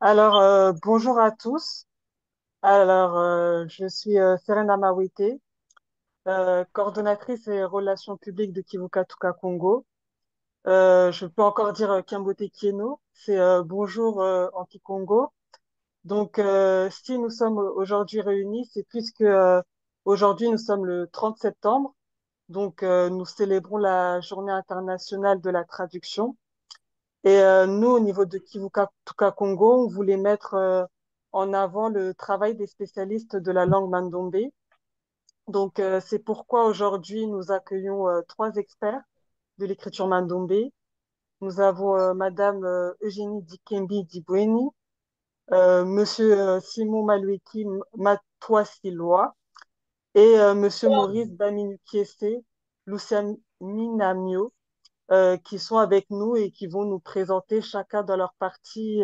Bonjour à tous. Je suis Serena Mawete, coordonnatrice et relations publiques de Kivuka Tuka Congo. Je peux encore dire Kiambote Kieno, c'est bonjour en Kikongo. Si nous sommes aujourd'hui réunis, c'est puisque aujourd'hui nous sommes le 30 septembre, nous célébrons la Journée internationale de la traduction. Nous, au niveau de Kivuka Tuka Congo, on voulait mettre en avant le travail des spécialistes de la langue Mandombe. C'est pourquoi aujourd'hui, nous accueillons trois experts de l'écriture Mandombe. Nous avons Madame Eugénie Dikembi Dibweni, Monsieur Simon Malueki Matoisiloa et Monsieur Maurice Baminukiese Luciaminamio, qui sont avec nous et qui vont nous présenter chacun dans leur partie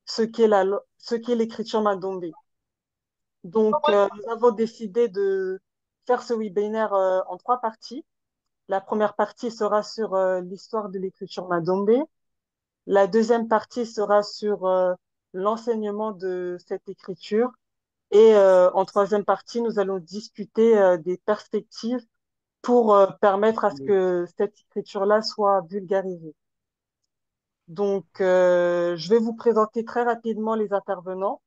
ce qu'est l'écriture Mandombe. Nous avons décidé de faire ce webinaire en trois parties. La première partie sera sur l'histoire de l'écriture Mandombe. La deuxième partie sera sur l'enseignement de cette écriture. En troisième partie, nous allons discuter des perspectives pour permettre à ce que cette écriture-là soit vulgarisée. Je vais vous présenter très rapidement les intervenants.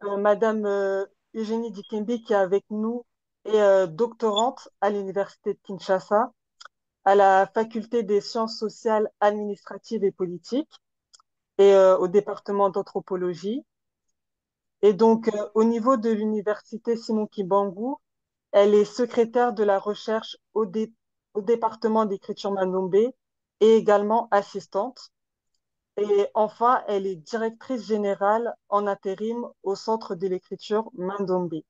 Madame Eugénie Dikembe, qui est avec nous, est doctorante à l'Université de Kinshasa, à la Faculté des sciences sociales, administratives et politiques, et au département d'anthropologie. Au niveau de l'Université Simon Kimbangu, elle est secrétaire de la recherche au département d'écriture Mandombe et également assistante. Et enfin, elle est directrice générale en intérim au Centre de l'écriture Mandombe.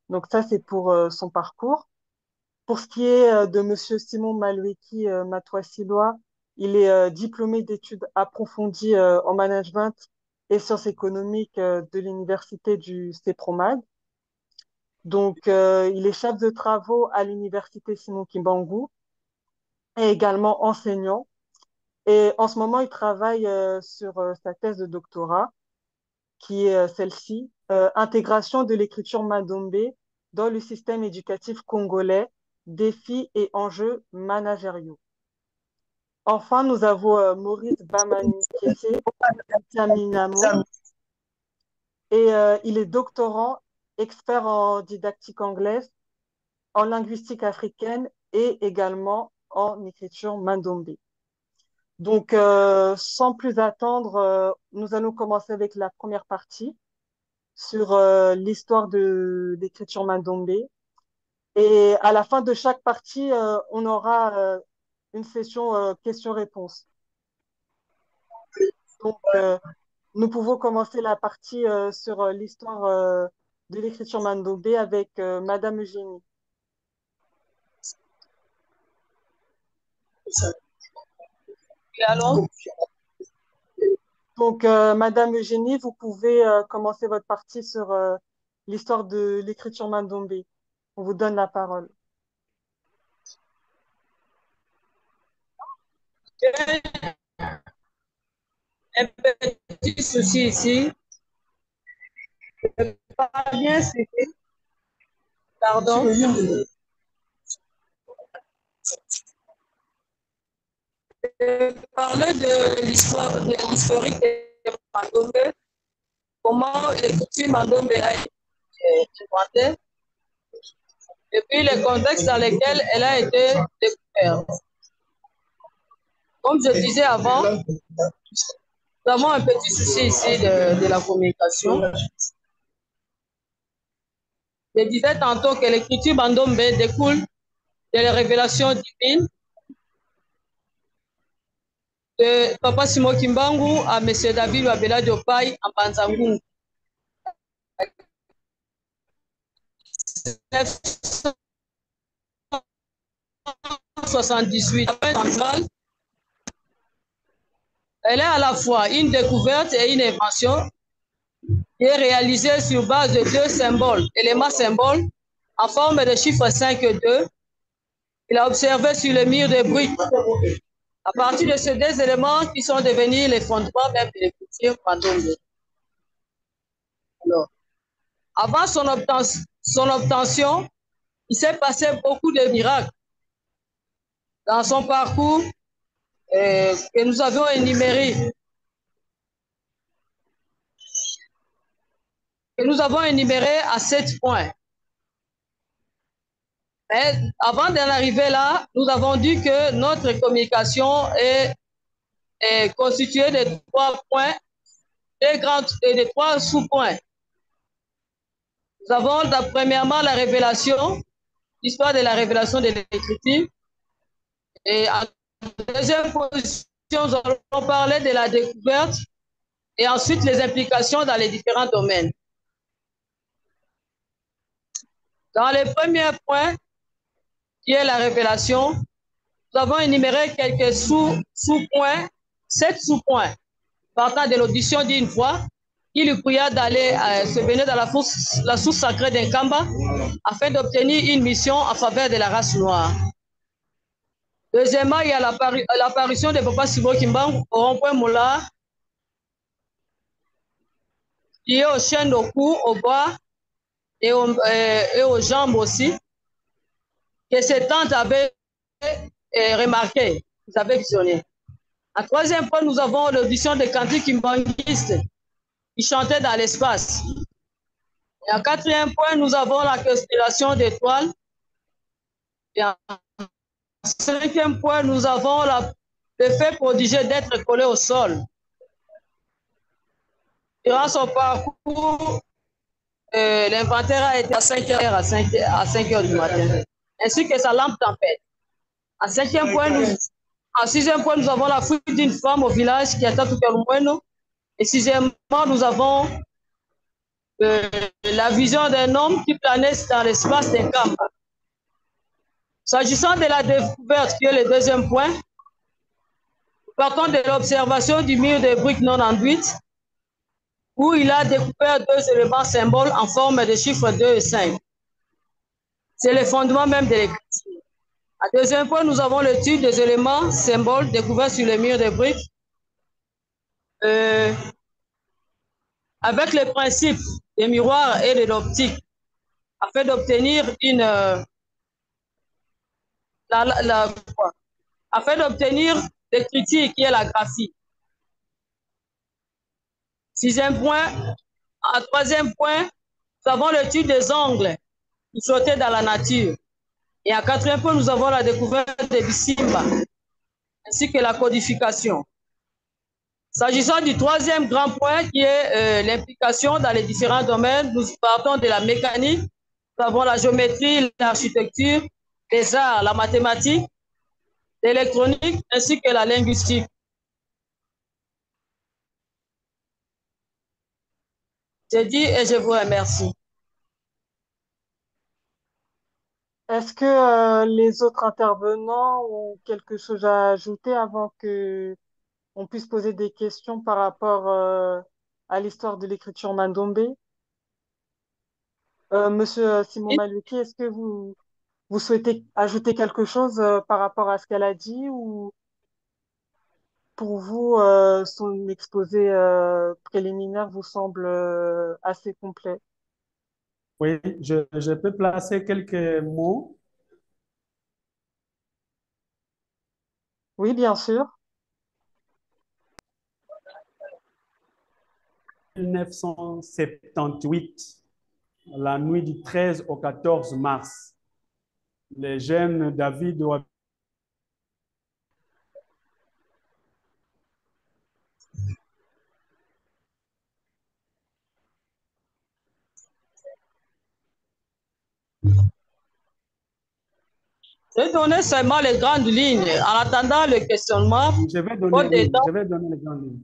Donc ça, c'est pour son parcours. Pour ce qui est de Monsieur Simon Malueki Matoisiloa, il est diplômé d'études approfondies en management et sciences économiques de l'université du CEPROMAD. Il est chef de travaux à l'université Simon Kimbangu et également enseignant. Et en ce moment, il travaille sur sa thèse de doctorat, qui est celle-ci, Intégration de l'écriture Mandombe dans le système éducatif congolais, défis et enjeux managériaux. Enfin, nous avons Maurice Bamani-Kiese Tiaminamo, et il est doctorant, expert en didactique anglaise, en linguistique africaine et également en écriture Mandombe. Sans plus attendre, nous allons commencer avec la première partie sur l'histoire de l'écriture Mandombe. Et à la fin de chaque partie, on aura une session questions-réponses. Donc, nous pouvons commencer la partie sur l'histoire de l'écriture Mandombe avec Madame Eugénie. Et alors, Madame Eugénie, vous pouvez commencer votre partie sur l'histoire de l'écriture Mandombe. On vous donne la parole. un petit souci ici. Pas bien suivi. Pardon. Parler de l'histoire, de l'historique de Mandombe, comment l'écriture Mandombe a été inventée, et puis les contextes dans lesquels elle a été découverte. Comme je disais avant, nous avons un petit souci ici de la communication. Je disais tantôt que l'écriture Mandombe découle de la révélation divine de Papa Simon Kimbangu à M. David Wabela Diopaï en Banzangungu. 1978. Elle est à la fois une découverte et une invention qui est réalisée sur base de deux symboles, éléments symboles en forme de chiffre 5 et 2. Il a observé sur le mur de briques. À partir de ces deux éléments qui sont devenus les fondements même de l'écriture. Mandombe. Alors, avant son obtention, il s'est passé beaucoup de miracles dans son parcours que nous avions énuméré. Que nous avons énuméré à 7 points. Mais avant d'en arriver là, nous avons dit que notre communication est constituée de 3 points, de 3 sous-points. Nous avons premièrement la révélation, l'histoire de la révélation de l'Écriture. Et en deuxième position, nous allons parler de la découverte et ensuite les implications dans les différents domaines. Dans le premier point, qui est la révélation, nous avons énuméré quelques sous-points, 7 sous-points, partant de l'audition d'une fois, il lui pria d'aller se baigner dans la source sacrée d'Nkamba afin d'obtenir une mission en faveur de la race noire. Deuxièmement, il y a l'apparition de Papa Sibo Kimbangu au rond-point Moula, qui est au chêne au cou, au bras et aux jambes aussi, que ses tantes avaient remarqué, ils avaient visionné. En troisième point, nous avons l'audition de cantiques kimbanguistes qui chantaient dans l'espace. Et en quatrième point, nous avons la constellation d'étoiles. Et en cinquième point, nous avons le fait prodigieux d'être collé au sol. Durant son parcours, l'inventaire a été à 5 heures, à 5 heures du matin, ainsi que sa lampe tempête. En sixième point, nous avons la fuite d'une femme au village qui est à Tukalumbweno. Et sixièmement, nous avons la vision d'un homme qui planait dans l'espace d'un camp. S'agissant de la découverte, qui est le deuxième point, partons de l'observation du mur de briques non enduites, où il a découvert 2 éléments symboles en forme de chiffres 2 et 5. C'est le fondement même de l'écriture. À deuxième point, nous avons l'étude des éléments symboles découverts sur le mur de briques, avec les principes des miroirs et de l'optique, afin d'obtenir afin d'obtenir l'écriture qui est la graphie. Sixième point, en troisième point, nous avons l'étude des ongles qui flottaient dans la nature. Et en quatrième point, nous avons la découverte des Bisimba, ainsi que la codification. S'agissant du troisième grand point, qui est l'implication dans les différents domaines, nous partons de la mécanique, nous avons la géométrie, l'architecture, les arts, la mathématique, l'électronique, ainsi que la linguistique. J'ai dit et je vous remercie. Est-ce que les autres intervenants ont quelque chose à ajouter avant que on puisse poser des questions par rapport à l'histoire de l'écriture Mandombe? Monsieur Simon Maluki, est-ce que vous souhaitez ajouter quelque chose par rapport à ce qu'elle a dit ou pour vous, son exposé préliminaire vous semble assez complet? Oui, je peux placer quelques mots. Oui, bien sûr. 1978, la nuit du 13 au 14 mars, les jeunes David Je donner seulement les grandes lignes. En attendant le questionnement, je vais donner les grandes lignes.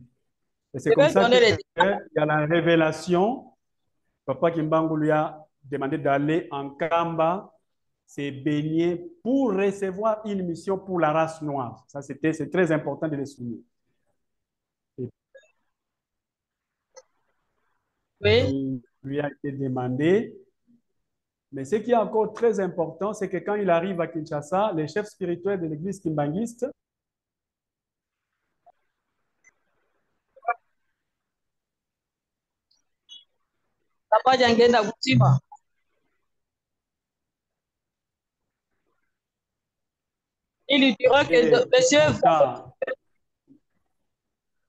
Et c'est comme ça qu'il y a la révélation. Papa Kimbangu lui a demandé d'aller en Kamba, se baigner pour recevoir une mission pour la race noire. Ça, c'est très important de le souligner. Oui. Il lui a été demandé. Mais ce qui est encore très important, c'est que quand il arrive à Kinshasa, les chefs spirituels de l'église kimbanguiste Papa Djangenda Goutima. Il lui dira que monsieur...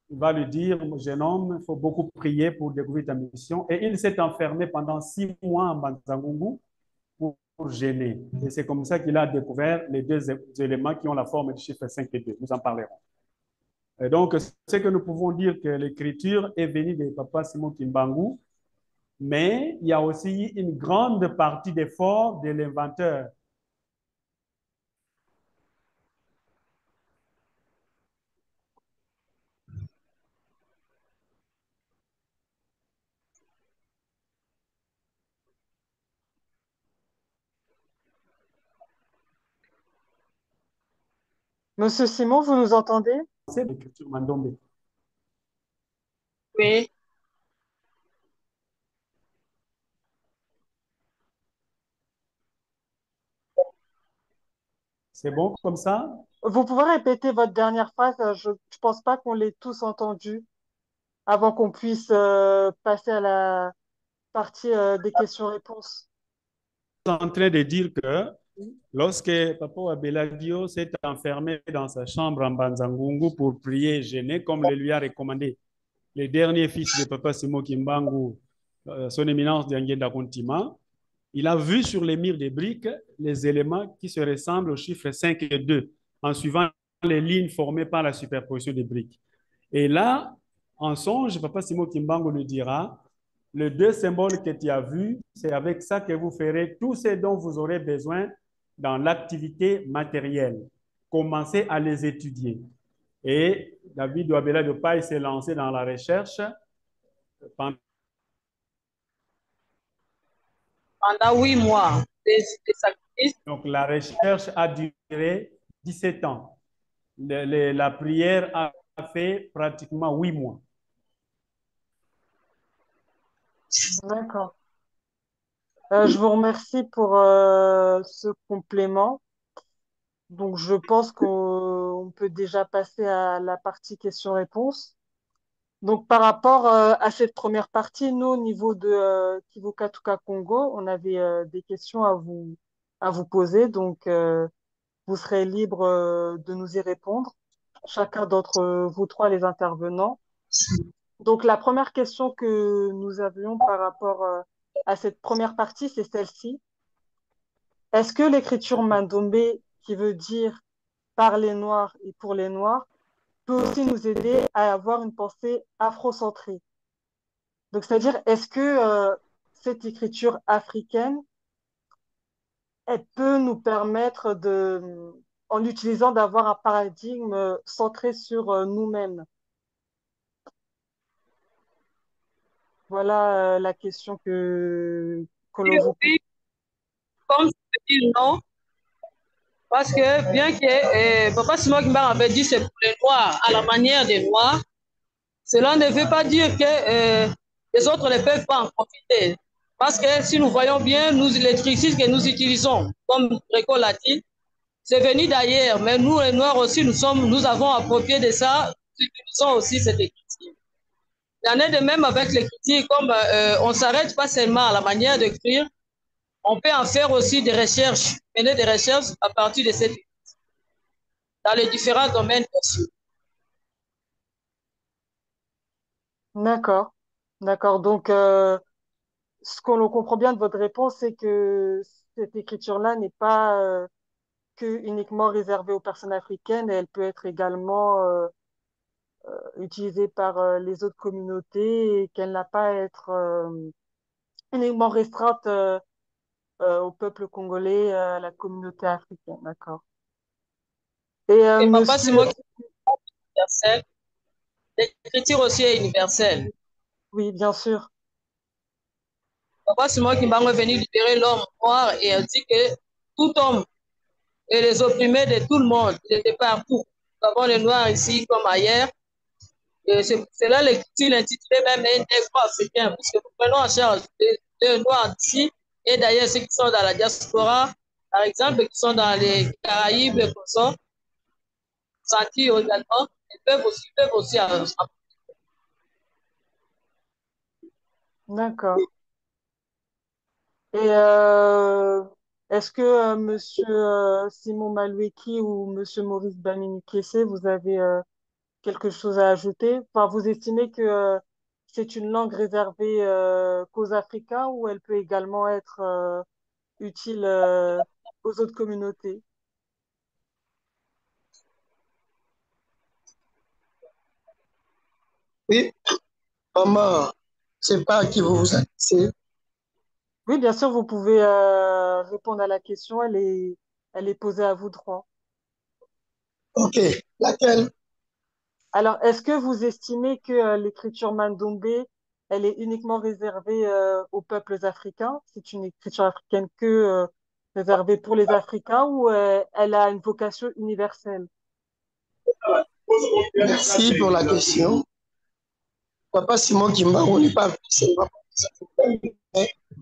Il va lui dire, jeune homme, il faut beaucoup prier pour découvrir ta mission. Et il s'est enfermé pendant 6 mois en Banzangungu pour gêner. Et c'est comme ça qu'il a découvert les deux éléments qui ont la forme du chiffre 5 et 2. Nous en parlerons. Et donc, c'est que nous pouvons dire que l'écriture est venue de Papa Simon Kimbangu, mais il y a aussi une grande partie d'effort de l'inventeur. Monsieur Simon, vous nous entendez? C'est l'écriture Mandombe. Oui. C'est bon comme ça? Vous pouvez répéter votre dernière phrase? Je ne pense pas qu'on l'ait tous entendu avant qu'on puisse passer à la partie des questions-réponses. Je suis en train de dire que lorsque Papa Abeladio s'est enfermé dans sa chambre en Banzangungu pour prier et gêner, comme le lui a recommandé le dernier fils de Papa Simo Kimbangu, son éminence Diangenda Kontima, il a vu sur les murs des briques les éléments qui se ressemblent au chiffre 5 et 2, en suivant les lignes formées par la superposition des briques. Et là, en songe, Papa Simo Kimbangu lui dira, les deux symboles que tu as vus, c'est avec ça que vous ferez tout ce dont vous aurez besoin dans l'activité matérielle. Commencez à les étudier. Et David Ouabela de Paille s'est lancé dans la recherche pendant Pendant 8 mois. Des sacrifices. Donc, la recherche a duré 17 ans. La prière a fait pratiquement 8 mois. D'accord. Je vous remercie pour ce complément. Donc, je pense qu'on peut déjà passer à la partie questions-réponses. Donc, par rapport à cette première partie, nous, au niveau de Kivu Katuka Congo, on avait des questions à vous poser. Donc, vous serez libre de nous y répondre, chacun d'entre vous trois, les intervenants. Donc, la première question que nous avions par rapport à cette première partie, c'est celle-ci. Est-ce que l'écriture Mandombe, qui veut dire par les Noirs et pour les Noirs, peut aussi nous aider à avoir une pensée afrocentrée? Donc, c'est-à-dire, est-ce que cette écriture africaine, elle peut nous permettre en l'utilisant, d'avoir un paradigme centré sur nous-mêmes? Voilà la question que l'on vous pose. Oui, comme je peux dire non, parce que bien que Papa Simon Kimba avait dit c'est pour les Noirs, à la manière des Noirs, cela ne veut pas dire que les autres ne peuvent pas en profiter. Parce que si nous voyons bien, nous, l'électricité que nous utilisons, comme Gréco l'a dit, c'est venu d'ailleurs. Mais nous, les Noirs aussi, nous avons approprié de ça, nous utilisons aussi cette écriture. Il y en a de même avec l'écriture, comme on ne s'arrête pas seulement à la manière d'écrire, on peut en faire aussi des recherches, mener des recherches à partir de cette écriture, dans les différents domaines aussi. D'accord, d'accord. Donc, ce qu'on comprend bien de votre réponse, c'est que cette écriture-là n'est pas que uniquement réservée aux personnes africaines, et elle peut être également utilisée par les autres communautés, et qu'elle n'a pas à être uniquement restreinte au peuple congolais, à la communauté africaine. D'accord. Et Et papa, c'est monsieur, moi qui est universel. L'écriture aussi est universelle. oui, bien sûr. Papa, c'est moi qui m'a venu libérer l'homme noir et a dit que tout homme et les opprimés de tout le monde, de partout. Nous avons les noirs ici comme ailleurs. C'est là l'écriture intitulée même un nègre africain, puisque nous prenons en charge les noirs d'ici et d'ailleurs ceux qui sont dans la diaspora, par exemple, qui sont dans les Caraïbes, les Consorts, Santi également, ils peuvent aussi D'accord. Et est-ce que Monsieur Simon Maloueki ou Monsieur Maurice Bamini-Kessé, vous avez quelque chose à ajouter? Enfin, vous estimez que c'est une langue réservée qu'aux Africains ou elle peut également être utile aux autres communautés? Oui, maman, c'est pas à qui vous vous adressez. Oui, bien sûr, vous pouvez répondre à la question. Elle est posée à vous trois. Ok, laquelle? Alors, est-ce que vous estimez que l'écriture Mandombe, elle est uniquement réservée aux peuples africains? C'est une écriture africaine que réservée pour les Africains ou elle a une vocation universelle? Merci pour la question. Papa Simon Kimbangu n'est pas seulement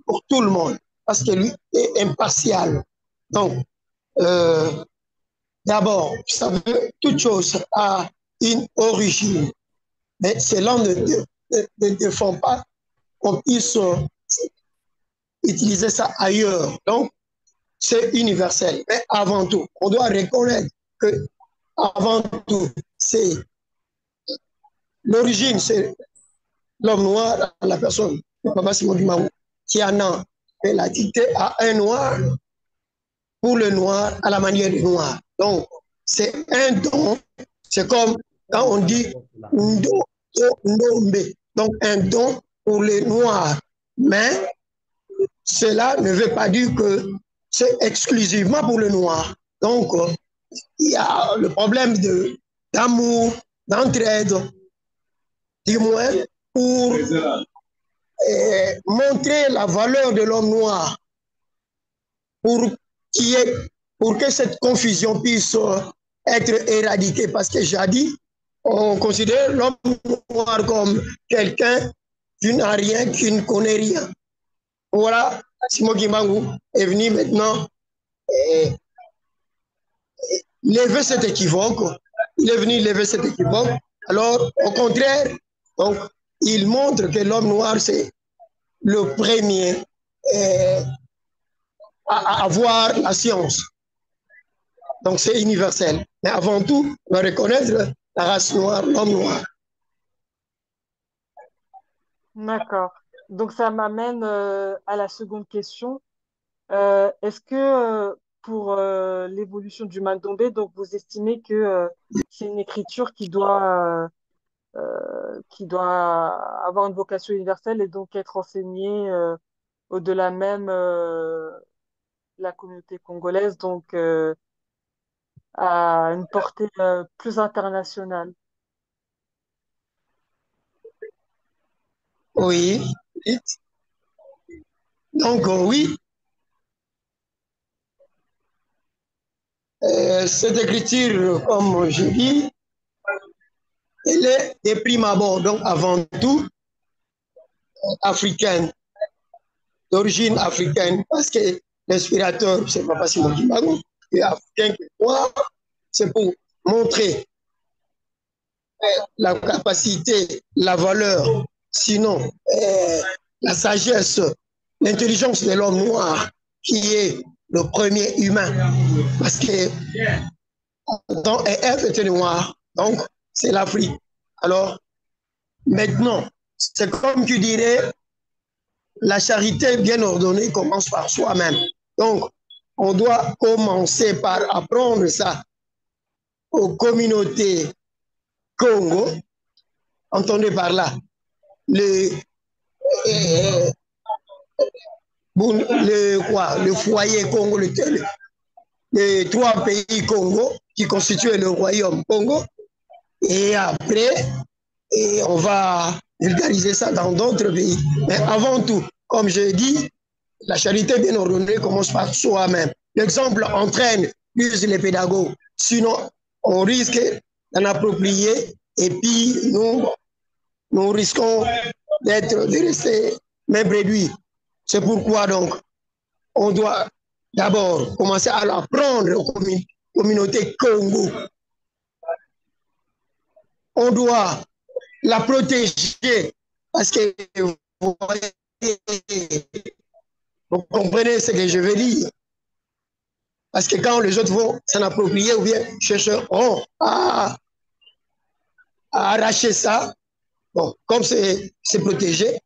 pour tout le monde, parce que lui est impartial. Donc, euh, d'abord, vous savez, toute chose a une origine, mais cela ne défend pas qu'on puisse utiliser ça ailleurs. Donc, c'est universel. Mais avant tout, on doit reconnaître que, avant tout, c'est l'origine, c'est l'homme noir, la personne, Papa Simon Kimbangu, qui en a fait la dictée à un noir pour le noir à la manière du noir. Donc, c'est un don. C'est comme quand on dit Ndo, Ndombe, donc un don pour les noirs. Mais cela ne veut pas dire que c'est exclusivement pour le noir. Donc, il y a le problème d'amour, d'entraide, du moins pour montrer la valeur de l'homme noir, pour pour que cette confusion puisse être éradiquée. Parce que jadis, on considère l'homme noir comme quelqu'un qui n'a rien, qui ne connaît rien. Voilà, Simon Kimbangu est venu maintenant lever cet équivoque. Il est venu lever cet équivoque. Alors, au contraire, donc, il montre que l'homme noir, c'est le premier à avoir la science. Donc, c'est universel. Mais avant tout, on doit reconnaître la race noire, l'homme noir. D'accord. Donc, ça m'amène à la seconde question. Est-ce que pour l'évolution du Mandombe, donc vous estimez que c'est une écriture qui doit avoir une vocation universelle et donc être enseignée au-delà même de la communauté congolaise, donc à une portée plus internationale? Oui. Donc, oui, cette écriture, comme je dis, elle est de prime abord, donc avant tout, africaine, d'origine africaine, parce que l'inspirateur, c'est Papa Simon Kimbangu, et africain que moi, c'est pour montrer la capacité, la valeur, sinon la sagesse, l'intelligence de l'homme noir, qui est le premier humain, parce que Adam et Ève étaient noirs, donc c'est l'Afrique. Alors, maintenant, c'est comme tu dirais, la charité bien ordonnée commence par soi-même. Donc, on doit commencer par apprendre ça aux communautés Congo. Entendez par là, le, euh, le foyer Congo, les trois pays Congo qui constituent le royaume Congo. Et après, on va vulgariser ça dans d'autres pays. Mais avant tout, comme je dis, la charité bien ordonnée commence par soi-même. L'exemple entraîne plus les pédagogues. Sinon, on risque d'en approprier et puis nous risquons de rester même réduits. C'est pourquoi donc, on doit d'abord commencer à l'apprendre aux communautés Congo. On doit la protéger parce que vous Vous comprenez ce que je veux dire? Parce que quand les autres vont s'en approprier ou bien chercheront à arracher ça, bon, comme c'est protégé,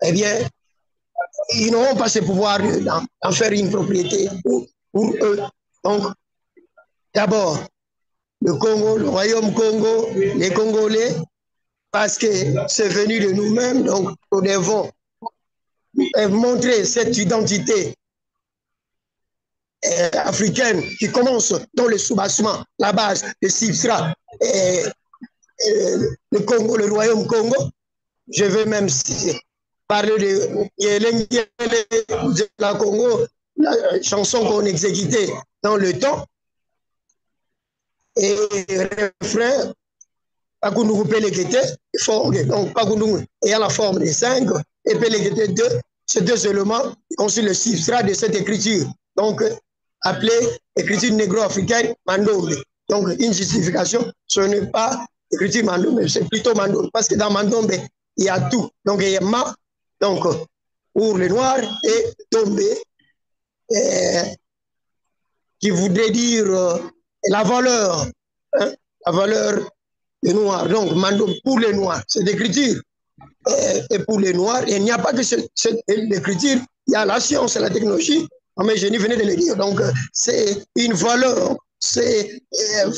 eh bien, ils n'auront pas ce pouvoir d'en faire une propriété pour eux. Donc, d'abord, le Congo, le Royaume Congo, les Congolais, parce que c'est venu de nous-mêmes, donc nous devons montrer cette identité africaine qui commence dans le soubassement, la base, le Cipsra, le Congo, le Royaume Congo. Je veux même parler de la Congo, la chanson qu'on exécutait dans le temps. Et refrain, Pakunungu Pelekete, donc Pakunungu ayant la forme de 5 et Pelekete 2, ces deux éléments constituent le substrat de cette écriture, donc appelée écriture négro-africaine Mandombe. Donc une justification, ce n'est pas écriture Mandombe, c'est plutôt Mandombe, parce que dans Mandombe, il y a tout. Donc il y a Ma, donc pour les Noirs, et Dombe, qui voudrait dire la valeur, hein, la valeur des Noirs. Donc, Mandombe pour les Noirs, c'est l'écriture. Et pour les Noirs, il n'y a pas que l'écriture, il y a la science et la technologie. Mais je venais de le dire. Donc, c'est une valeur, c'est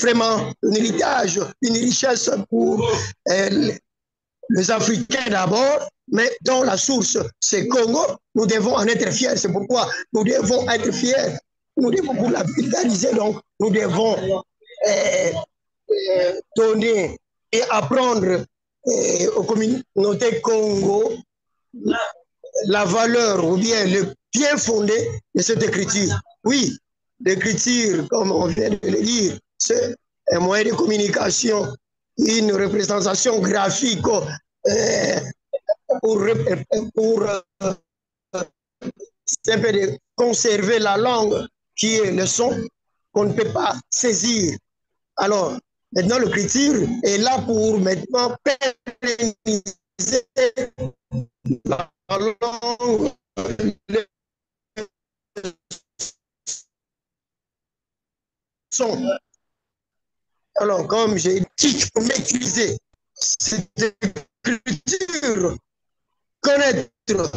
vraiment un héritage, une richesse pour les Africains d'abord, mais dans la source, c'est Congo. Nous devons en être fiers. C'est pourquoi nous devons être fiers. Nous devons, pour la vulgariser, donc, nous devons donner et apprendre aux communautés Congo la valeur ou bien le bien fondé de cette écriture. Oui, l'écriture, comme on vient de le dire, c'est un moyen de communication, une représentation graphique pour de conserver la langue qui est le son qu'on ne peut pas saisir. Alors, maintenant, l'écriture est là pour maintenant pérenniser la langue, le son. Alors, comme j'ai dit, pour maîtriser cette écriture, connaître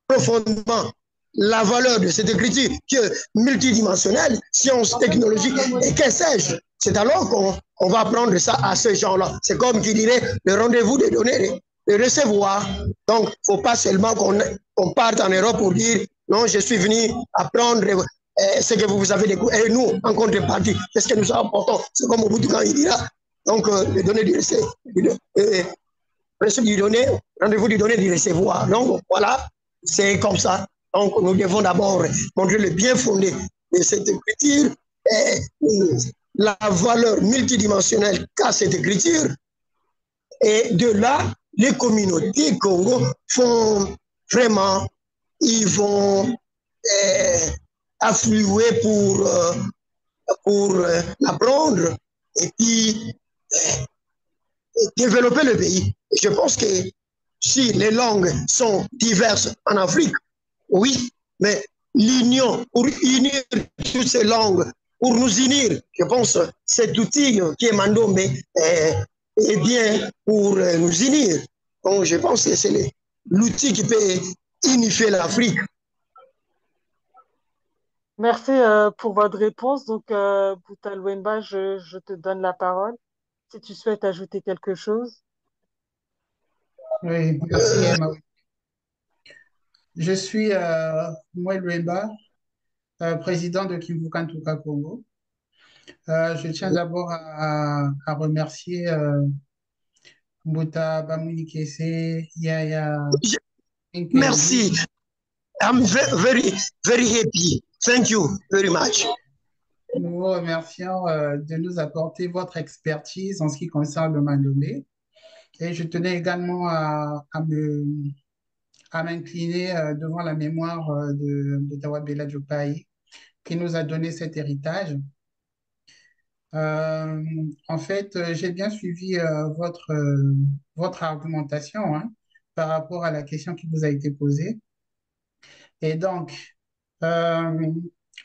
profondément la valeur de cette écriture qui est multidimensionnelle, science, technologie, et que sais-je. C'est alors qu'on va apprendre ça à ces gens-là. C'est comme qui dirait le rendez-vous de donner, de recevoir. Donc, il ne faut pas seulement qu'on parte en Europe pour dire non, je suis venu apprendre ce que vous avez découvert. Et nous, en contrepartie, qu'est-ce que nous apportons? C'est comme au bout du quand il dira. Donc, le donner du principe du donner, rendez-vous du donner, du recevoir. Donc, voilà, c'est comme ça. Donc, nous devons d'abord montrer le bien fondé de cette écriture et la valeur multidimensionnelle qu'a cette écriture. Et de là, les communautés Congo font vraiment, ils vont affluer pour l'apprendre et puis développer le pays. Et je pense que si les langues sont diverses en Afrique, oui, mais l'union, pour unir toutes ces langues, pour nous unir, je pense que cet outil qui est Mandombe est bien pour nous unir. Donc je pense que c'est l'outil qui peut unifier l'Afrique. Merci pour votre réponse. Donc, Bouta Louemba, je te donne la parole. Si tu souhaites ajouter quelque chose. Oui, merci Emma. Je suis Moël Louemba, président de Kimvukantuka Congo. Je tiens d'abord à remercier Bouta Bamuni Kese, Yaya. Merci. I'm very, very happy. Thank you very much. Nous vous remercions de nous apporter votre expertise en ce qui concerne le Mandombe. Et je tenais également à m'incliner devant la mémoire de Tawabela Diopayi, qui nous a donné cet héritage. En fait, j'ai bien suivi votre argumentation, hein, par rapport à la question qui vous a été posée. Et donc, euh,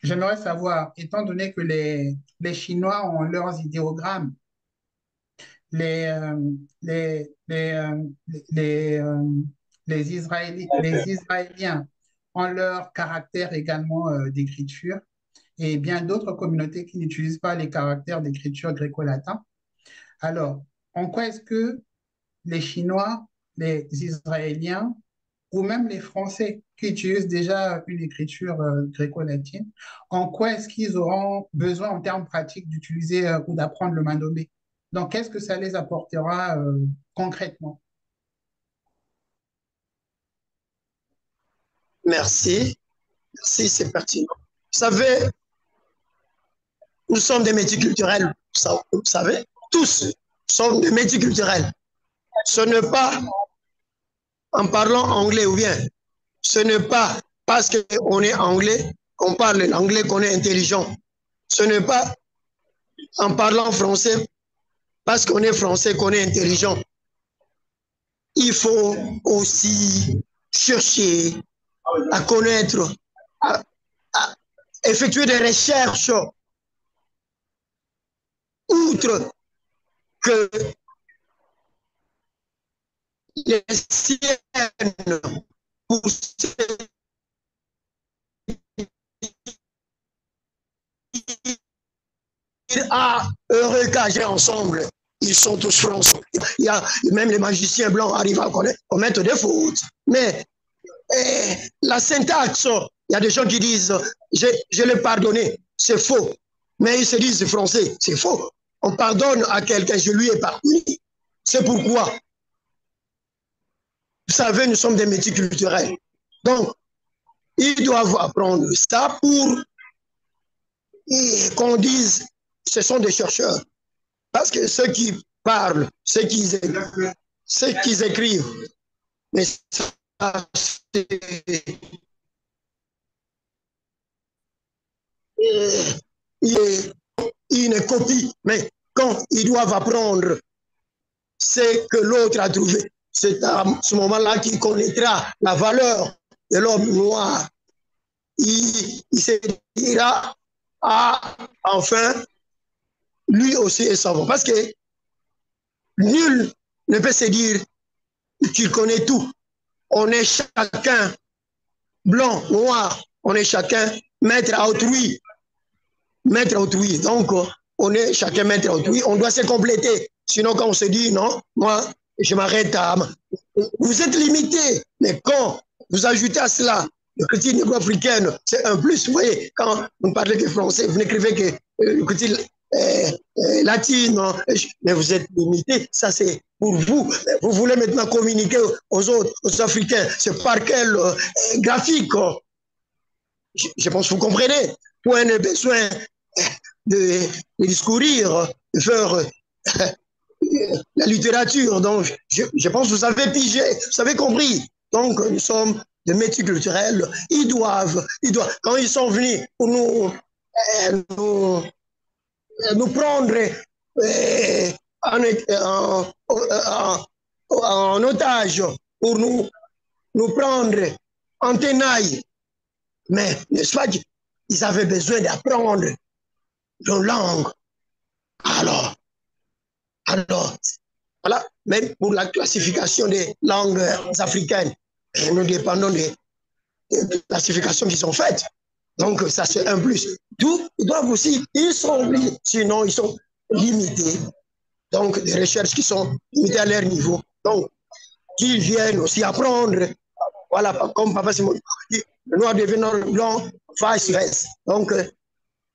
j'aimerais savoir, étant donné que les Chinois ont leurs idéogrammes, les, euh, les, les, euh, les, euh, les Israéliens ont leur caractère également d'écriture, et bien d'autres communautés qui n'utilisent pas les caractères d'écriture gréco-latin. Alors, en quoi est-ce que les Chinois, les Israéliens ou même les Français qui utilisent déjà une écriture gréco-latine, en quoi est-ce qu'ils auront besoin en termes pratiques d'utiliser ou d'apprendre le mandomé? Donc, qu'est-ce que ça les apportera concrètement? Merci. Merci, c'est pertinent. Vous savez, nous sommes des métiers culturels, vous savez, tous sommes des métiers culturels. Ce n'est pas en parlant anglais ou bien, ce n'est pas parce qu'on est anglais qu'on parle l'anglais qu'on est intelligent. Ce n'est pas en parlant français parce qu'on est français qu'on est intelligent. Il faut aussi chercher à connaître, à, à effectuer des recherches outre que les siennes pour ah, heureux qu'agir ensemble. Ils sont tous français. Il y a même les magiciens blancs arrivent à commettre des fautes. Mais la syntaxe, il y a des gens qui disent je l'ai pardonné, c'est faux. Mais ils se disent français, c'est faux. On pardonne à quelqu'un, je lui ai pardonné. C'est pourquoi, vous savez, nous sommes des métiers culturels. Donc, ils doivent apprendre ça pour qu'on dise ce sont des chercheurs. Parce que ceux qui parlent, ceux qui écrivent, mais ça, c'est une copie. Mais quand ils doivent apprendre ce que l'autre a trouvé, c'est à ce moment-là qu'il connaîtra la valeur de l'homme noir. Il se dira, ah, enfin, lui aussi est savant. Parce que nul ne peut se dire qu'il connaît tout. On est chacun blanc, noir, on est chacun maître à autrui. Maître à autrui. Donc, on est chacun maître à autrui. On doit se compléter. Sinon, quand on se dit, non, moi, je m'arrête à... Vous êtes limité. Mais quand vous ajoutez à cela le critique négro-africaine, c'est un plus. Vous voyez, quand vous ne parlez que français, vous n'écrivez que le critique latine, mais vous êtes limité. Ça, c'est pour vous. Vous voulez maintenant communiquer aux autres, aux Africains. C'est par quel graphique? Je pense que vous comprenez. Point de besoin de discourir, de faire la littérature. Donc, je pense que vous avez pigé, vous avez compris. Donc, nous sommes des métiers culturels. Ils doivent, quand ils sont venus pour nous prendre en otage, pour nous prendre en tenaille. Mais, n'est-ce pas, ils avaient besoin d'apprendre nos langues. Alors, voilà, même pour la classification des langues africaines, nous dépendons des classifications qui sont faites. Donc, ça, c'est un plus. D'où ils doivent aussi, ils sont obligés, sinon ils sont limités. Donc, des recherches qui sont limitées à leur niveau. Donc, qu'ils viennent aussi apprendre, voilà, comme Papa Simon dit, le noir devenant blanc, vice versa. Donc,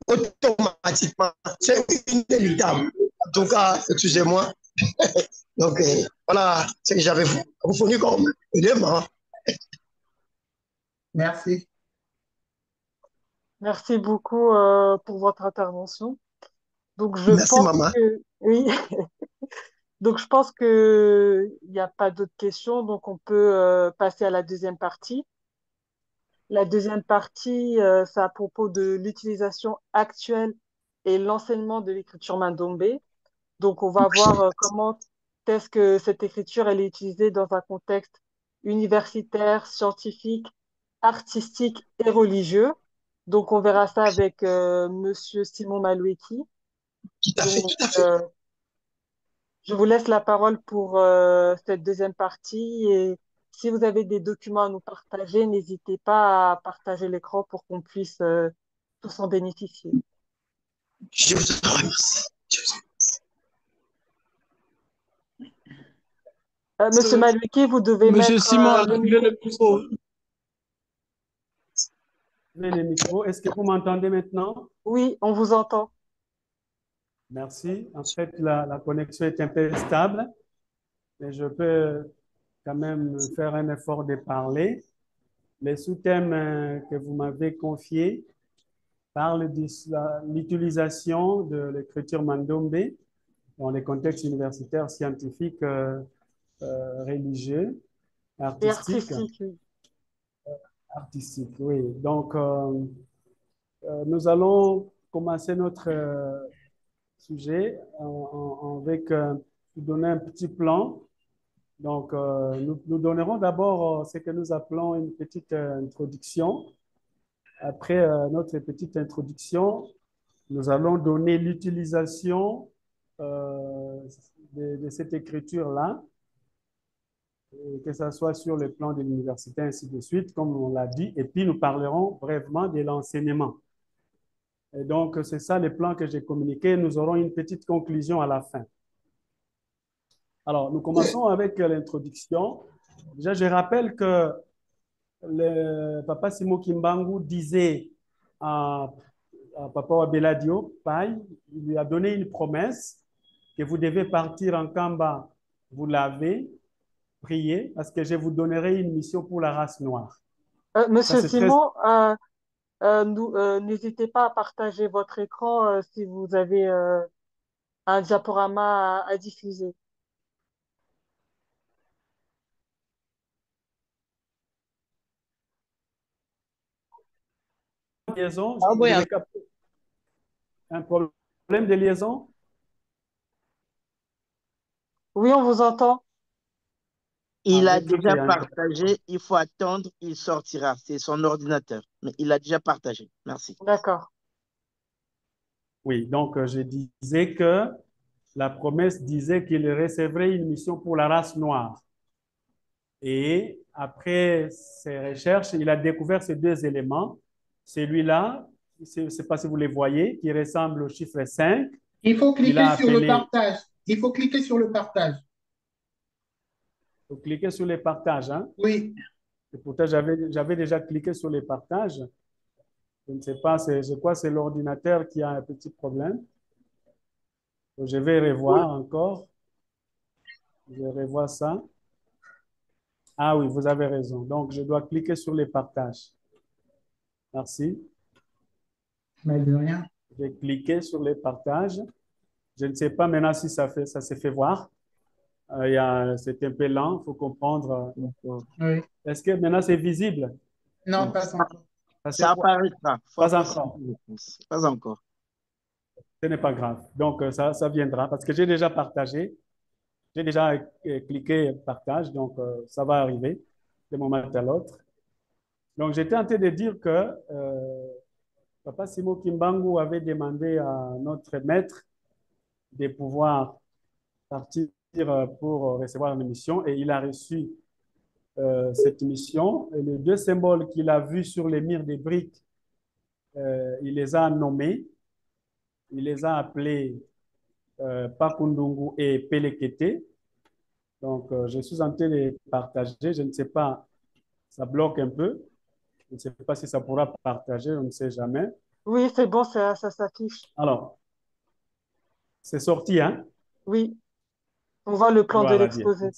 automatiquement, c'est inéluctable. En tout cas, excusez-moi. Donc, voilà ce que j'avais vous fourni comme élément. Merci. Merci beaucoup pour votre intervention. Donc, je Merci, pense maman. que, oui, donc je pense que il n'y a pas d'autres questions, donc on peut passer à la deuxième partie. La deuxième partie, c'est à propos de l'utilisation actuelle et l'enseignement de l'écriture mandombé. Donc, on va voir comment est-ce que cette écriture elle est utilisée dans un contexte universitaire, scientifique, artistique et religieux. Donc, on verra ça avec Monsieur Simon Maloueki. Tout à fait, Donc, tout à fait. je vous laisse la parole pour cette deuxième partie. Et si vous avez des documents à nous partager, n'hésitez pas à partager l'écran pour qu'on puisse tous en bénéficier. Je vous en remercie. Monsieur Maloueki, vous devez Monsieur mettre Simon, le activez micro. le micro. Le micro. Est-ce que vous m'entendez maintenant? Oui, on vous entend. Merci. En fait, la connexion est un peu stable, mais je peux quand même faire un effort de parler. Les sous-thèmes que vous m'avez confiés parlent de l'utilisation de l'écriture mandombe dans les contextes universitaires, scientifiques, religieux, Et artistiques. artistique, oui. Artistiques, oui. Donc, nous allons commencer notre sujet avec vous donner un petit plan. Donc, nous donnerons d'abord ce que nous appelons une petite introduction. Après notre petite introduction, nous allons donner l'utilisation de cette écriture-là, que ce soit sur le plan de l'université, ainsi de suite, comme on l'a dit. Et puis, nous parlerons brièvement de l'enseignement. Et donc, c'est ça le plan que j'ai communiqué. Nous aurons une petite conclusion à la fin. Alors, nous commençons avec l'introduction. Déjà, je rappelle que le papa Simo Kimbangu disait à papa Wabeladio Pai, il lui a donné une promesse que vous devez partir en Kamba, vous l'avez prié, parce que je vous donnerai une mission pour la race noire. Ça, Monsieur c'est très... Simon, n'hésitez pas à partager votre écran si vous avez un diaporama à diffuser. Liaison, Ah, vous oui, avez capté un problème de liaison? Oui, on vous entend. Il a J'ai tout déjà fait, hein. partagé, il faut attendre, il sortira. C'est son ordinateur. Mais il a déjà partagé. Merci. D'accord. Oui, donc je disais que la promesse disait qu'il recevrait une mission pour la race noire. Et après ses recherches, il a découvert ces deux éléments. Celui-là, je ne sais pas si vous les voyez, qui ressemble au chiffre 5. Il faut Il a cliquer sur le appelé... partage. Il faut cliquer sur le partage. Vous cliquez sur les partages, hein? Oui. Et pourtant, j'avais déjà cliqué sur les partages. Je ne sais pas, je crois que c'est l'ordinateur qui a un petit problème. Donc, je vais revoir encore. Je revois ça. Ah oui, vous avez raison. Donc, je dois cliquer sur les partages. Merci. Mais de rien. J'ai cliqué sur les partages. Je ne sais pas maintenant si ça s'est fait voir. C'est un peu lent, il faut comprendre. Oui. Est-ce que maintenant c'est visible? Non, pas encore. Ça apparaîtra. Pas encore. Pas encore. Ce n'est pas grave. Donc, ça viendra parce que j'ai déjà partagé. J'ai déjà cliqué partage, donc ça va arriver de moment à l'autre. Donc, j'étais en train de dire que Papa Simo Kimbangu avait demandé à notre maître de pouvoir partir pour recevoir une mission et il a reçu cette mission. Et les deux symboles qu'il a vus sur les murs des briques, il les a nommés, il les a appelés Pakundungu et Pelekete. Donc, je suis en train de partager. Je ne sais pas, ça bloque un peu. Je ne sais pas si ça pourra partager, on ne sait jamais. Oui, c'est bon, ça s'affiche. Alors, c'est sorti, hein? Oui, on voit le plan de Gloire à Dieu. l'exposé.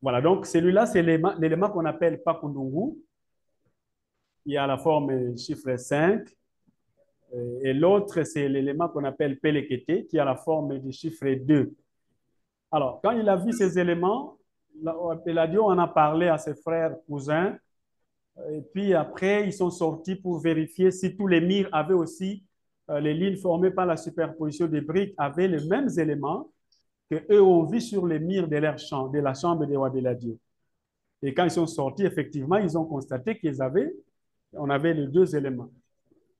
Voilà, donc celui-là, c'est l'élément qu'on appelle Pakundungu. Il y a la forme chiffre 5. Et l'autre, c'est l'élément qu'on appelle Pelekete, qui a la forme du chiffre 2. Alors, quand il a vu ces éléments, Peladio en a parlé à ses frères cousins. Et puis après, ils sont sortis pour vérifier si tous les murs avaient aussi, les lignes formées par la superposition des briques avaient les mêmes éléments que eux ont vu sur les murs de leur chambre, de la chambre de Wabeladio. Et quand ils sont sortis, effectivement, ils ont constaté on avait les deux éléments.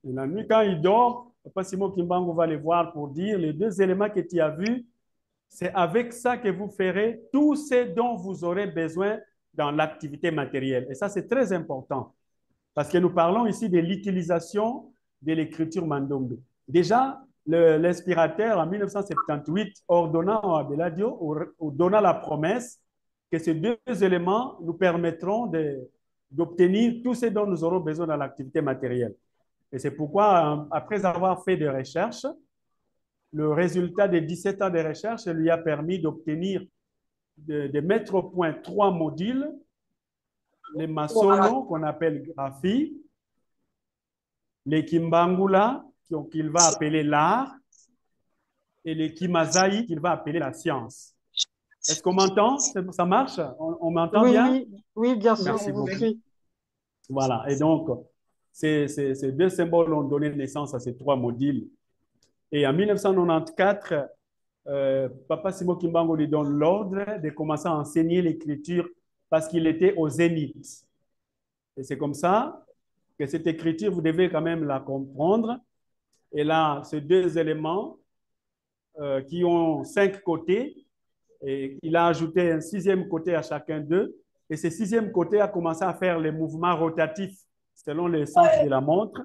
Et la nuit, quand ils dorment, Papa Simon Kimbangu va les voir pour dire, les deux éléments que tu as vus, c'est avec ça que vous ferez tout ce dont vous aurez besoin dans l'activité matérielle. Et ça, c'est très important. Parce que nous parlons ici de l'utilisation de l'écriture mandombe. Déjà, l'inspirateur, en 1978, ordonnant à Abeladio, donna la promesse que ces deux éléments nous permettront d'obtenir tout ce dont nous aurons besoin dans l'activité matérielle. Et c'est pourquoi, après avoir fait des recherches, le résultat des 17 ans de recherche lui a permis d'obtenir, de mettre au point 3 modules, les masono, qu'on appelle graphie, les kimbangula, qu'il va appeler l'art, et les kimazaï, qu'il va appeler la science. Est-ce qu'on m'entend? Ça marche? On m'entend bien? Oui, bien sûr. Merci beaucoup. Voilà, et donc, ces deux symboles ont donné naissance à ces 3 modules. Et en 1994, Papa Simon Kimbangu lui donne l'ordre de commencer à enseigner l'écriture parce qu'il était au zénith. Et c'est comme ça que cette écriture, vous devez quand même la comprendre. Et là, ces deux éléments qui ont 5 côtés, et il a ajouté un 6e côté à chacun d'eux. Et ce 6e côté a commencé à faire les mouvements rotatifs selon le sens de la montre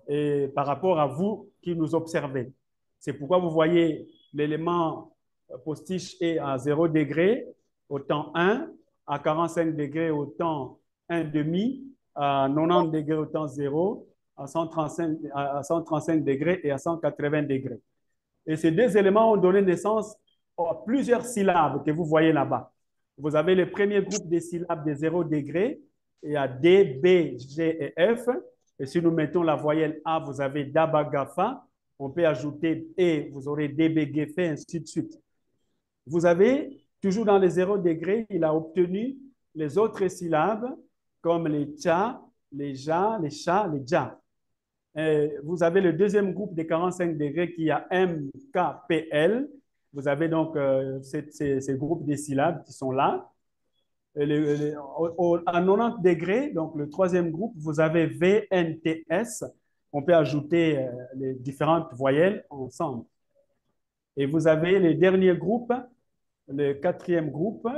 et par rapport à vous qui nous observez. C'est pourquoi vous voyez l'élément postiche est à 0 degré au temps 1, à 45 degrés au temps 1,5, à 90 degrés au temps 0, à 135 degrés et à 180 degrés. Et ces deux éléments ont donné naissance à plusieurs syllabes que vous voyez là-bas. Vous avez le premier groupe des syllabes de 0 degré, et à D, B, G et F. Et si nous mettons la voyelle A, vous avez Dabagafa. On peut ajouter E, vous aurez DBGF, ainsi de suite. Vous avez, toujours dans les 0 degrés, il a obtenu les autres syllabes, comme les Tcha, les Ja, les Cha, les Ja. Vous avez le deuxième groupe des 45 degrés qui a M, K, P, L. Vous avez donc ces groupes de syllabes qui sont là. À 90 degrés, donc le troisième groupe, vous avez V, N, T, S. On peut ajouter les différentes voyelles ensemble. Et vous avez les derniers groupes, le 4e groupe,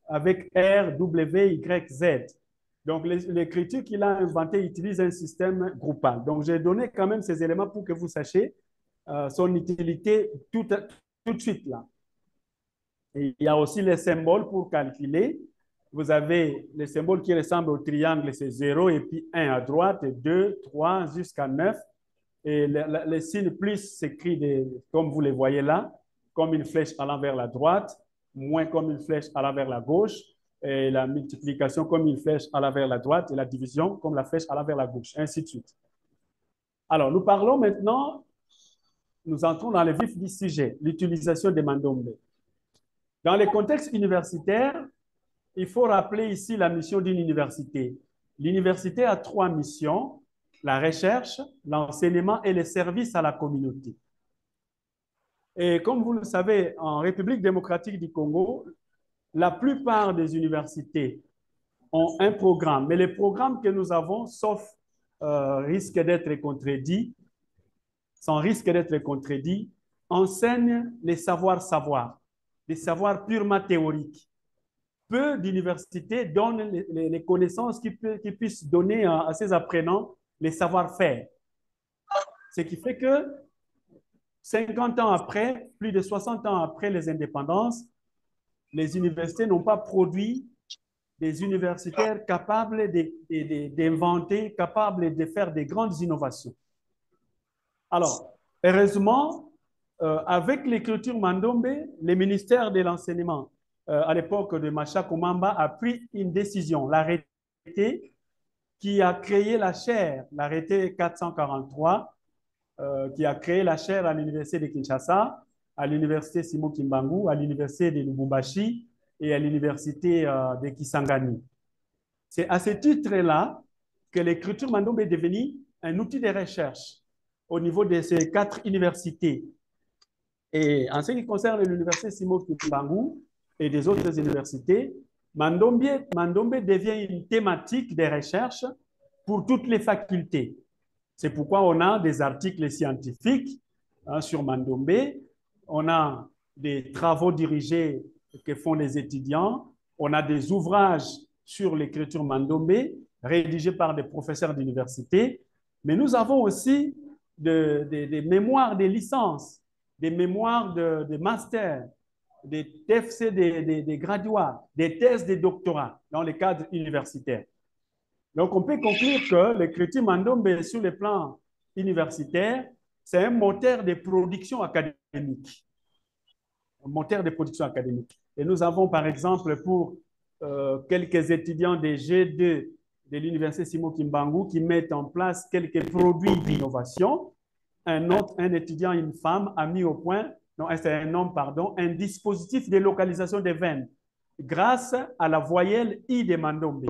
avec R, W, Y, Z. Donc, l'écriture qu'il a inventée utilise un système groupal. Donc, j'ai donné quand même ces éléments pour que vous sachiez son utilité tout de suite là. Et il y a aussi les symboles pour calculer. Vous avez les symboles qui ressemblent au triangle, c'est 0 et puis 1 à droite, et 2, 3 jusqu'à 9. Et les signes plus s'écrit comme vous les voyez là, comme une flèche allant vers la droite, moins comme une flèche allant vers la gauche, et la multiplication comme une flèche allant vers la droite, et la division comme la flèche allant vers la gauche, ainsi de suite. Alors, nous parlons maintenant, nous entrons dans le vif du sujet, l'utilisation des mandombe. Dans les contextes universitaires, il faut rappeler ici la mission d'une université. L'université a 3 missions, la recherche, l'enseignement et le service à la communauté. Et comme vous le savez, en République démocratique du Congo, la plupart des universités ont un programme, mais les programmes que nous avons, sauf risque d'être contredit, sans risque d'être contredit, enseignent les savoirs, des savoirs purement théoriques. Peu d'universités donnent les connaissances qui puissent donner à ces apprenants les savoir-faire. Ce qui fait que 50 ans après, plus de 60 ans après les indépendances, les universités n'ont pas produit des universitaires capables d'inventer, capables de faire des grandes innovations. Alors, heureusement, avec l'écriture mandombe, le ministère de l'enseignement, à l'époque de Macha Komamba, a pris une décision, l'arrêté qui a créé la chaire, l'arrêté 443, qui a créé la chaire à l'université de Kinshasa, à l'université Simon Kimbangu, à l'université de Lubumbashi et à l'université de Kisangani. C'est à ce titre-là que l'écriture mandombe est devenue un outil de recherche au niveau de ces 4 universités. Et en ce qui concerne l'université Simon Kimbangu et des autres universités, Mandombe devient une thématique de recherche pour toutes les facultés. C'est pourquoi on a des articles scientifiques sur Mandombe, on a des travaux dirigés que font les étudiants, on a des ouvrages sur l'écriture Mandombe rédigés par des professeurs d'université, mais nous avons aussi des mémoires de licence, des mémoires de master, des TFC des graduats, des thèses de doctorat dans le cadre universitaire. Donc, on peut conclure que l'écriture Mandombe sur le plan universitaire, c'est un moteur de production académique. Un moteur de production académique. Et nous avons, par exemple, pour quelques étudiants des G2 de l'Université Simon Kimbangu qui mettent en place quelques produits d'innovation. Un étudiant, une femme, a mis au point, non, c'est un homme, pardon, un dispositif de localisation des veines grâce à la voyelle I de Mandombe,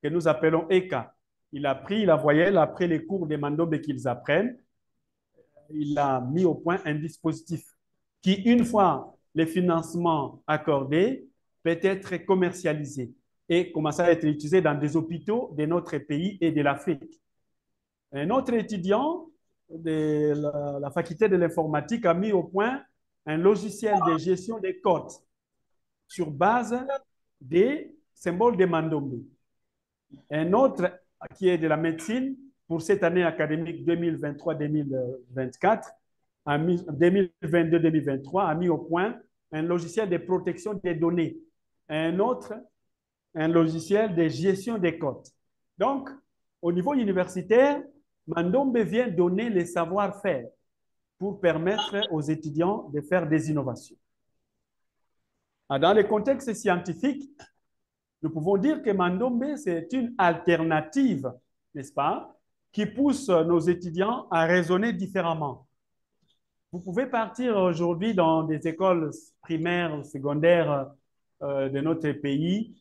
que nous appelons EKA. Il a pris la voyelle après les cours de Mandombe qu'ils apprennent. Il a mis au point un dispositif qui, une fois les financements accordés, peut être commercialisé et commencer à être utilisé dans des hôpitaux de notre pays et de l'Afrique. Un autre étudiant de la faculté de l'informatique a mis au point un logiciel de gestion des codes sur base des symboles de Mandombe. Un autre qui est de la médecine, pour cette année académique 2023-2024, 2022-2023, a mis au point un logiciel de protection des données. Un autre, un logiciel de gestion des codes. Donc, au niveau universitaire, Mandombe vient donner les savoir-faire pour permettre aux étudiants de faire des innovations. Dans le contexte scientifique, nous pouvons dire que Mandombe, c'est une alternative, n'est-ce pas, qui pousse nos étudiants à raisonner différemment. Vous pouvez partir aujourd'hui dans des écoles primaires, secondaires de notre pays.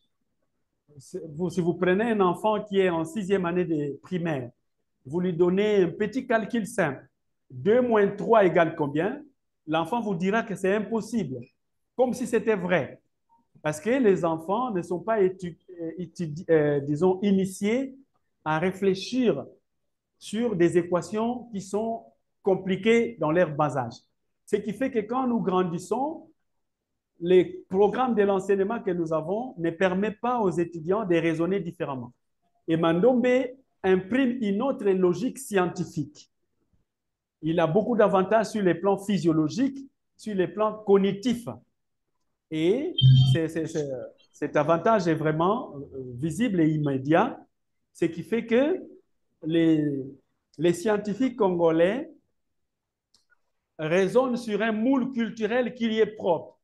Si vous prenez un enfant qui est en 6e année de primaire, vous lui donnez un petit calcul simple. 2 moins 3 égale combien? L'enfant vous dira que c'est impossible, comme si c'était vrai. Parce que les enfants ne sont pas disons, initiés à réfléchir sur des équations qui sont compliquées dans leur bas âge. Ce qui fait que quand nous grandissons, les programmes de l'enseignement que nous avons ne permettent pas aux étudiants de raisonner différemment. Et Mandombe imprime une autre logique scientifique. Il a beaucoup d'avantages sur les plans physiologiques, sur les plans cognitifs. Et cet avantage est vraiment visible et immédiat, ce qui fait que les scientifiques congolais raisonnent sur un moule culturel qui y est propre.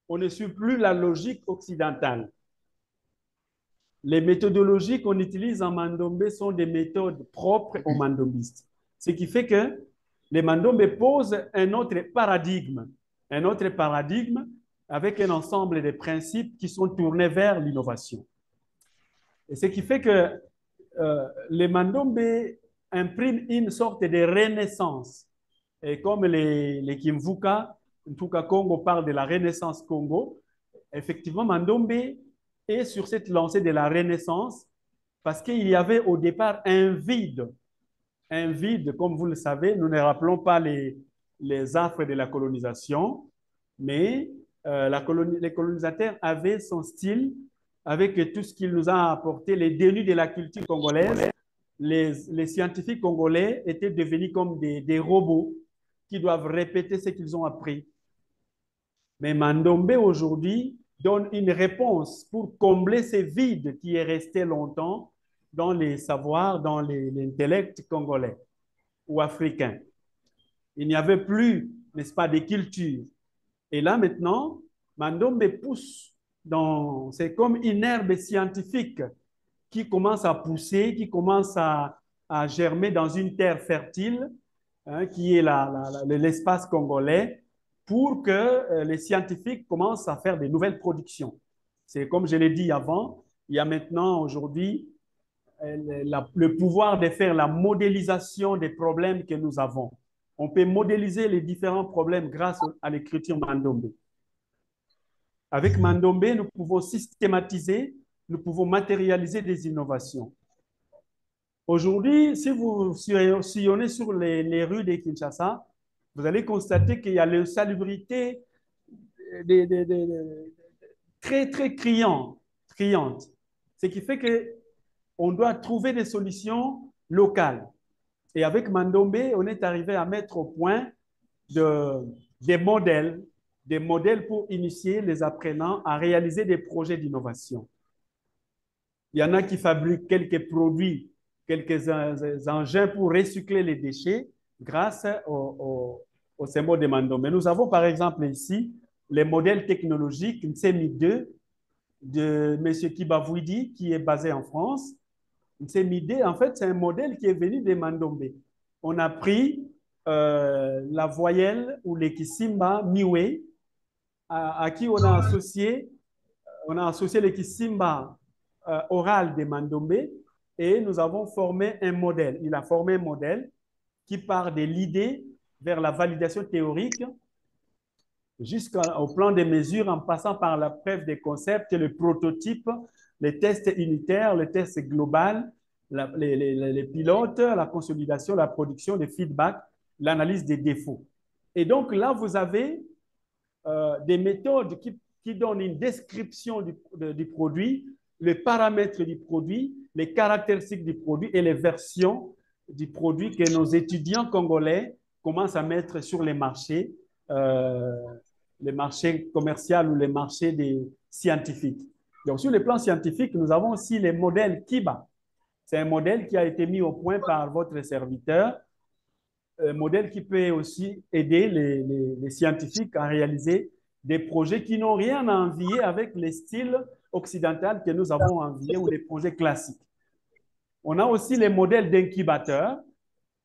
On ne suit plus la logique occidentale. Les méthodologies qu'on utilise en Mandombe sont des méthodes propres aux mandombistes. Ce qui fait que les Mandombe posent un autre paradigme avec un ensemble de principes qui sont tournés vers l'innovation. Et ce qui fait que les Mandombe impriment une sorte de renaissance. Et comme les Kimvuka, Ntuka Congo parle de la renaissance Congo, effectivement, Mandombe est sur cette lancée de la renaissance parce qu'il y avait au départ un vide, comme vous le savez, nous ne rappelons pas les affres de la colonisation, mais les colonisateurs avaient son style avec tout ce qu'il nous a apporté, les dénus de la culture congolaise. Les scientifiques congolais étaient devenus comme des robots qui doivent répéter ce qu'ils ont appris. Mais Mandombe aujourd'hui donne une réponse pour combler ce vide qui est resté longtemps dans les savoirs, dans l'intellect congolais ou africain. Il n'y avait plus, n'est-ce pas, de culture. Et là maintenant, Mandombe pousse c'est comme une herbe scientifique qui commence à pousser, qui commence à germer dans une terre fertile, qui est l'espace congolais, pour que les scientifiques commencent à faire de nouvelles productions. C'est comme je l'ai dit avant, il y a maintenant aujourd'hui le pouvoir de faire la modélisation des problèmes que nous avons. On peut modéliser les différents problèmes grâce à l'écriture Mandombe. Avec Mandombe, nous pouvons systématiser, nous pouvons matérialiser des innovations. Aujourd'hui, si vous sillonnez sur les rues de Kinshasa, vous allez constater qu'il y a l'insalubrité très, très criante. Ce qui fait qu'on doit trouver des solutions locales. Et avec Mandombe, on est arrivé à mettre au point des modèles pour initier les apprenants à réaliser des projets d'innovation. Il y en a qui fabriquent quelques produits, quelques engins pour recycler les déchets grâce au symbole de Mandombe. Nous avons par exemple ici les modèles technologiques NCMI2 de M. Kibavouidi qui est basé en France. NCMI2, en fait, c'est un modèle qui est venu de Mandombe. On a pris la voyelle ou l'équisimba miwe à qui on a associé l'équisimba oral de Mandombe et nous avons formé un modèle. Il a formé un modèle qui part de l'idée vers la validation théorique jusqu'au plan de mesure en passant par la preuve des concepts, le prototype, les tests unitaires, le test global, les pilotes, la consolidation, la production, les feedbacks, l'analyse des défauts. Et donc là, vous avez des méthodes qui donnent une description du produit, les paramètres du produit, les caractéristiques du produit et les versions du produit que nos étudiants congolais commencent à mettre sur les marchés commerciaux ou les marchés scientifiques. Donc, sur le plan scientifique, nous avons aussi les modèles Kiba. C'est un modèle qui a été mis au point par votre serviteur, un modèle qui peut aussi aider les scientifiques à réaliser des projets qui n'ont rien à envier avec les styles occidentaux que nous avons enviés ou les projets classiques. On a aussi les modèles d'incubateurs.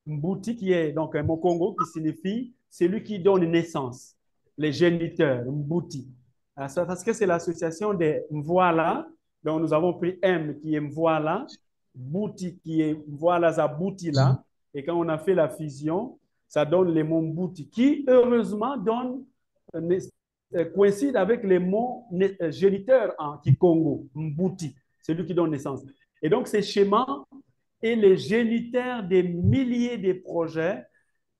Mbouti, qui est donc un mot Congo qui signifie celui qui donne naissance, les géniteurs, Mbouti. Parce que c'est l'association des Mvoala, donc nous avons pris M qui est Mvoala, Bouti qui est Mvoala Zaboutila, et quand on a fait la fusion, ça donne les mots Mbouti, qui heureusement coïncide avec les mots géniteurs en Kikongo, Mbouti, celui qui donne naissance. Et donc ces schémas et les géniteurs des milliers de projets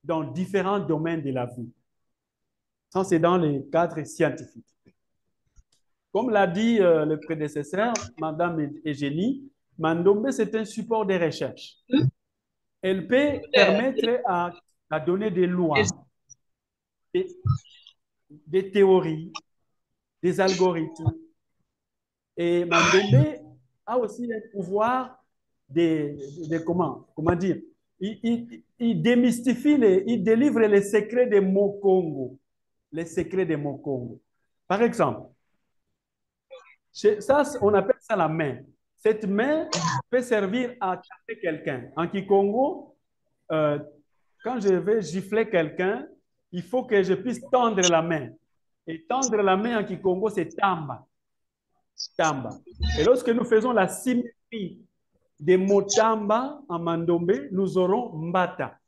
dans différents domaines de la vie. Ça, c'est dans les cadres scientifiques. Comme l'a dit le prédécesseur, Madame Eugénie, Mandombe, c'est un support de recherche. Elle peut permettre à donner des lois, des théories, des algorithmes. Et Mandombe a aussi le pouvoir comment dire, il démystifie, il délivre les secrets des mots Congo. Les secrets des mots Congo. Par exemple, ça, on appelle ça la main. Cette main peut servir à taper quelqu'un. En Kikongo, quand je vais gifler quelqu'un, il faut que je puisse tendre la main. Et tendre la main en Kikongo, c'est tamba. Tamba. Et lorsque nous faisons la symétrie des mots tamba en Mandombe, nous aurons mbata.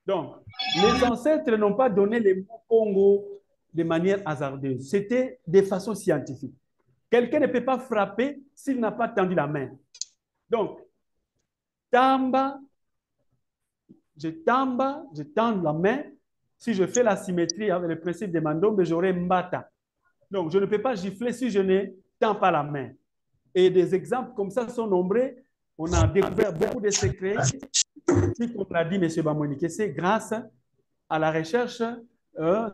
Donc, les ancêtres n'ont pas donné les mots Congo de manière hasardeuse. C'était de façon scientifique. Quelqu'un ne peut pas frapper s'il n'a pas tendu la main. Donc, tamba, je tends la main. Si je fais la symétrie avec le principe de Mandombe, j'aurai mbata. Donc, je ne peux pas gifler si je ne tends pas la main. Et des exemples comme ça sont nombreux. On a découvert beaucoup de secrets. Comme l'a dit M. Bamouenike, c'est grâce à la recherche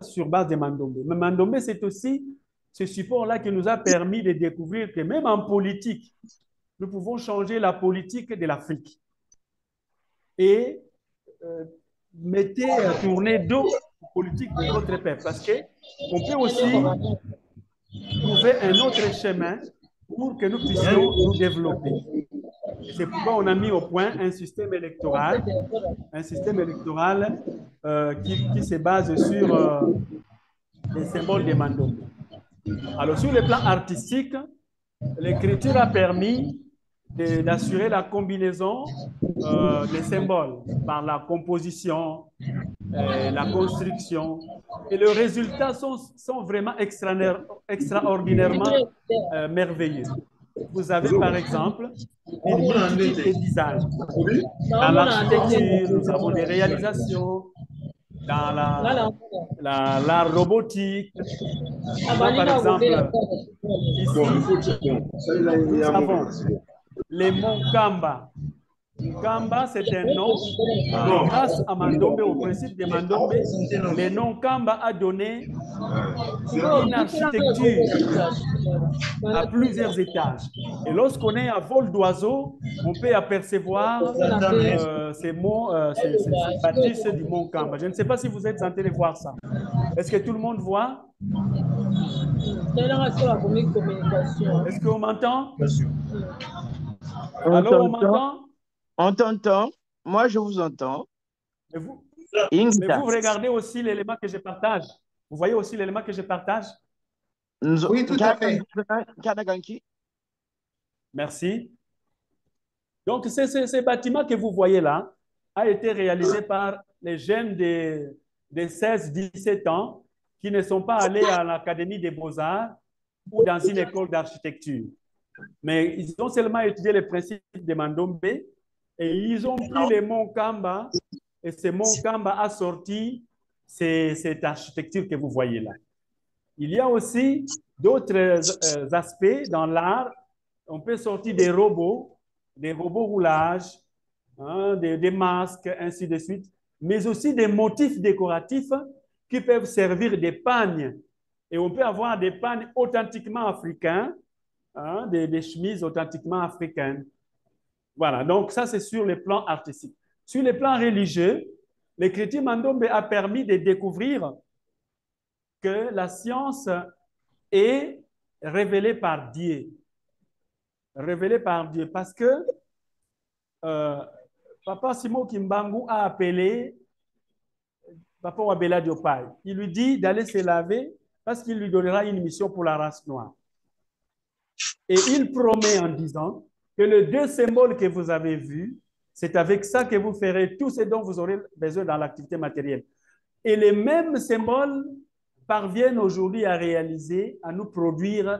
sur base de Mandombe. Mais Mandombe, c'est aussi ce support-là qui nous a permis de découvrir que même en politique, nous pouvons changer la politique de l'Afrique. Et tourner dos aux politiques de notre peuple. Parce qu'on peut aussi trouver un autre chemin pour que nous puissions nous développer. C'est pourquoi on a mis au point un système électoral qui se base sur les symboles de Mandombe. Alors, sur le plan artistique, l'écriture a permis d'assurer la combinaison des symboles par la composition, la construction Et les résultats sont vraiment extraordinairement merveilleux. Vous avez par exemple une multitude de designs. Dans l'architecture, nous avons des réalisations. Dans l'art robotique. Par exemple, ici, nous avons les monts Kamba. Kamba, c'est un nom. Et grâce à Mandombe, au principe de Mandombe, le nom Kamba a donné une architecture à plusieurs étages. Et lorsqu'on est à vol d'oiseau, on peut apercevoir ces bâtisses du mont Kamba. Je ne sais pas si vous êtes en train de voir ça. Est-ce que tout le monde voit? Est-ce qu'on m'entend? Alors, on m'entend? On t'entend. Moi, je vous entends. Mais vous regardez aussi l'élément que je partage. Vous voyez aussi l'élément que je partage? Oui, tout à fait. Merci. Donc, ce bâtiment que vous voyez là a été réalisé par les jeunes de 16-17 ans qui ne sont pas allés à l'Académie des Beaux-Arts ou dans une école d'architecture. Mais ils ont seulement étudié les principes de Mandombe et ils ont pris les monts Kamba et ce mont Kamba a sorti cette architecture que vous voyez là. Il y a aussi d'autres aspects dans l'art. On peut sortir des robots roulages, hein, des masques, ainsi de suite, mais aussi des motifs décoratifs qui peuvent servir des pagnes. Et on peut avoir des pagnes authentiquement africains, hein, des chemises authentiquement africaines. Voilà, donc ça c'est sur le plan artistique. Sur le plan religieux, l'écriture Mandombe a permis de découvrir que la science est révélée par Dieu. Révélée par Dieu parce que Papa Simon Kimbangu a appelé Papa Wabella Diopaye. Il lui dit d'aller se laver parce qu'il lui donnera une mission pour la race noire. Et il promet en disant que les deux symboles que vous avez vus, c'est avec ça que vous ferez tout ce dont vous aurez besoin dans l'activité matérielle. Et les mêmes symboles parviennent aujourd'hui à réaliser, à nous produire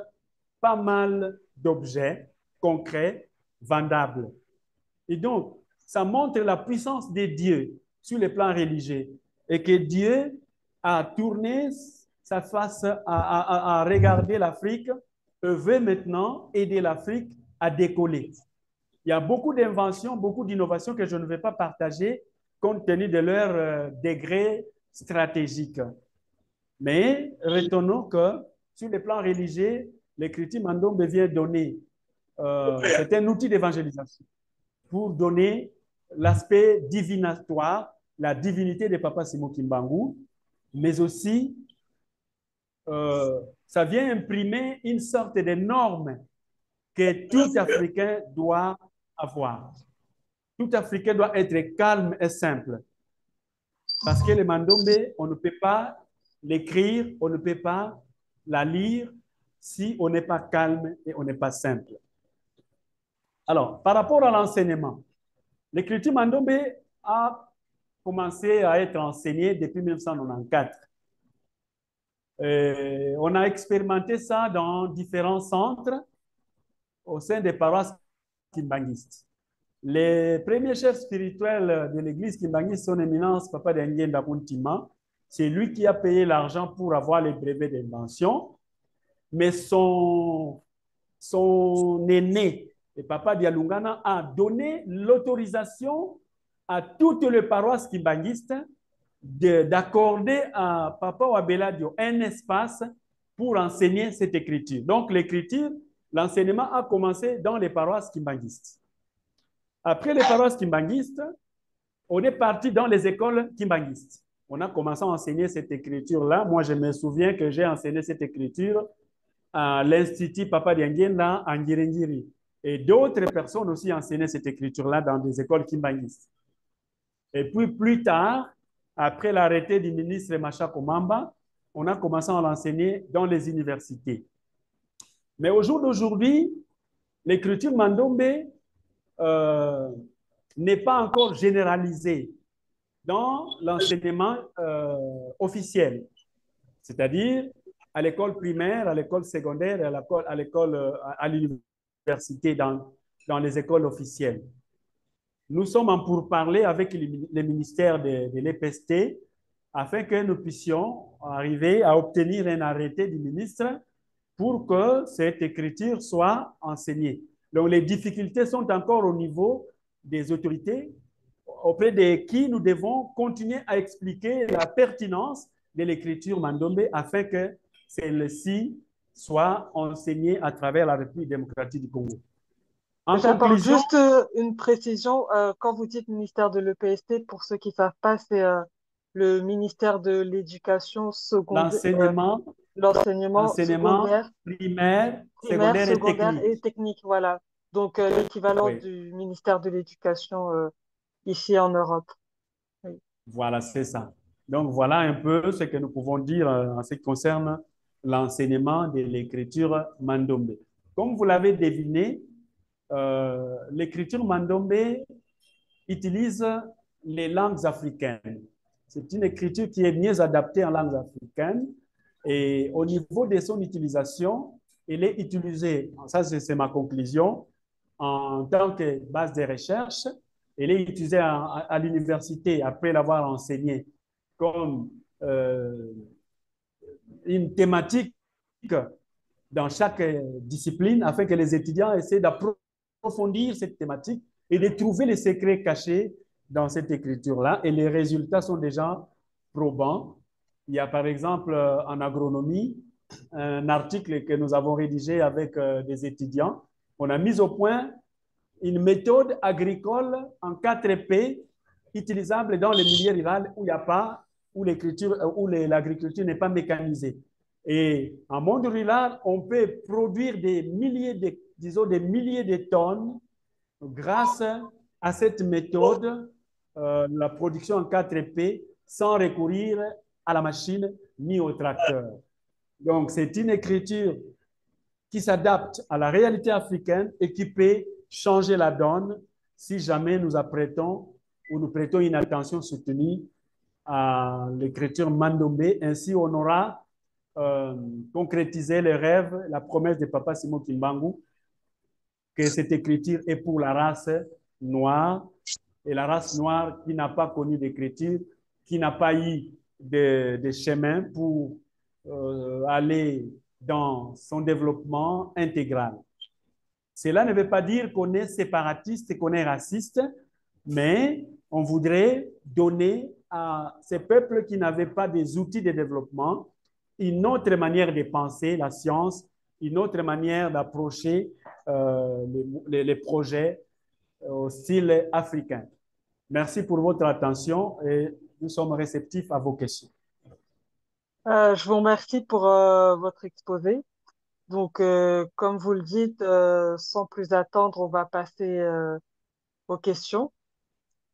pas mal d'objets concrets, vendables. Et donc, ça montre la puissance de Dieu sur le plan religieux et que Dieu a tourné sa face à regarder l'Afrique et veut maintenant aider l'Afrique à décoller. Il y a beaucoup d'inventions, beaucoup d'innovations que je ne vais pas partager compte tenu de leur degré stratégique. Mais retenons que sur le plan religieux, l'écriture Mandombe vient donner, c'est un outil d'évangélisation pour donner l'aspect divinatoire, la divinité de Papa Simon Kimbangu, mais aussi ça vient imprimer une sorte de norme que tout Africain doit avoir. Tout Africain doit être calme et simple. Parce que le Mandombe, on ne peut pas l'écrire, on ne peut pas la lire si on n'est pas calme et on n'est pas simple. Alors, par rapport à l'enseignement, l'écriture Mandombe a commencé à être enseignée depuis 1994. On a expérimenté ça dans différents centres au sein des paroisses kimbanguistes. Les premiers chefs spirituels de l'église kimbanguiste, son éminence Papa Denguenda Kuntima, c'est lui qui a payé l'argent pour avoir les brevets d'invention, mais son aîné, le Papa Dialungana, a donné l'autorisation à toutes les paroisses kimbanguistes d'accorder à Papa Wabella Dio un espace pour enseigner cette écriture. Donc, l'écriture, l'enseignement a commencé dans les paroisses kimbanguistes. Après les paroisses kimbanguistes, on est parti dans les écoles kimbanguistes. On a commencé à enseigner cette écriture-là. Moi, je me souviens que j'ai enseigné cette écriture à l'Institut Papa Dianguenda en Ngirengiri. Et d'autres personnes aussi enseignaient cette écriture-là dans des écoles kimbanguistes. Et puis, plus tard, après l'arrêté du ministre Macha Komamba, on a commencé à l'enseigner dans les universités. Mais au jour d'aujourd'hui, l'écriture Mandombe n'est pas encore généralisée dans l'enseignement officiel. c'est-à-dire à l'école primaire, à l'école secondaire et à l'université, dans les écoles officielles. Nous sommes en pourparlers avec les ministères de l'EPST afin que nous puissions arriver à obtenir un arrêté du ministre pour que cette écriture soit enseignée. Donc, les difficultés sont encore au niveau des autorités auprès de qui nous devons continuer à expliquer la pertinence de l'écriture Mandombe afin que celle-ci soit enseignée à travers la République démocratique du Congo. En conclusion, juste une précision, quand vous dites ministère de l'EPST, pour ceux qui ne savent pas, c'est le ministère de l'Éducation secondaire, l'enseignement secondaire, primaire, secondaire et technique. Voilà. Donc, l'équivalent du ministère de l'Éducation ici en Europe. Oui. Voilà, c'est ça. Donc, voilà un peu ce que nous pouvons dire en ce qui concerne l'enseignement de l'écriture Mandombe. Comme vous l'avez deviné, l'écriture Mandombe utilise les langues africaines. C'est une écriture qui est mieux adaptée en langues africaines et au niveau de son utilisation, elle est utilisée, ça c'est ma conclusion, en tant que base de recherche. Elle est utilisée à l'université après l'avoir enseignée comme une thématique dans chaque discipline afin que les étudiants essaient d'approfondir cette thématique et de trouver les secrets cachés dans cette écriture-là. Et les résultats sont déjà probants. Il y a par exemple en agronomie un article que nous avons rédigé avec des étudiants. On a mis au point une méthode agricole en 4P utilisable dans les milieux ruraux où il n'y a pas, où l'agriculture n'est pas mécanisée. Et en monde rural, on peut produire des milliers de tonnes grâce à cette méthode, la production en 4P, sans recourir à la machine ni au tracteur. Donc, c'est une écriture qui s'adapte à la réalité africaine et qui peut changer la donne si jamais nous apprêtons ou nous prêtons une attention soutenue à l'écriture Mandombe. Ainsi, on aura concrétisé le rêve, la promesse de Papa Simon Kimbangu, que cette écriture est pour la race noire, et la race noire qui n'a pas connu d'écriture, qui n'a pas eu de chemin pour aller dans son développement intégral. Cela ne veut pas dire qu'on est séparatiste et qu'on est raciste, mais on voudrait donner à ces peuples qui n'avaient pas des outils de développement une autre manière de penser la science, une autre manière d'approcher les projets au style africain. Merci pour votre attention et nous sommes réceptifs à vos questions. Je vous remercie pour votre exposé. Donc, comme vous le dites, sans plus attendre, on va passer aux questions.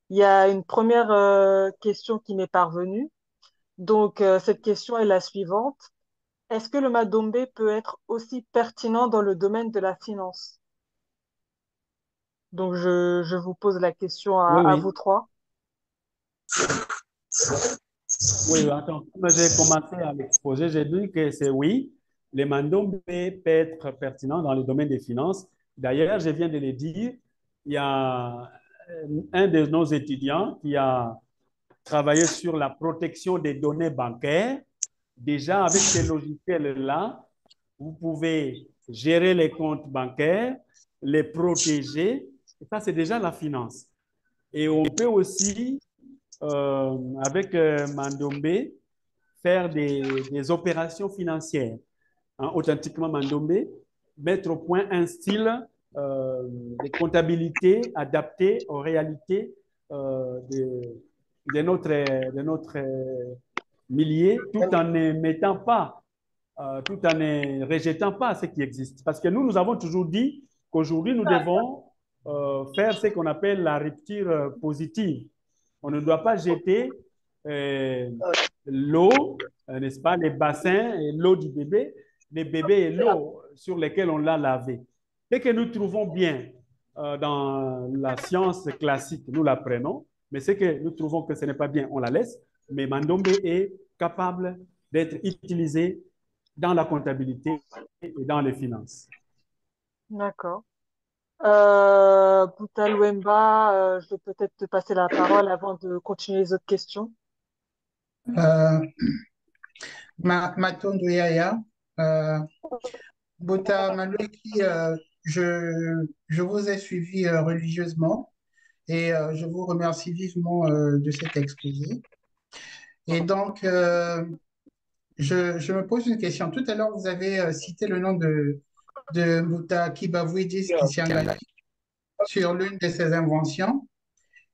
Il y a une première question qui m'est parvenue. Donc, cette question est la suivante. Est-ce que le Mandombe peut être aussi pertinent dans le domaine de la finance? Donc, je vous pose la question à vous trois. Oui, attends, comme j'ai commencé à l'exposer, j'ai dit que c'est oui, le Mandombe peut être pertinent dans le domaine des finances. D'ailleurs, je viens de le dire, il y a un de nos étudiants qui a travaillé sur la protection des données bancaires. Déjà, avec ces logiciels-là, vous pouvez gérer les comptes bancaires, les protéger. Et ça, c'est déjà la finance. Et on peut aussi, avec Mandombe, faire des opérations financières. Authentiquement Mandombe, mettre au point un style de comptabilité adapté aux réalités de notre milieu, tout en ne mettant pas, tout en ne rejetant pas ce qui existe. Parce que nous avons toujours dit qu'aujourd'hui, nous devons faire ce qu'on appelle la rupture positive. On ne doit pas jeter l'eau, n'est-ce pas, les bassins et l'eau du bébé, les bébés et l'eau sur lesquels on l'a lavé. Ce que nous trouvons bien dans la science classique, nous l'apprenons, mais ce que nous trouvons que ce n'est pas bien, on la laisse. Mais Mandombe est capable d'être utilisé dans la comptabilité et dans les finances. D'accord. Boutal Wemba, je vais peut-être te passer la parole avant de continuer les autres questions. Matondo Yaya, Bota Malweki, je vous ai suivi religieusement et je vous remercie vivement de cet exposé. Et donc, je me pose une question. Tout à l'heure, vous avez cité le nom de Bouta Kibavouidis Kisiangani sur l'une de ses inventions.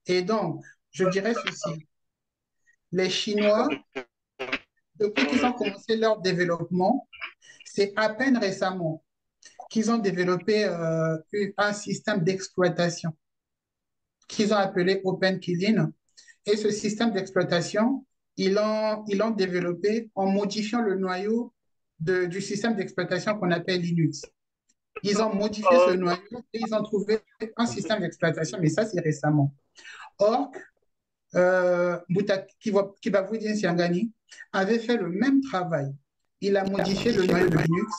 Et donc, je dirais ceci. Les Chinois, depuis qu'ils ont commencé leur développement, c'est à peine récemment qu'ils ont développé un système d'exploitation qu'ils ont appelé Open Killing. Et ce système d'exploitation, ils l'ont développé en modifiant le noyau du système d'exploitation qu'on appelle Linux. Ils ont modifié ce noyau et ils ont trouvé un système d'exploitation, mais ça, c'est récemment. Or, Kibavouidin Siangani avait fait le même travail. Il a modifié le noyau de Linux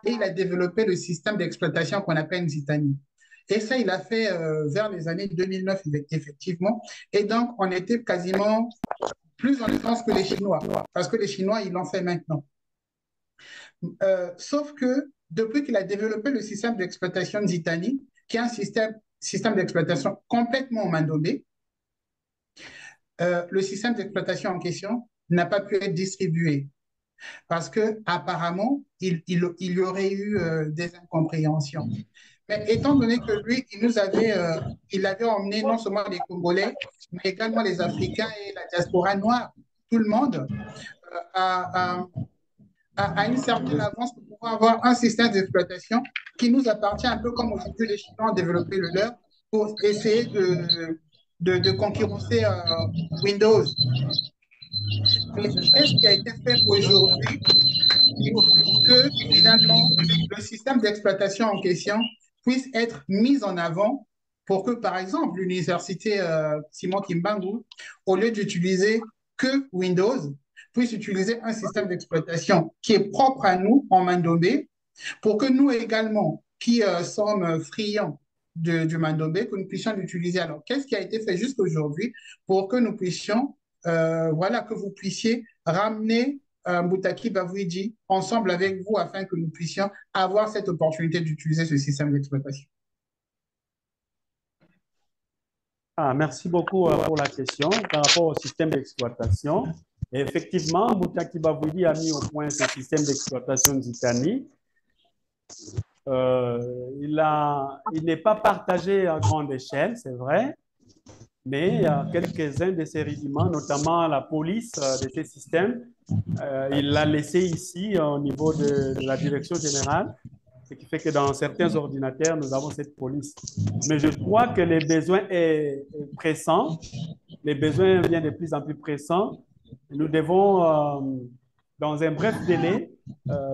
et il a développé le système d'exploitation qu'on appelle Zitani. Et ça, il a fait vers les années 2009, effectivement. Et donc, on était quasiment plus en avance que les Chinois, parce que les Chinois, ils l'ont fait maintenant. Sauf que depuis qu'il a développé le système d'exploitation Zitani, qui est un système d'exploitation complètement mandobé, le système d'exploitation en question n'a pas pu être distribué parce qu'apparemment, il y aurait eu des incompréhensions. Mais étant donné que lui, il avait emmené non seulement les Congolais, mais également les Africains et la diaspora noire, tout le monde, à une certaine avance pour pouvoir avoir un système d'exploitation qui nous appartient un peu comme aujourd'hui les Chinois ont développé le leur pour essayer de concurrencer Windows. Mais qu'est-ce qui a été fait aujourd'hui pour que finalement le système d'exploitation en question puisse être mis en avant pour que, par exemple, l'université Simon Kimbangu, au lieu d'utiliser que Windows, puisse utiliser un système d'exploitation qui est propre à nous en Mandobé, pour que nous également, qui sommes friands du Mandobé, que nous puissions l'utiliser. Alors, qu'est-ce qui a été fait jusqu'à aujourd'hui pour que nous puissions, que vous puissiez ramener Boutaki Bavouidji ensemble avec vous afin que nous puissions avoir cette opportunité d'utiliser ce système d'exploitation. Merci beaucoup pour la question par rapport au système d'exploitation. Effectivement, Boutaki Bavouidji a mis au point ce système d'exploitation Zitani. Il n'est pas partagé à grande échelle, c'est vrai, mais il y a quelques-uns de ces rudiments, notamment la police de ces systèmes, il l'a laissé ici au niveau de la direction générale, ce qui fait que dans certains ordinateurs, nous avons cette police. Mais je crois que les besoins est pressant, les besoins viennent de plus en plus pressants. Nous devons, dans un bref délai,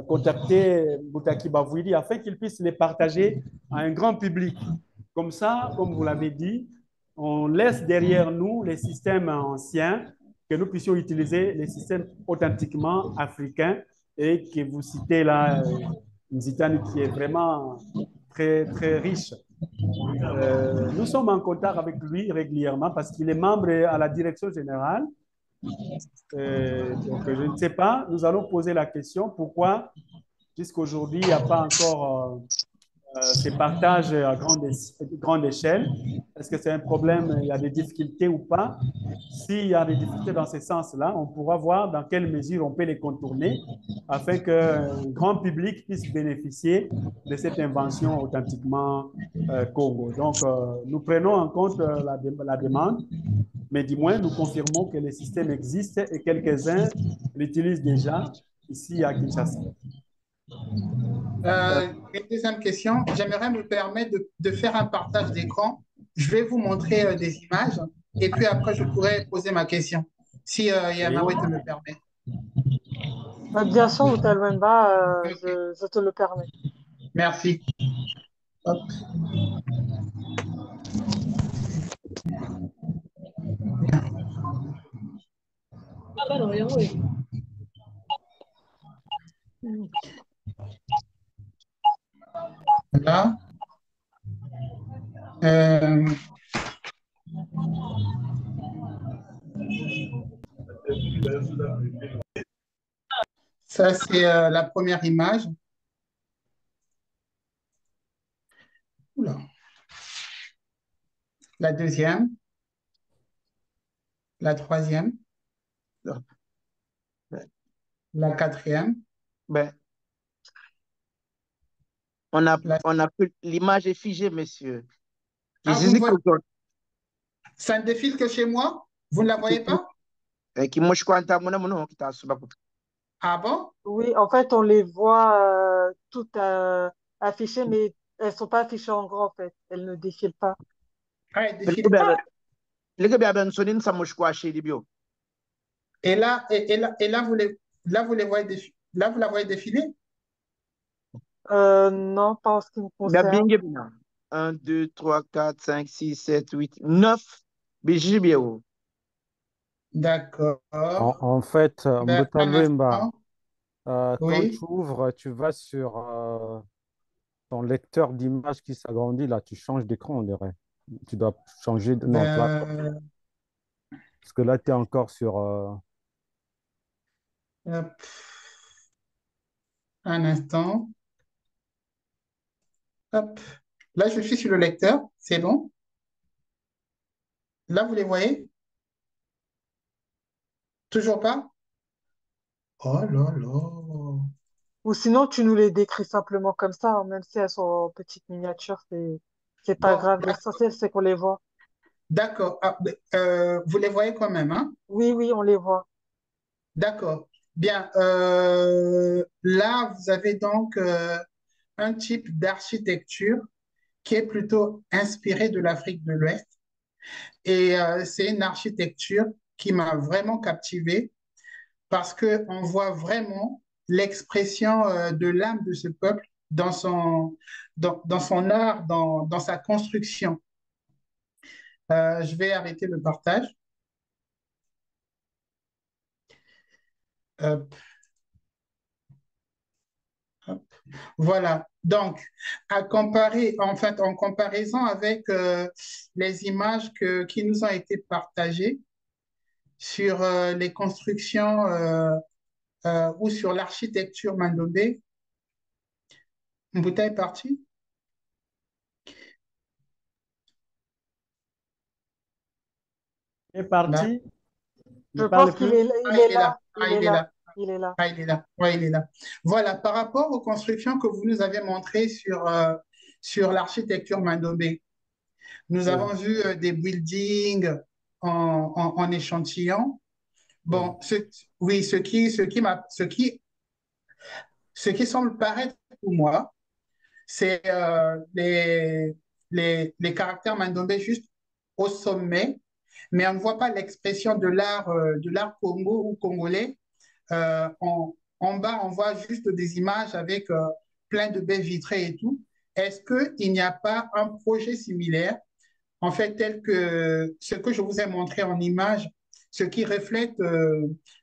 contacter Boutaki Bavouidji afin qu'il puisse les partager à un grand public. Comme ça, comme vous l'avez dit, on laisse derrière nous les systèmes anciens, que nous puissions utiliser les systèmes authentiquement africains et que vous citez là, Zitani qui est vraiment très, très riche. Nous sommes en contact avec lui régulièrement parce qu'il est membre à la direction générale. Donc, je ne sais pas, nous allons poser la question pourquoi jusqu'aujourd'hui il n'y a pas encore ces partages à grande échelle. Est-ce que c'est un problème, il y a des difficultés ou pas? S'il y a des difficultés dans ce sens-là, on pourra voir dans quelle mesure on peut les contourner afin qu'un grand public puisse bénéficier de cette invention authentiquement Congo. Donc, nous prenons en compte la demande, mais du moins, nous confirmons que les systèmes existent et quelques-uns l'utilisent déjà ici à Kinshasa. Une deuxième question, j'aimerais me permettre de faire un partage d'écran. Je vais vous montrer des images et puis après je pourrai poser ma question, si Yamawet me permet. Bien sûr, Boutal Wemba, je te le permets. Merci. Hop. Là, euh, ça, c'est la première image. Oula. La deuxième, la troisième, la quatrième. Ben, la- on a pris l'image est figée, monsieur. Je Ah, vous ne disais que voyez, ça ne défile que chez moi? Vous ne la voyez pas? qui moi je crois qui t'a Ah bon? Oui, en fait, on les voit toutes affichées, mais elles sont pas affichées en grand, en fait. Elles ne défilent pas. Ah, elle ne défile pas. les gars bien sonin ça moi je crois chez Libio. Là, vous les voyez là, vous la voyez défiler? Non, pas en ce qui me Bien bien concerne. bien. 1 2 3 4 5 6 7 8 9 bijibio. D'accord. En fait, Ben, un Mbutalwemba, instant. quand tu Oui. ouvres, tu vas sur ton lecteur d'image qui s'agrandit, là, tu changes d'écran, on dirait. Tu dois changer de... Non, toi, Ben, parce que là, tu es encore sur... hop, un instant. Hop. Là, je suis sur le lecteur. C'est bon? Là, vous les voyez? Toujours pas? Oh là là. Ou sinon, tu nous les décris simplement comme ça, hein, même si elles sont en petite miniature, c'est pas Bon, grave. L'essentiel, c'est qu'on les voit. d'accord. Ah, ben, vous les voyez quand même, hein? Oui, oui, on les voit. D'accord. Bien. Là, vous avez donc un type d'architecture qui est plutôt inspiré de l'Afrique de l'Ouest. Et c'est une architecture qui m'a vraiment captivé parce qu'on voit vraiment l'expression de l'âme de ce peuple dans son art, dans sa construction. Je vais arrêter le partage. Hop, hop. Voilà. Donc, en fait, en comparaison avec les images qui nous ont été partagées sur les constructions ou sur l'architecture mandobé, Mbouta est parti? est Là. parti, ne Je pense parle qu'il plus. est, Ah, il il est est là. là, Ah, il est il est là, là. il est là. Ah, il est là. Ouais, il est là. Voilà, par rapport aux constructions que vous nous avez montrées sur l'architecture mandobé, nous Oui. avons vu des buildings en échantillon. Oui. Bon, oui, ce qui semble paraître pour moi, c'est les caractères mandombés juste au sommet, mais on ne voit pas l'expression de l'art Congo ou congolais. En bas, on voit juste des images avec plein de baies vitrées et tout. Est-ce qu'il n'y a pas un projet similaire, en fait, tel que ce que je vous ai montré en image, ce qui reflète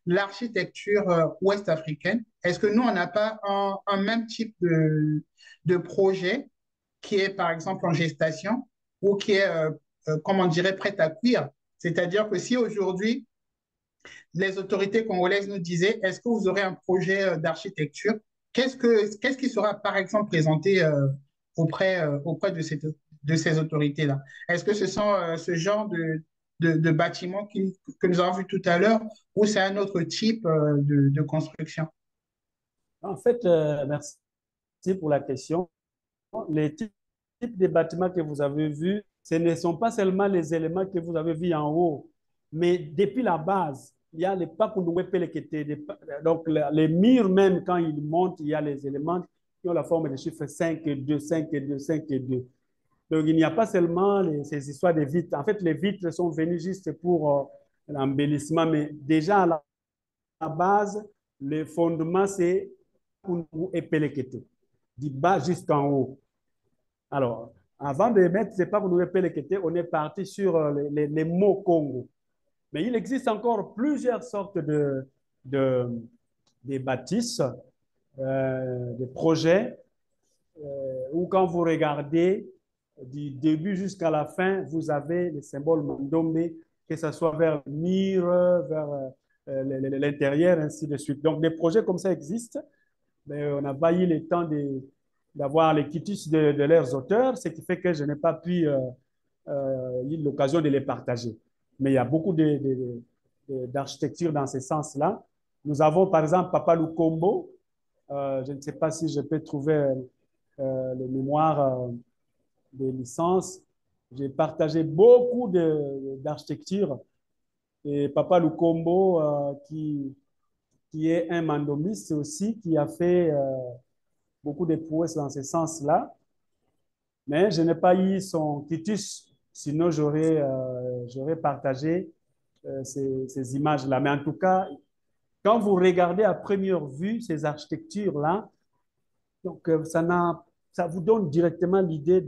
l'architecture ouest-africaine? Est-ce que nous, on n'a pas un même type de projet qui est, par exemple, en gestation ou qui est, comme on dirait, prêt à cuire? C'est-à-dire que si aujourd'hui, les autorités congolaises nous disaient, est-ce que vous aurez un projet d'architecture? Qu'est-ce qui sera, par exemple, présenté auprès de ces autorités-là? Est-ce que ce sont ce genre de bâtiments que nous avons vu tout à l'heure ou c'est un autre type de construction? En fait, merci pour la question. Les types de bâtiments que vous avez vus, ce ne sont pas seulement les éléments que vous avez vus en haut, mais depuis la base, il y a les donc les murs même, quand ils montent, il y a les éléments qui ont la forme des chiffres 5 et 2, 5 et 2, 5 et 2. Donc, il n'y a pas seulement ces histoires de vitres. En fait, les vitres sont venues juste pour l'embellissement, mais déjà à la base, le fondement, c'est Kunungu et Pelekete, du bas jusqu'en haut. Alors, avant de mettre ces pas Kunungu et Pelekete, on est parti sur les mots Congo. Mais il existe encore plusieurs sortes de bâtisses des projets où quand vous regardez du début jusqu'à la fin, vous avez les symboles Mandombe, que ce soit vers le mur, vers l'intérieur, ainsi de suite. Donc, des projets comme ça existent, mais on n'a pas eu le temps d'avoir les quitus de leurs auteurs, ce qui fait que je n'ai pas pu eu l'occasion de les partager. Mais il y a beaucoup d'architecture dans ce sens-là. Nous avons par exemple Papa Lukombo. Je ne sais pas si je peux trouver le mémoire des licences. J'ai partagé beaucoup d'architecture. Et Papa Lukombo, qui est un mandomiste aussi, qui a fait beaucoup de prouesses dans ce sens-là. Mais je n'ai pas eu son quitus, sinon j'aurais partagé ces images-là. Mais en tout cas, quand vous regardez à première vue ces architectures-là, donc ça vous donne directement l'idée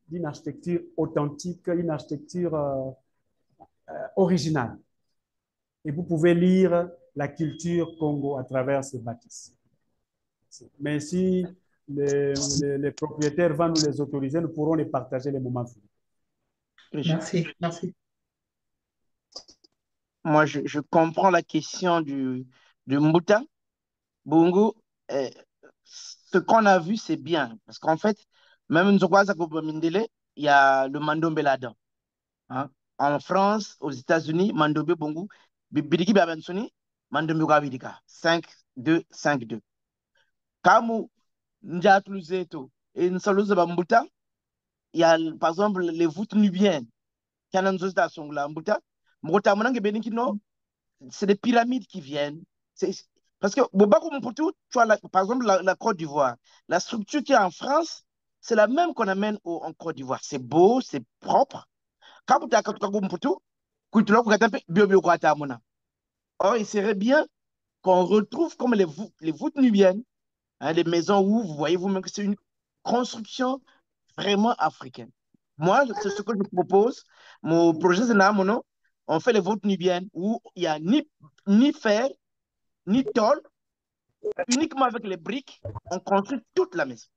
d'une architecture authentique, une architecture originale. Et vous pouvez lire la culture Congo à travers ces bâtisses. Mais si les propriétaires vont nous les autoriser, nous pourrons les partager les moments venus. Merci, merci. Moi, je comprends la question du Mbuta. Bungu, ce qu'on a vu, c'est bien. Parce qu'en fait, même il y a le Mandombe là-dedans. Hein? En France, aux États-Unis, Mandombe Bungu, Bidiki Babensoni, Mandombe Gabidika. 5-2, 5-2. Kamu Njatluzeto et Nsaluza Bambuta, il y a par exemple les voûtes nubiennes. C'est des pyramides qui viennent. Parce que, tu vois, par exemple, la Côte d'Ivoire, la structure qui est en France, c'est la même qu'on amène en Côte d'Ivoire. C'est beau, c'est propre. Or, il serait bien qu'on retrouve comme les voûtes nubiennes, hein, les maisons où vous voyez vous-même que c'est une construction vraiment africaine. Moi, c'est ce que je propose. Mon projet, c'est là, on fait les voûtes nubiennes où il n'y a ni fer, ni tôle, uniquement avec les briques, on construit toute la maison.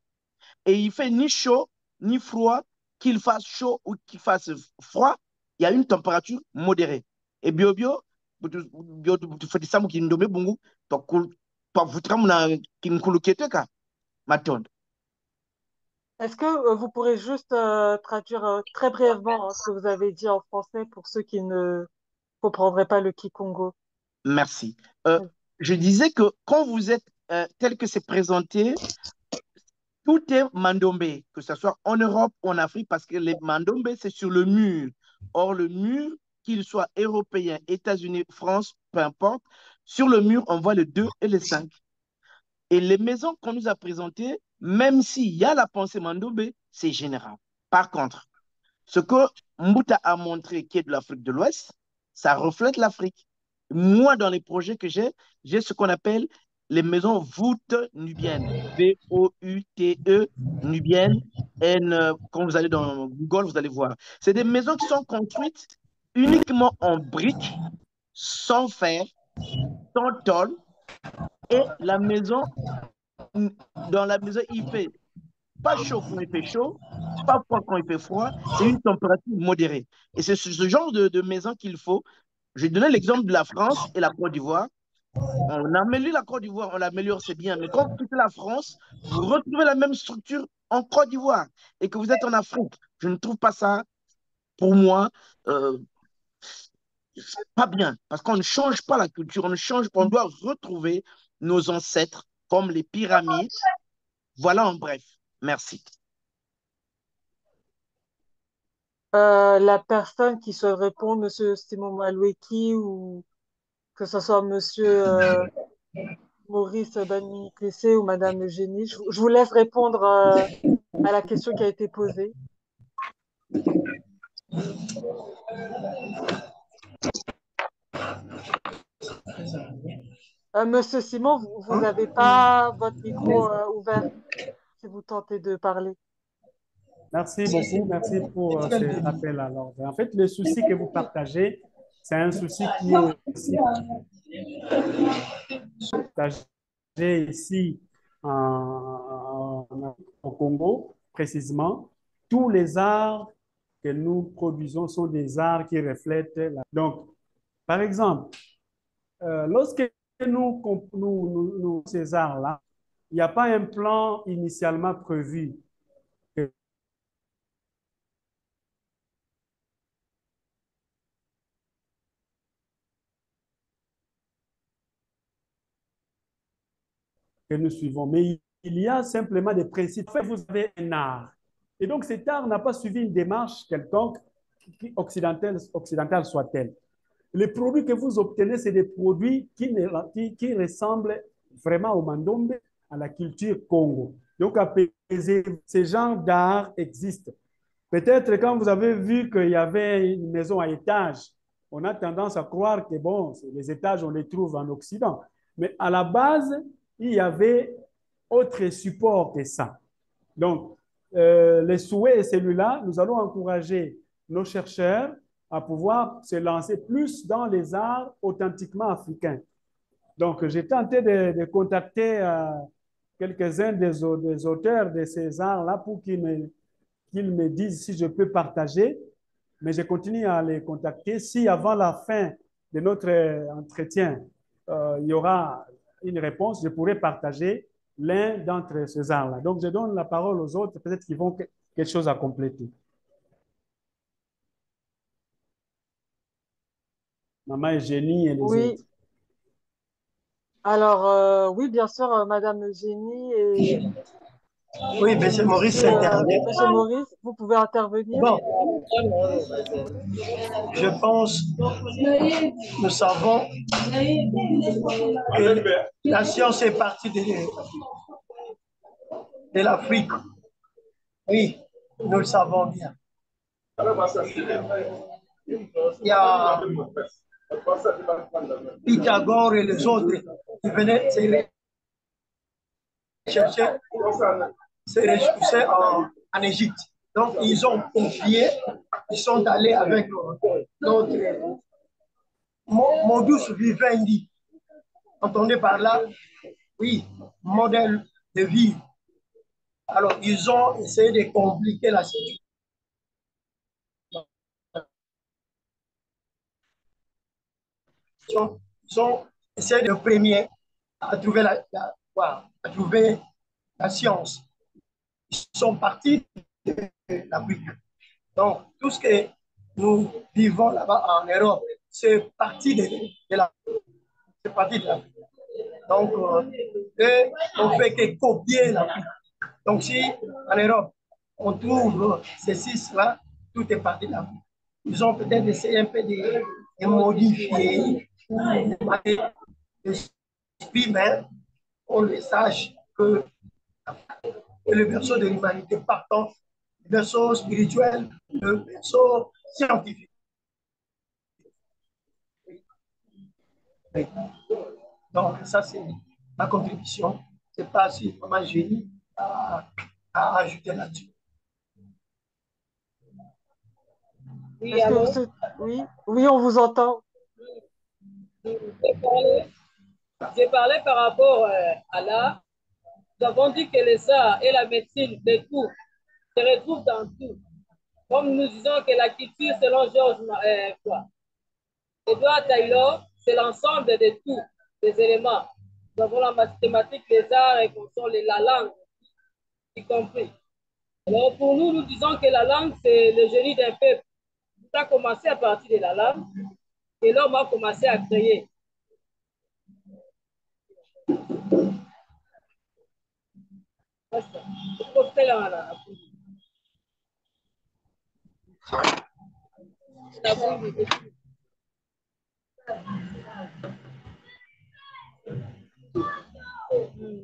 Et il fait ni chaud, ni froid, qu'il fasse chaud ou qu'il fasse froid, il y a une température modérée. Et bio, tu fais ça, qui nous donne Est-ce que vous pourrez juste traduire très brièvement ce que vous avez dit en français pour ceux qui ne comprendraient pas le Kikongo? Merci. Je disais que quand vous êtes tel que c'est présenté, tout est mandombe, que ce soit en Europe ou en Afrique, parce que les mandombe, c'est sur le mur. Or, le mur, qu'il soit européen, États-Unis, France, peu importe, sur le mur, on voit le 2 et le 5. Et les maisons qu'on nous a présentées, même s'il y a la pensée mandombe, c'est général. Par contre, ce que Mbuta a montré qui est de l'Afrique de l'Ouest, ça reflète l'Afrique. Moi, dans les projets que j'ai ce qu'on appelle les maisons voûtes nubiennes. V-O-U-T-E, nubiennes. Quand vous allez dans Google, vous allez voir. C'est des maisons qui sont construites uniquement en briques, sans fer, sans tôle. Et la maison, dans la maison, il fait pas chaud quand il fait chaud, pas froid quand il fait froid, c'est une température modérée. Et c'est ce genre de maison qu'il faut. Je vais donner l'exemple de la France et la Côte d'Ivoire. On améliore la Côte d'Ivoire, on l'améliore, c'est bien. Mais quand vous quittez la France, vous retrouvez la même structure en Côte d'Ivoire et que vous êtes en Afrique. Je ne trouve pas ça, pour moi, pas bien. Parce qu'on ne change pas la culture, on ne change pas. On doit retrouver nos ancêtres comme les pyramides. Voilà en bref. Merci. La personne qui souhaite répondre, Monsieur Simon Maloueki ou que ce soit Monsieur Maurice Bani-Klessé ou Madame Eugénie, je vous laisse répondre à la question qui a été posée. Monsieur Simon, vous n'avez pas votre micro ouvert si vous tentez de parler. Merci beaucoup, merci pour ces rappels à l'ordre. En fait, le souci que vous partagez, c'est un souci qui est aussi partagé ici au Congo, précisément, tous les arts que nous produisons sont des arts qui reflètent la... Donc, par exemple, lorsque nous ces arts-là, il n'y a pas un plan initialement prévu que nous suivons, mais il y a simplement des principes. En fait, vous avez un art. Et donc, cet art n'a pas suivi une démarche quelconque, occidentale soit-elle. Les produits que vous obtenez, c'est des produits qui ressemblent vraiment au mandombe, à la culture Congo. Donc, ces genres d'art existent. Peut-être quand vous avez vu qu'il y avait une maison à étage, on a tendance à croire que bon, les étages, on les trouve en Occident. Mais à la base, il y avait autre support que ça. Donc, les souhaits est celui-là. Nous allons encourager nos chercheurs à pouvoir se lancer plus dans les arts authentiquement africains. Donc, j'ai tenté de contacter quelques-uns des auteurs de ces arts-là pour qu'ils me disent si je peux partager, mais je continue à les contacter. Si avant la fin de notre entretien, il y aura une réponse, je pourrai partager l'un d'entre ces arts-là. Donc, je donne la parole aux autres, peut-être qu'ils vont quelque chose à compléter. Maman Eugénie et les autres. Oui, alors oui, bien sûr, Madame Eugénie et Oui, Monsieur Maurice Monsieur, intervient. Monsieur Maurice, vous pouvez intervenir. Bon, je pense, nous savons que la science est partie de l'Afrique. Oui, nous le savons bien. Il y a Pythagore et les autres qui venaient chercher, se ressourcer en Égypte. Donc, ils ont confié, ils sont allés avec notre modus vivendi. Entendez par là, oui, modèle de vie. Alors, ils ont essayé de compliquer la situation. Ils ont essayé de premier à trouver à trouver la science. Ils sont partis de l'Afrique. Donc, tout ce que nous vivons là-bas en Europe, c'est parti de l'Afrique. C'est parti de l'Afrique. Donc, on fait que copier l'Afrique. Donc, si en Europe, on trouve ces six-là, tout est parti de l'Afrique. Ils ont peut-être essayé un peu de modifier l'esprit, mais on le sache que le berceau de l'humanité partant, le berceau spirituel, le berceau scientifique. Oui. Donc, ça, c'est ma contribution. Je ne sais pas si Maman Génie a ajouté là-dessus. Oui, Est-ce que alors, oui, oui, on vous entend. j'ai parlé par rapport à l'art. Nous avons dit que les arts et la médecine, de tout, se retrouvent dans tout. Comme nous disons que la culture, selon Georges Edouard Taylor, c'est l'ensemble de tout, des éléments. Nous avons la mathématique, les arts et la langue, y compris. Alors pour nous, nous disons que la langue, c'est le génie d'un peuple. Ça a commencé à partir de la langue et l'homme a commencé à créer.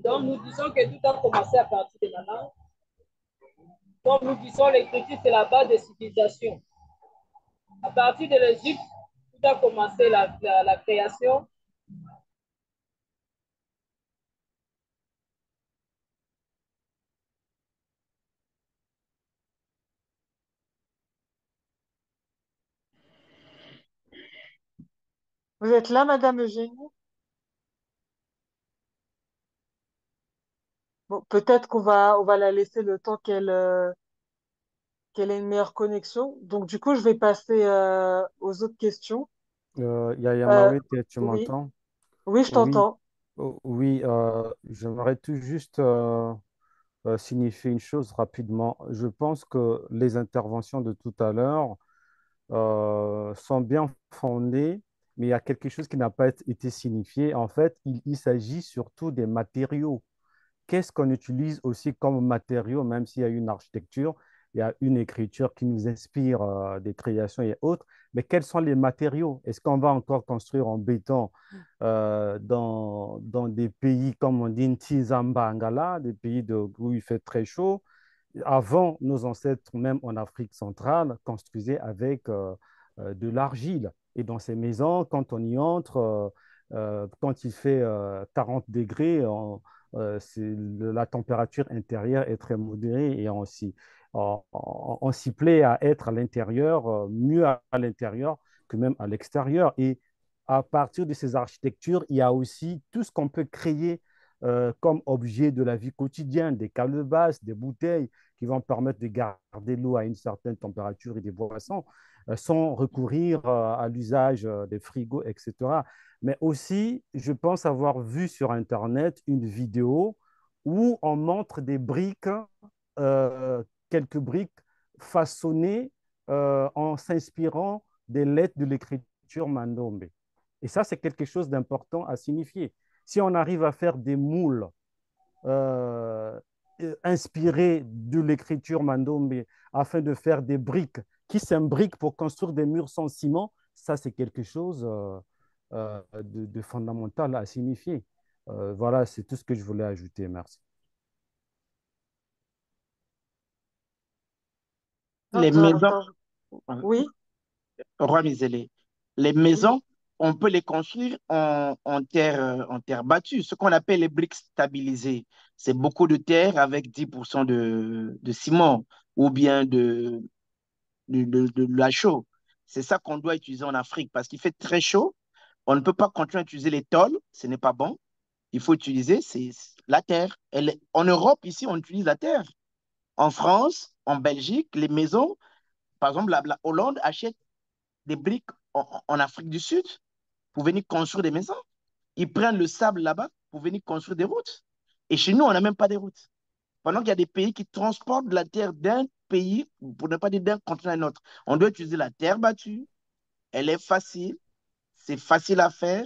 Donc nous disons que tout a commencé à partir de la langue. Comme nous disons, l'écriture, c'est la base des civilisations. À partir de l'Égypte, tout a commencé la création. Vous êtes là, Madame Eugénie? Bon, peut-être on va la laisser le temps qu'elle ait une meilleure connexion. Donc, du coup, je vais passer aux autres questions. Yaya Euh, Mawete, tu oui, m'entends? oui, je Oui, t'entends. oui, j'aimerais tout juste signifier une chose rapidement. Je pense que les interventions de tout à l'heure sont bien fondées, mais il y a quelque chose qui n'a pas été signifié. En fait, il s'agit surtout des matériaux. Qu'est-ce qu'on utilise aussi comme matériaux, même s'il y a une architecture, il y a une écriture qui nous inspire des créations et autres, mais quels sont les matériaux? Est-ce qu'on va encore construire en béton dans des pays comme on dit Ntizamba, Angala, des pays où il fait très chaud? Avant, nos ancêtres, même en Afrique centrale, construisaient avec de l'argile. Et dans ces maisons, quand on y entre, quand il fait 40 degrés, la température intérieure est très modérée et on s'y plaît à être à l'intérieur, mieux à l'intérieur que même à l'extérieur. Et à partir de ces architectures, il y a aussi tout ce qu'on peut créer comme objet de la vie quotidienne, des calebasses, des bouteilles qui vont permettre de garder l'eau à une certaine température et des boissons, sans recourir à l'usage des frigos, etc. Mais aussi, je pense avoir vu sur Internet une vidéo où on montre des briques, quelques briques façonnées en s'inspirant des lettres de l'écriture Mandombe. Et ça, c'est quelque chose d'important à signifier. Si on arrive à faire des moules euh, inspirés de l'écriture Mandombe afin de faire des briques qui s'imbriquent pour construire des murs sans ciment, ça, c'est quelque chose de fondamental à signifier. Voilà, c'est tout ce que je voulais ajouter. Merci. Non, Les maisons, oui. Roi Misélé, les Oui. maisons, on peut les construire en terre battue, ce qu'on appelle les briques stabilisées. C'est beaucoup de terre avec 10% de ciment ou bien de la chaux. C'est ça qu'on doit utiliser en Afrique parce qu'il fait très chaud. On ne peut pas continuer à utiliser les tôles, ce n'est pas bon. Il faut utiliser la terre. En Europe, ici, on utilise la terre. En France, en Belgique, les maisons, par exemple, la Hollande achète des briques en Afrique du Sud pour venir construire des maisons. Ils prennent le sable là-bas pour venir construire des routes. Et chez nous, on n'a même pas de routes. Pendant qu'il y a des pays qui transportent de la terre d'un pays, pour ne pas dire d'un continent à un autre, on doit utiliser la terre battue. Elle est facile, c'est facile à faire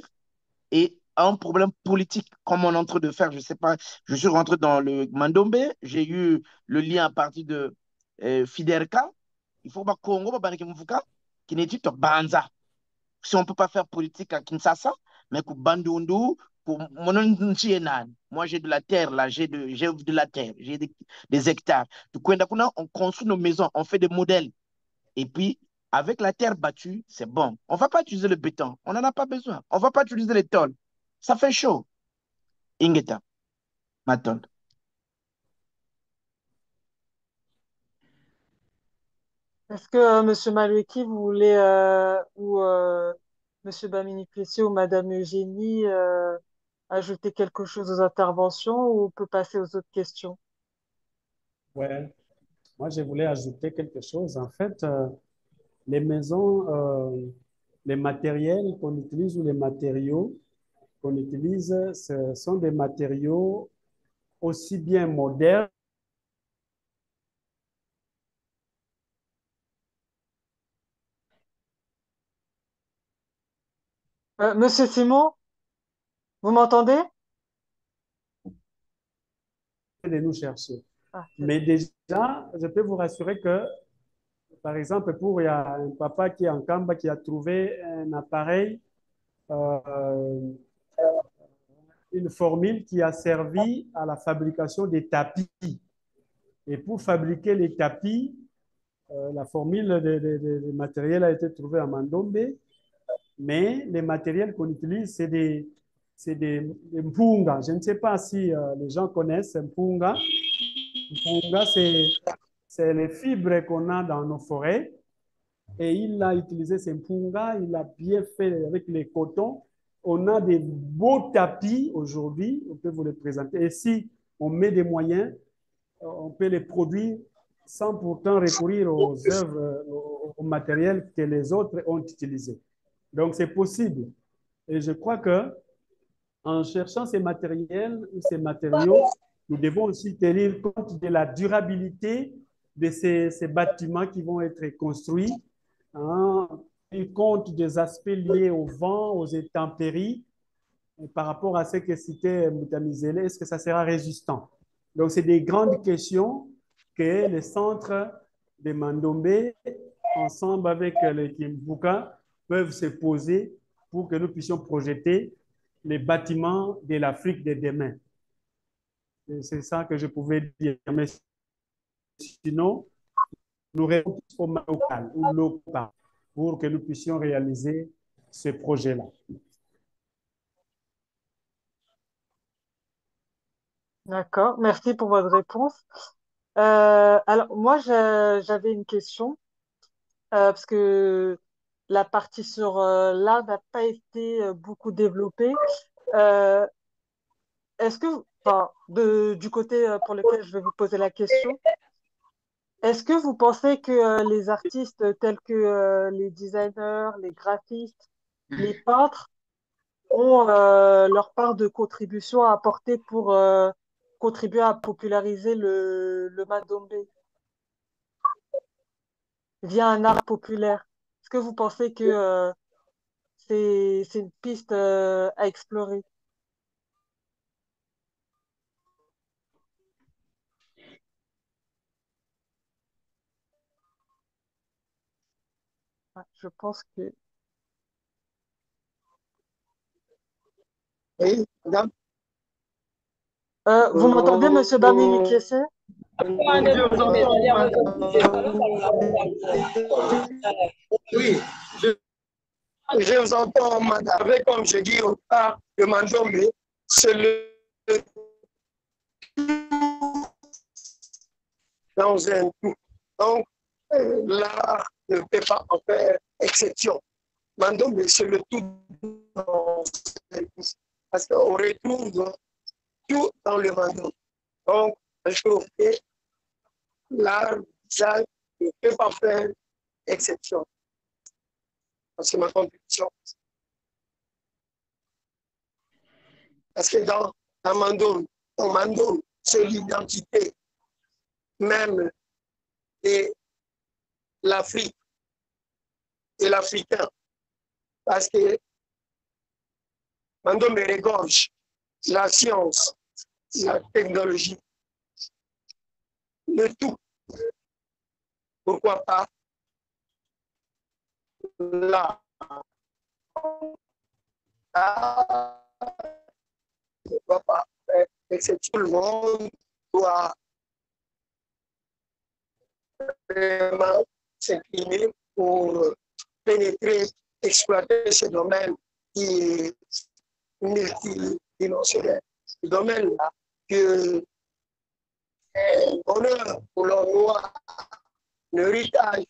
et un problème politique comme on est en train de faire, je ne sais pas, je suis rentré dans le Mandombe, j'ai eu le lien à partir de Fiderka, il faut que Congo, qui n'est pas Banza. Si on ne peut pas faire politique à Kinshasa, mais que Bandundu, pour moi j'ai de la terre là, j'ai de la terre, j'ai des hectares. Du coup, on construit nos maisons, on fait des modèles. Et puis, avec la terre battue, c'est bon. On ne va pas utiliser le béton, on n'en a pas besoin. On ne va pas utiliser les tôles. Ça fait chaud. Ingeta, ma tante. Est-ce que Monsieur Maloueki, vous voulez, ou Monsieur Bamini Plessis ou Madame Eugénie, ajouter quelque chose aux interventions ou on peut passer aux autres questions? Ouais. Moi, je voulais ajouter quelque chose. En fait, les maisons, les matériels qu'on utilise ou les matériaux qu'on utilise, ce sont des matériaux aussi bien modernes. Monsieur Simon, vous m'entendez? De nous chercher. Ah, c'est Mais bon. déjà, je peux vous rassurer que, par exemple, il y a un papa qui est en Kamba qui a trouvé un appareil, euh, une formule qui a servi à la fabrication des tapis. Et pour fabriquer les tapis, la formule de matériel a été trouvée à Mandombe, mais les matériels qu'on utilise, des mpunga. Je ne sais pas si les gens connaissent mpunga. Mpunga, c'est les fibres qu'on a dans nos forêts. Et il a utilisé ces mpunga, il a bien fait avec les cotons. On a des beaux tapis aujourd'hui, on peut vous les présenter. Et si on met des moyens, on peut les produire sans pourtant recourir aux œuvres, au matériel que les autres ont utilisé. Donc, c'est possible. Et je crois que en cherchant ces matériels ou ces matériaux, nous devons aussi tenir compte de la durabilité de ces bâtiments qui vont être construits, hein, tenir compte des aspects liés au vent, aux intempéries, et par rapport à ce que citait Mutamizele, est-ce que ça sera résistant? Donc, c'est des grandes questions que le centre de Mandombe, ensemble avec le Kimbuka, peuvent se poser pour que nous puissions projeter les bâtiments de l'Afrique de demain. C'est ça que je pouvais dire. Mais sinon, nous restons au local ou local pour que nous puissions réaliser ce projet-là. D'accord, merci pour votre réponse. Alors, moi, j'avais une question, parce que la partie sur l'art n'a pas été beaucoup développée. Euh, Est-ce que, enfin, du côté pour lequel je vais vous poser la question, est-ce que vous pensez que les artistes tels que les designers, les graphistes, les peintres ont leur part de contribution à apporter pour contribuer à populariser le Madombe via un art populaire? Est-ce que vous pensez que c'est une piste à explorer? Ouais, je pense que... Oui, madame. Vous m'entendez, Monsieur Bamini Kessé? Je vous entends, madame. Oui, je vous entends, madame. Avec, comme je dis au part de Mandombe, c'est le dans un tout. Donc, l'art ne peut pas en faire exception. Mandombe, c'est le tout dans parce qu'on retrouve tout dans le Mandombe. Donc, je trouve que l'art, ça ne peut pas faire exception. C'est ma conviction. Parce que dans Mandombe, c'est l'identité même de l'Afrique et l'Africain. Parce que Mandombe regorge la science, la technologie, le tout. Pourquoi pas là? Pourquoi pas? Et c'est tout le monde doit vraiment s'incliner pour pénétrer, exploiter ce domaine qui est multidimensionnel. Ce domaine-là, que l'honneur pour leur noir, le héritage,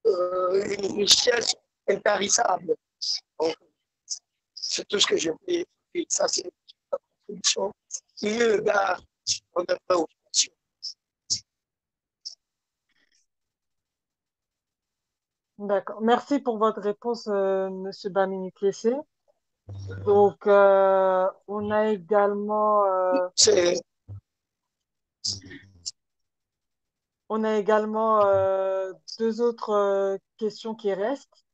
une richesse intarissable. C'est tout ce que je peux dire. Ça, c'est la contribution qui regarde notre préoccupation. D'accord. Merci pour votre réponse, Monsieur Bamini Kessé. Donc, on a également deux autres questions qui restent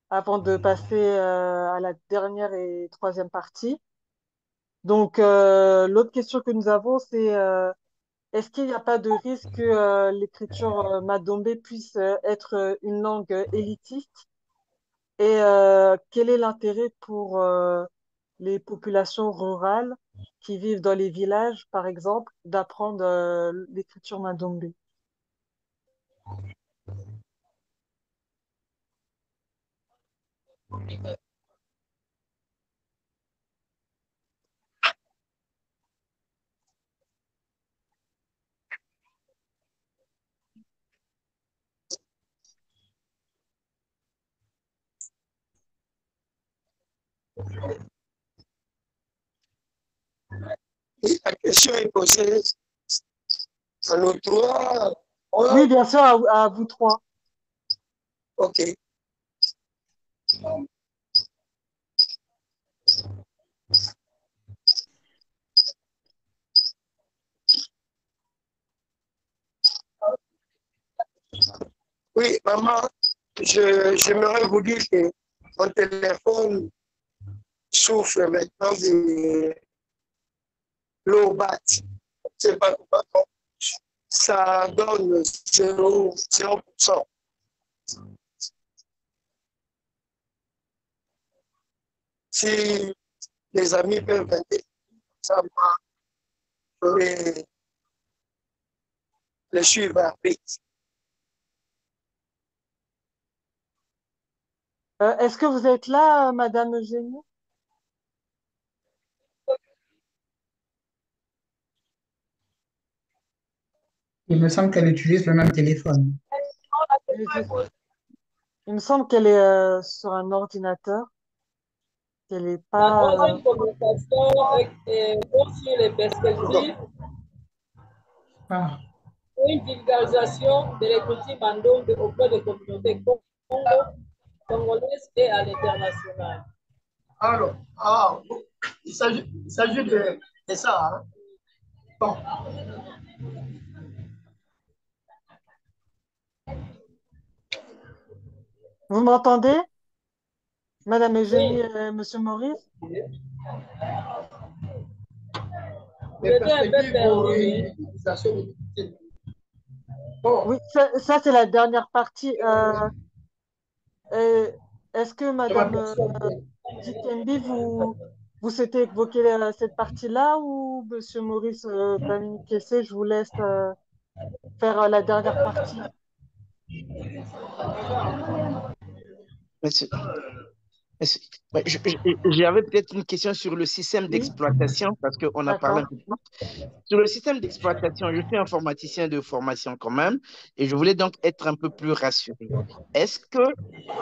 avant de passer à la dernière et troisième partie. Donc, l'autre question que nous avons, c'est est-ce qu'il n'y a pas de risque que l'écriture Madombe puisse être une langue élitiste? Et quel est l'intérêt pour les populations rurales qui vivent dans les villages, par exemple, d'apprendre l'écriture Madombe? La question est posée à nous trois. Oui, bien sûr, à vous trois. Ok. Oui, maman, j'aimerais vous dire que mon téléphone souffre maintenant de low bat. Je ne sais pas pourquoi. Ça donne 0%. Si les amis peuvent aider, ça va, je vais les suivre après. Est-ce que vous êtes là, Madame Eugénie? Il me semble qu'elle utilise le même téléphone. Il me semble qu'elle est sur un ordinateur, qu'elle n'est On a pas... une conversation sur les perspectives Ah, et une vulgarisation de l'écoute mandombe auprès des communautés congolaises et à l'international. Alors, il s'agit de ça. Hein? Bon. Vous m'entendez, Madame Eugénie Oui. et Monsieur Maurice? J'étais un peu perdu. Oui, ça c'est la dernière partie. Est-ce que Madame Dikembe, vous souhaitez évoquer cette partie-là ou Monsieur Maurice Bamini-Kessé, je vous laisse faire la dernière partie. Monsieur, ouais, j'avais peut-être une question sur le système Oui, d'exploitation parce qu'on a parlé un d'accord. peu de ça. Sur le système d'exploitation, je suis informaticien de formation quand même et je voulais donc être un peu plus rassuré. Est-ce que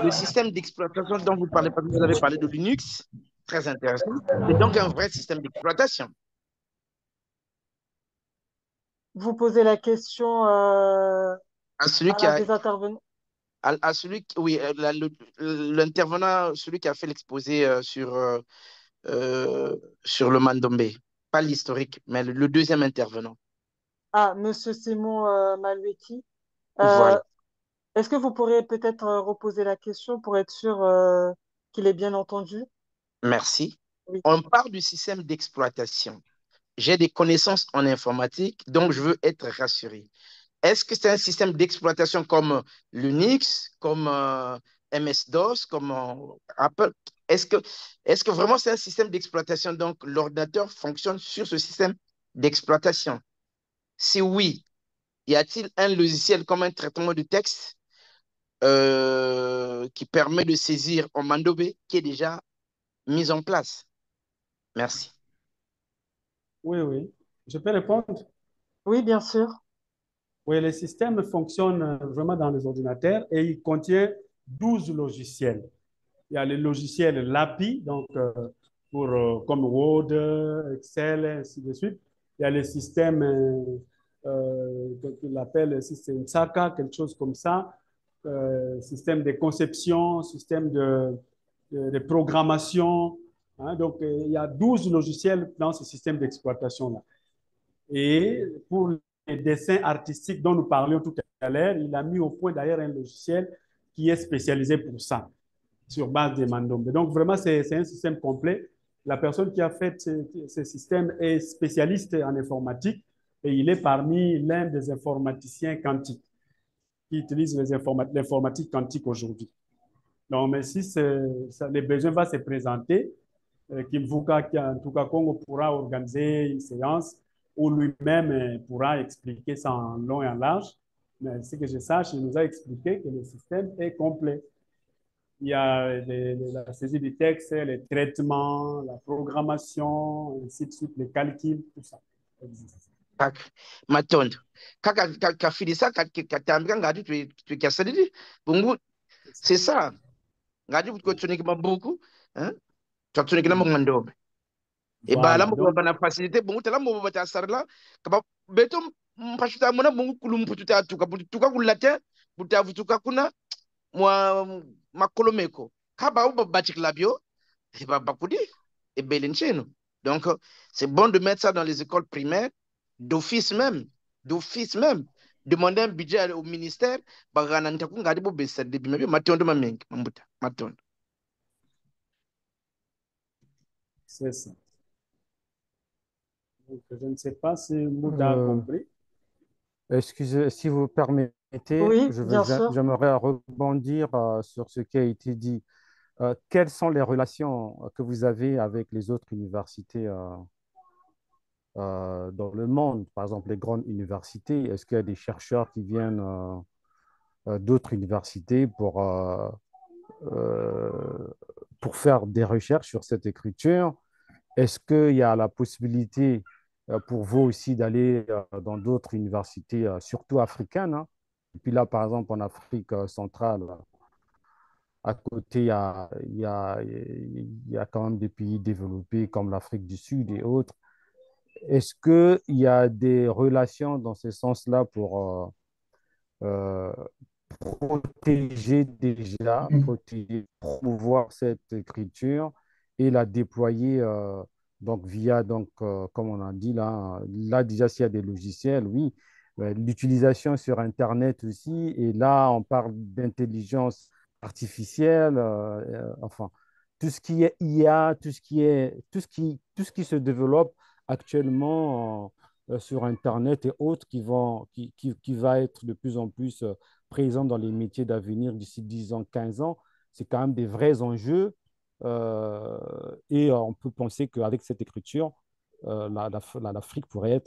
le système d'exploitation dont vous parlez, parce que vous avez parlé de Linux, très intéressant, c'est donc un vrai système d'exploitation? Vous posez la question À celui à qui l'un a, des intervenants. à celui, oui, l'intervenant, celui qui a fait l'exposé sur le Mandombe, pas l'historique, mais le deuxième intervenant. Ah, Monsieur Simon Malueki. Voilà, Est-ce que vous pourriez peut-être reposer la question pour être sûr qu'il est bien entendu? merci. Oui. On parle du système d'exploitation. J'ai des connaissances en informatique, donc je veux être rassuré. Est-ce que c'est un système d'exploitation comme Linux, comme MS-DOS, comme Apple? Est-ce que vraiment c'est un système d'exploitation, donc l'ordinateur fonctionne sur ce système d'exploitation? Si oui, y a-t-il un logiciel comme un traitement de texte qui permet de saisir en Mandobe qui est déjà mis en place? Merci. Oui, oui. Je peux répondre? Oui, bien sûr. Oui, le système fonctionne vraiment dans les ordinateurs et il contient 12 logiciels. Il y a le logiciel LAPI, donc comme Word, Excel, ainsi de suite. Il y a le système qu'il appelle le système SACA, quelque chose comme ça, système de conception, système de programmation. Hein. Donc, il y a 12 logiciels dans ce système d'exploitation-là. Et pour les dessins artistiques dont nous parlions tout à l'heure, il a mis au point d'ailleurs un logiciel qui est spécialisé pour ça, sur base des Mandombe. Donc vraiment, c'est un système complet. La personne qui a fait ce système est spécialiste en informatique et il est parmi l'un des informaticiens quantiques qui utilisent l'informatique quantique aujourd'hui. Donc, mais si les besoins vont se présenter, Kimvuka, en tout cas, Congo pourra organiser une séance où lui-même pourra expliquer ça en long et en large. Mais ce que je sache, il nous a expliqué que le système est complet. Il y a la saisie du texte, les traitements, la programmation, ainsi de suite, les calculs, tout ça existe. Matondo. Kafidisa, katambika ngati tuikasadidi. Bungu, c'est ça. Ngati kutunikima buku, hein? Tutunikina Mandombe. Et bah là, Voilà. on Donc, va facilité. Bon, tu là, on va faire là. Kaba, beto, mpashuta mona mungu kulum pututa tuka putuka kulate, puta putuka kuna, moi, makolomeko. Kaba ou batik labio, et bah bakudi, et belincheno. Donc, c'est bon de mettre ça dans les écoles primaires, d'office même, d'office même. Demander un budget au ministère, bah, rananta kunga bo besa de bimebe, matondo mamengi, mambuta, matondo. c'est ça. Donc, je ne sais pas si Mouda a Euh, compris. Excusez, si vous permettez, Oui, bien sûr. j'aimerais rebondir sur ce qui a été dit. Quelles sont les relations que vous avez avec les autres universités dans le monde, par exemple les grandes universités? Est-ce qu'il y a des chercheurs qui viennent d'autres universités euh, pour faire des recherches sur cette écriture? Est-ce qu'il y a la possibilité pour vous aussi d'aller dans d'autres universités, surtout africaines, hein? Et puis là, par exemple, en Afrique centrale, à côté, il y a quand même des pays développés comme l'Afrique du Sud et autres. Est-ce qu'il y a des relations dans ce sens-là pour euh, protéger déjà, protéger, promouvoir cette écriture et la déployer donc via, donc, comme on a dit là déjà s'il y a des logiciels, oui, l'utilisation sur Internet aussi, et là on parle d'intelligence artificielle, enfin, tout ce qui est IA, tout ce qui se développe actuellement sur Internet et autres qui va être de plus en plus présent dans les métiers d'avenir d'ici 10 ans, 15 ans. C'est quand même des vrais enjeux. Et on peut penser qu'avec cette écriture, l'Afrique pourrait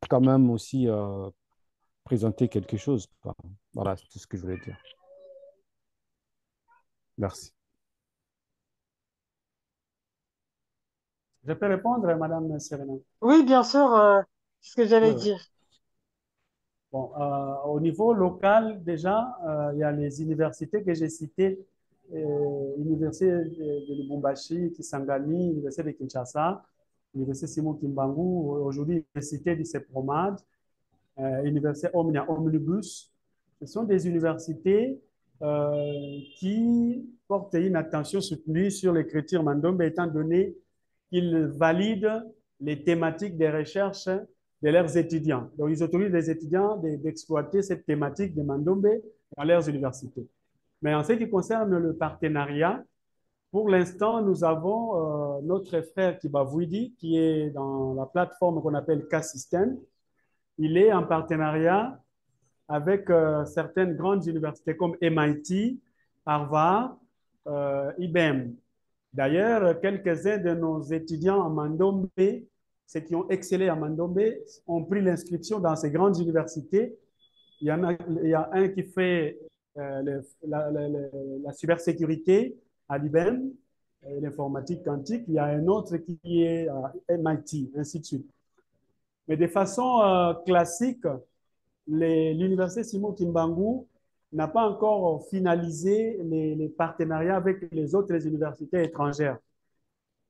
quand même aussi présenter quelque chose. Enfin, voilà, c'est tout ce que je voulais dire. Merci. Je peux répondre, Madame Serena? Oui, bien sûr, c'est ce que j'allais Oui, oui. dire. Bon, au niveau local, déjà, il y a les universités que j'ai citées, l'université de Lubumbashi, Kisangani, l'université de Kinshasa, l'université Simon Kimbangu, aujourd'hui l'université de Sepromad, l'université Omnia Omnibus. Ce sont des universités qui portent une attention soutenue sur l'écriture Mandombe, étant donné qu'ils valident les thématiques des recherches de leurs étudiants. Donc, ils autorisent les étudiants d'exploiter cette thématique de Mandombe dans leurs universités. Mais en ce qui concerne le partenariat, pour l'instant, nous avons notre frère Kibavouidi qui est dans la plateforme qu'on appelle K-System. Il est en partenariat avec certaines grandes universités comme MIT, Harvard, IBM. D'ailleurs, quelques-uns de nos étudiants en Mandombe, ceux qui ont excellé en Mandombe, ont pris l'inscription dans ces grandes universités. Il y a un qui fait la cybersécurité à l'IBM, l'informatique quantique. Il y a un autre qui est à MIT, ainsi de suite. Mais de façon classique, l'université Simon Kimbangu n'a pas encore finalisé les partenariats avec les autres universités étrangères.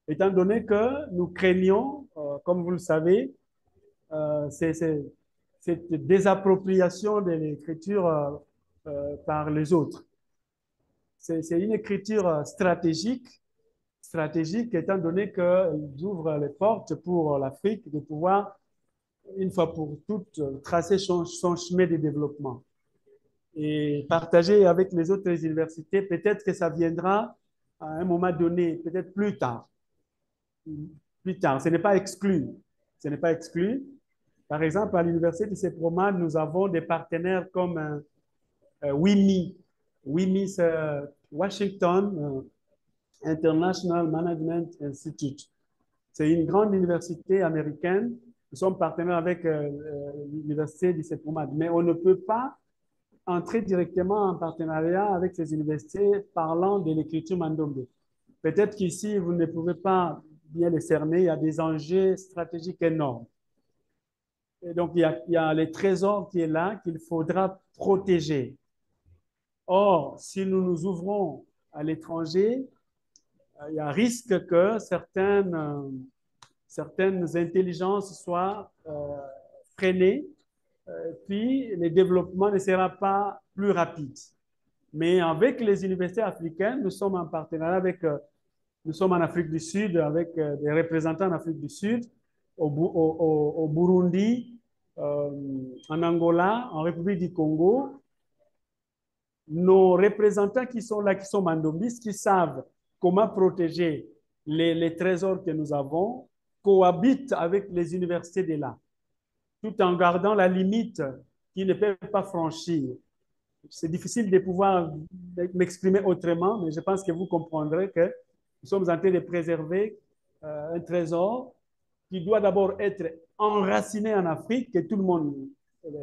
Étant donné que nous craignons, comme vous le savez, cette désappropriation de l'écriture par les autres. C'est une écriture stratégique étant donné qu'elle ouvre les portes pour l'Afrique de pouvoir, une fois pour toutes, tracer son chemin de développement. Et partager avec les autres universités, peut-être que ça viendra à un moment donné, peut-être plus tard. Plus tard, ce n'est pas exclu. Ce n'est pas exclu. Par exemple, à l'université de Sepromad, nous avons des partenaires comme WIMI. WIMI, c'est Washington International Management Institute. C'est une grande université américaine. Nous sommes partenaires avec l'université de Sepromad. Mais on ne peut pas entrer directement en partenariat avec ces universités parlant de l'écriture Mandombe. Peut-être qu'ici, vous ne pouvez pas bien les cerner. Il y a des enjeux stratégiques énormes. Et donc, il y a les trésors qui est là, qu'il faudra protéger. Or, si nous nous ouvrons à l'étranger, il y a risque que certaines intelligences soient freinées, puis le développement ne sera pas plus rapide. Mais avec les universités africaines, nous sommes en partenariat avec, nous sommes en Afrique du Sud avec des représentants en Afrique du Sud, au Burundi, en Angola, en République du Congo. Nos représentants qui sont là, qui sont mandombistes, qui savent comment protéger les trésors que nous avons, cohabitent avec les universités de là, tout en gardant la limite qu'ils ne peuvent pas franchir. C'est difficile de pouvoir m'exprimer autrement, mais je pense que vous comprendrez que nous sommes en train de préserver un trésor qui doit d'abord être enraciné en Afrique, que tout le monde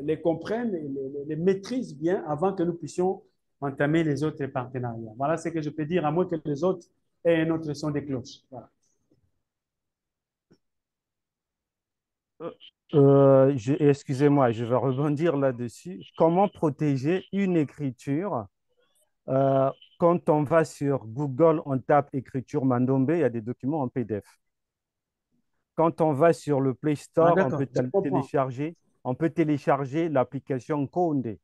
les comprenne et les maîtrise bien avant que nous puissions entamer les autres partenariats. Voilà ce que je peux dire, à moins que les autres aient un autre son de cloche. Voilà. Excusez-moi, je vais rebondir là-dessus. Comment protéger une écriture? Quand on va sur Google, on tape écriture Mandombe, il y a des documents en PDF. Quand on va sur le Play Store, on peut télécharger l'application Konde,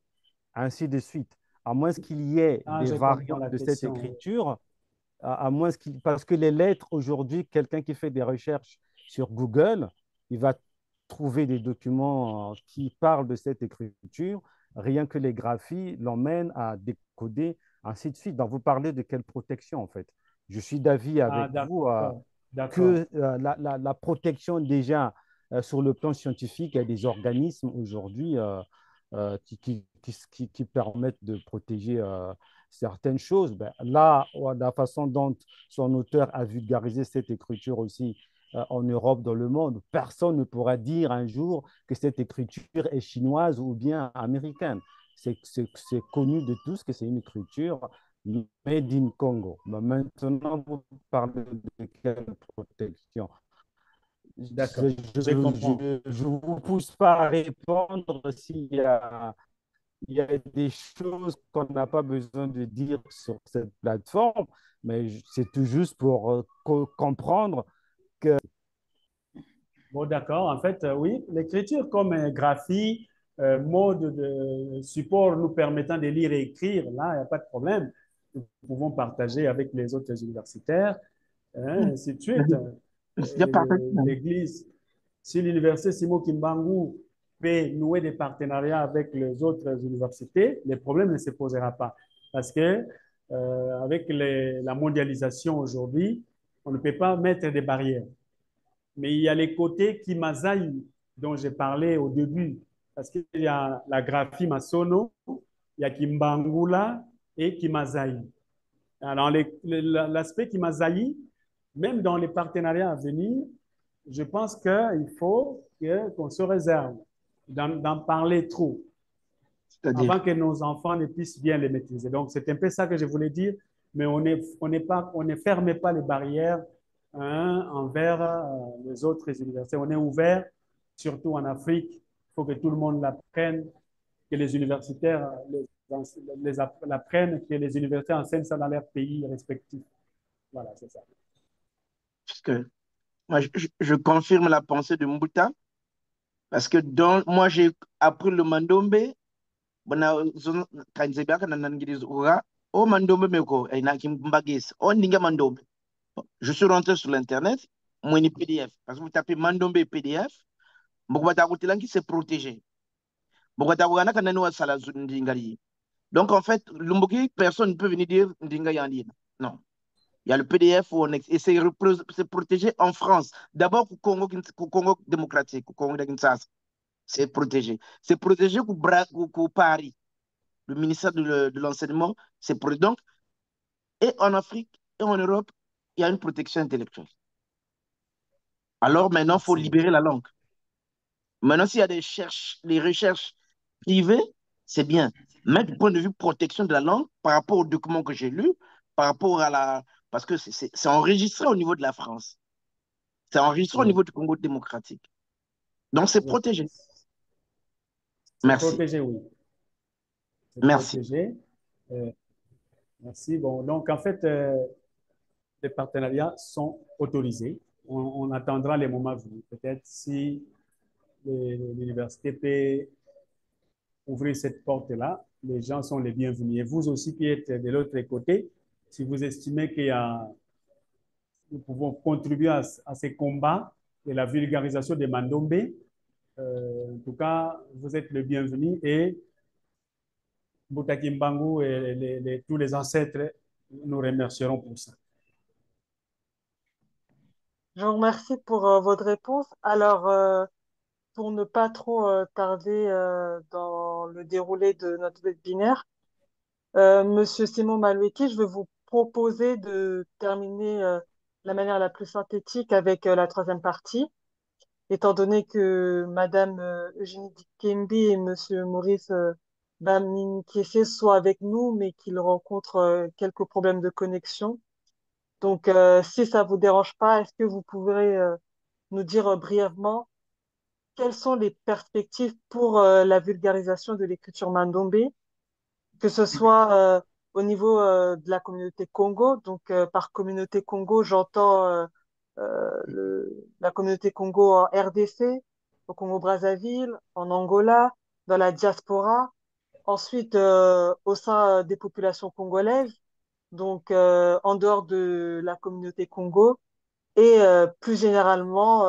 ainsi de suite. À moins qu'il y ait des variantes de cette écriture, parce que les lettres, aujourd'hui, quelqu'un qui fait des recherches sur Google, il va trouver des documents qui parlent de cette écriture, rien que les graphies l'emmènent à décoder, ainsi de suite. Donc, vous parlez de quelle protection, en fait? Je suis d'avis avec vous que la protection, déjà, sur le plan scientifique, il y a des organismes aujourd'hui qui permettent de protéger certaines choses. Ben, là, la façon dont son auteur a vulgarisé cette écriture aussi en Europe, dans le monde, personne ne pourra dire un jour que cette écriture est chinoise ou bien américaine. C'est connu de tous que c'est une écriture made in Congo. Mais maintenant, vous parlez de quelle protection? D'accord, je ne vous pousse pas à répondre s'il y a des choses qu'on n'a pas besoin de dire sur cette plateforme, mais c'est tout juste pour comprendre que... Bon, d'accord. En fait, oui, l'écriture comme graphie, mode de support nous permettant de lire et écrire, là, il n'y a pas de problème. Nous pouvons partager avec les autres universitaires, hein, ainsi de suite. L'Église, si l'université Simo Kimbangu peut nouer des partenariats avec les autres universités, le problème ne se posera pas. Parce que avec la mondialisation aujourd'hui, on ne peut pas mettre des barrières. Mais il y a les côtés Kimazaï dont j'ai parlé au début, parce qu'il y a la graphie Masono, il y a Kimbangula et Kimazaï. Alors, l'aspect Kimazaï, même dans les partenariats à venir, je pense qu'il faut qu'on se réserve d'en parler trop avant que nos enfants ne puissent bien les maîtriser. Donc, c'est un peu ça que je voulais dire, mais on ne ferme pas les barrières envers les autres universités. On est ouvert, surtout en Afrique. Il faut que tout le monde l'apprenne, que les universitaires l'apprennent, que les universités enseignent ça dans leurs pays respectifs. Voilà, c'est ça. Parce que moi, je confirme la pensée de Mbuta, parce que moi, j'ai appris le mandombe. Je suis rentré sur l'Internet, moi, une PDF. Parce que vous tapez mandombe PDF, c'est protégé. Donc, en fait, personne ne peut venir dire non. Il y a le PDF où et c'est protégé en France. D'abord, au Congo démocratique, au Congo de Kinshasa. C'est protégé. C'est protégé au Paris. Le ministère de l'Enseignement, c'est protégé. Donc, et en Afrique et en Europe, il y a une protection intellectuelle. Alors maintenant, il faut libérer la langue. Maintenant, s'il y a des recherches privées, c'est bien. Mais du point de vue protection de la langue, par rapport aux documents que j'ai lus, par rapport à la... Parce que c'est enregistré au niveau de la France. C'est enregistré au niveau du Congo démocratique. Donc, c'est protégé. Merci. Protégé, oui. Merci. Protégé. Merci. Bon, donc, en fait, des partenariats sont autorisés. On attendra les moments venus. Peut-être si l'université peut ouvrir cette porte-là, les gens sont les bienvenus. Et vous aussi qui êtes de l'autre côté, si vous estimez qu'il y a, nous pouvons contribuer à ces combats de la vulgarisation des Mandombe, en tout cas, vous êtes le bienvenu et Boutaki Mbangu et tous les ancêtres nous remercieront pour ça. Je vous remercie pour votre réponse. Alors, pour ne pas trop tarder dans le déroulé de notre webinaire, Monsieur Simon Maloueki, je vais vous proposer de terminer de la manière la plus synthétique avec la troisième partie, étant donné que Madame Eugénie Dikembi et Monsieur Maurice Bamninkese sont avec nous, mais qu'ils rencontrent quelques problèmes de connexion. Donc, si ça vous dérange pas, est-ce que vous pourrez nous dire brièvement quelles sont les perspectives pour la vulgarisation de l'écriture mandombe, que ce soit au niveau de la communauté Congo. Donc, par communauté Congo, j'entends la communauté Congo en RDC, au Congo-Brazzaville, en Angola, dans la diaspora. Ensuite, au sein des populations congolaises, donc en dehors de la communauté Congo, et plus généralement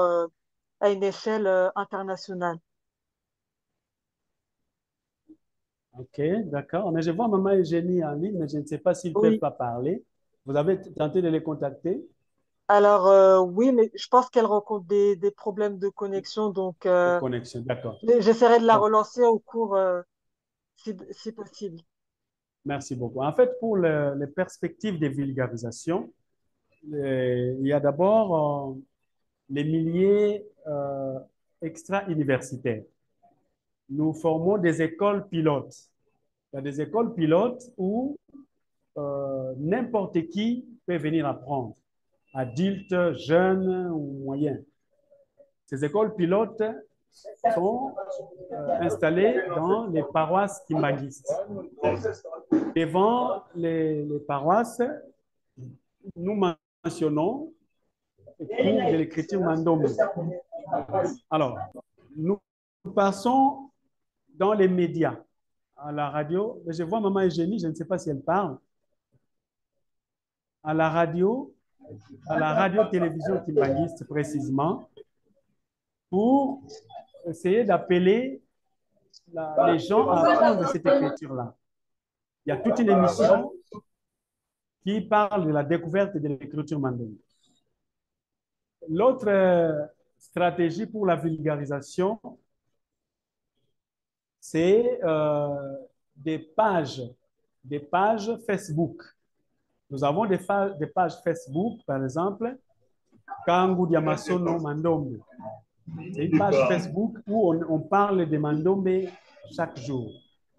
à une échelle internationale. Ok, d'accord. Mais je vois Maman Eugénie en ligne, mais je ne sais pas s'ils ne Oui. peuvent pas parler. Vous avez tenté de les contacter? Alors, oui, mais je pense qu'elle rencontre des problèmes de connexion, donc De connexion, d'accord. j'essaierai de la Bon. relancer au cours si possible. Merci beaucoup. En fait, pour les perspectives de vulgarisation, il y a d'abord les milliers extra-universitaires. Nous formons des écoles pilotes. Il y a des écoles pilotes où n'importe qui peut venir apprendre, adultes, jeunes ou moyens. Ces écoles pilotes sont installées dans les paroisses kimbanguistes. Devant les paroisses, nous mentionnons le cours de l'écriture mandombe. Alors, nous passons dans les médias, à la radio. Je vois Maman Eugénie, je ne sais pas si elle parle. À la radio-télévision kimbanguiste précisément, pour essayer d'appeler les gens à apprendre cette écriture-là. Il y a toute une émission qui parle de la découverte de l'écriture mandombe. L'autre stratégie pour la vulgarisation, c'est des pages Facebook. Nous avons des pages Facebook, par exemple, Kangu Diamasono Mandombe. C'est une page Facebook où on parle de Mandombe chaque jour.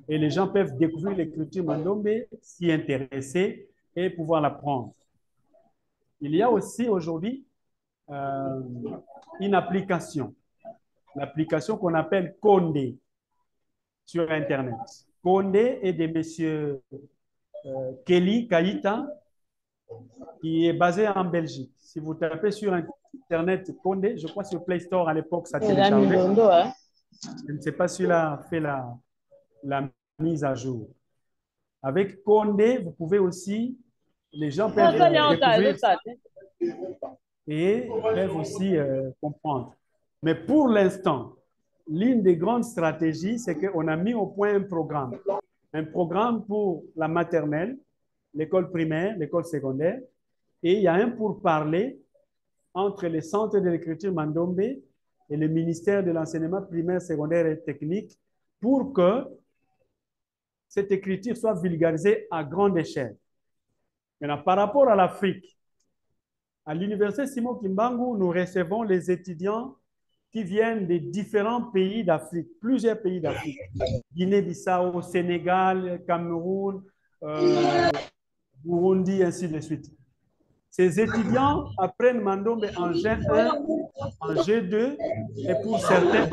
Et les gens peuvent découvrir l'écriture Mandombe, s'y intéresser et pouvoir l'apprendre. Il y a aussi aujourd'hui une application, l'application qu'on appelle Condé sur Internet. Condé est de M. Kelly Kaïta, qui est basé en Belgique. Si vous tapez sur Internet Condé, je crois sur Play Store à l'époque, ça téléchargeait. Je ne sais pas s'il a fait la mise à jour. Avec Condé, vous pouvez aussi, les gens peuvent découvrir et peuvent aussi comprendre. Mais pour l'instant, l'une des grandes stratégies, c'est qu'on a mis au point un programme pour la maternelle, l'école primaire, l'école secondaire, et il y a un pourparler entre les centres de l'écriture Mandombe et le ministère de l'enseignement primaire, secondaire et technique pour que cette écriture soit vulgarisée à grande échelle. Maintenant, par rapport à l'Afrique, à l'Université Simon Kimbangu, nous recevons les étudiants qui viennent des différents pays d'Afrique, plusieurs pays d'Afrique, Guinée-Bissau, Sénégal, Cameroun, Burundi, ainsi de suite. Ces étudiants apprennent Mandombe en G1, en G2 et pour certains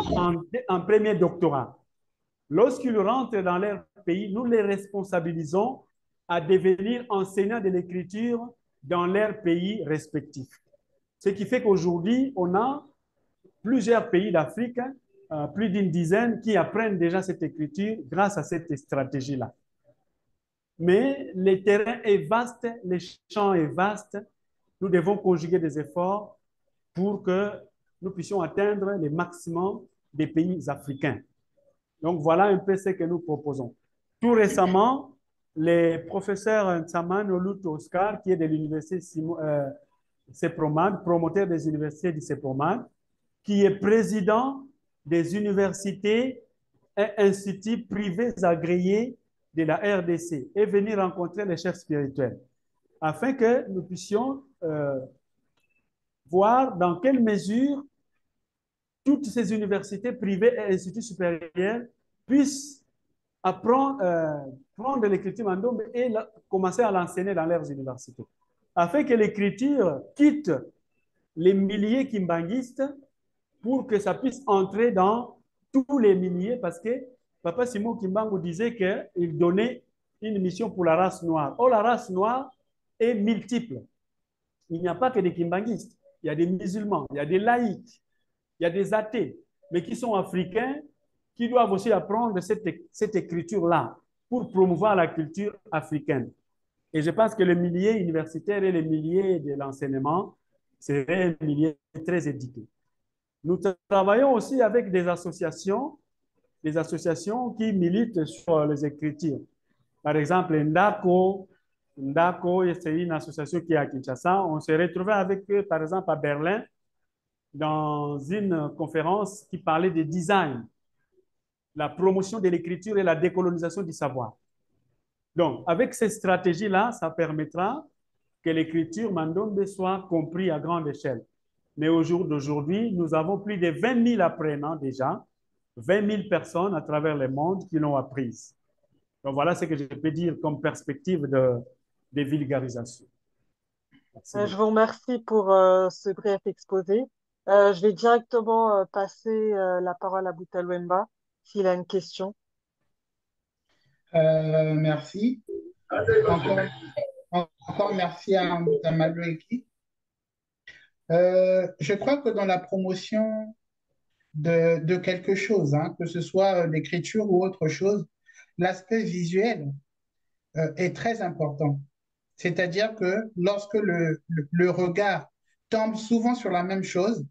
en premier doctorat. Lorsqu'ils rentrent dans leur pays, nous les responsabilisons à devenir enseignants de l'écriture dans leurs pays respectifs. Ce qui fait qu'aujourd'hui, on a plusieurs pays d'Afrique, plus d'une dizaine, qui apprennent déjà cette écriture grâce à cette stratégie-là. Mais le terrain est vaste, le champ est vaste. Nous devons conjuguer des efforts pour que nous puissions atteindre le maximum des pays africains. Donc, voilà un peu ce que nous proposons. Tout récemment, le professeur Nsaman Oluto Oscar, qui est de l'université CEPROMAD, promoteur des universités du CEPROMAD, qui est président des universités et instituts privés agréés de la RDC, est venu rencontrer les chefs spirituels afin que nous puissions voir dans quelle mesure toutes ces universités privées et instituts supérieurs puissent apprendre, prendre l'écriture mandonbe et commencer à l'enseigner dans leurs universités, afin que l'écriture quitte les milliers kimbanguistes pour que ça puisse entrer dans tous les milliers, parce que Papa Simon Kimbangu disait qu'il donnait une mission pour la race noire. Or, la race noire est multiple. Il n'y a pas que des kimbanguistes. Il y a des musulmans, il y a des laïcs, il y a des athées, mais qui sont africains, qui doivent aussi apprendre cette écriture-là pour promouvoir la culture africaine. Et je pense que le milieu universitaire et le milieu de l'enseignement seraient un milieu très éduqué. Nous travaillons aussi avec des associations qui militent sur les écritures. Par exemple, Ndako, c'est une association qui est à Kinshasa. On s'est retrouvé avec eux, par exemple, à Berlin, dans une conférence qui parlait de design, la promotion de l'écriture et la décolonisation du savoir. Donc, avec ces stratégies-là, ça permettra que l'écriture mandonbe soit comprise à grande échelle. Mais au jour d'aujourd'hui, nous avons plus de 20 000 apprenants déjà, 20 000 personnes à travers le monde qui l'ont apprise. Donc, voilà ce que je peux dire comme perspective de vulgarisation. Je vous remercie pour ce bref exposé. Je vais directement passer la parole à Boutalwemba s'il a une question. Merci. Encore merci à Maloueki. Je crois que dans la promotion de quelque chose, hein, que ce soit l'écriture ou autre chose, l'aspect visuel est très important. C'est-à-dire que lorsque le regard tombe souvent sur la même chose,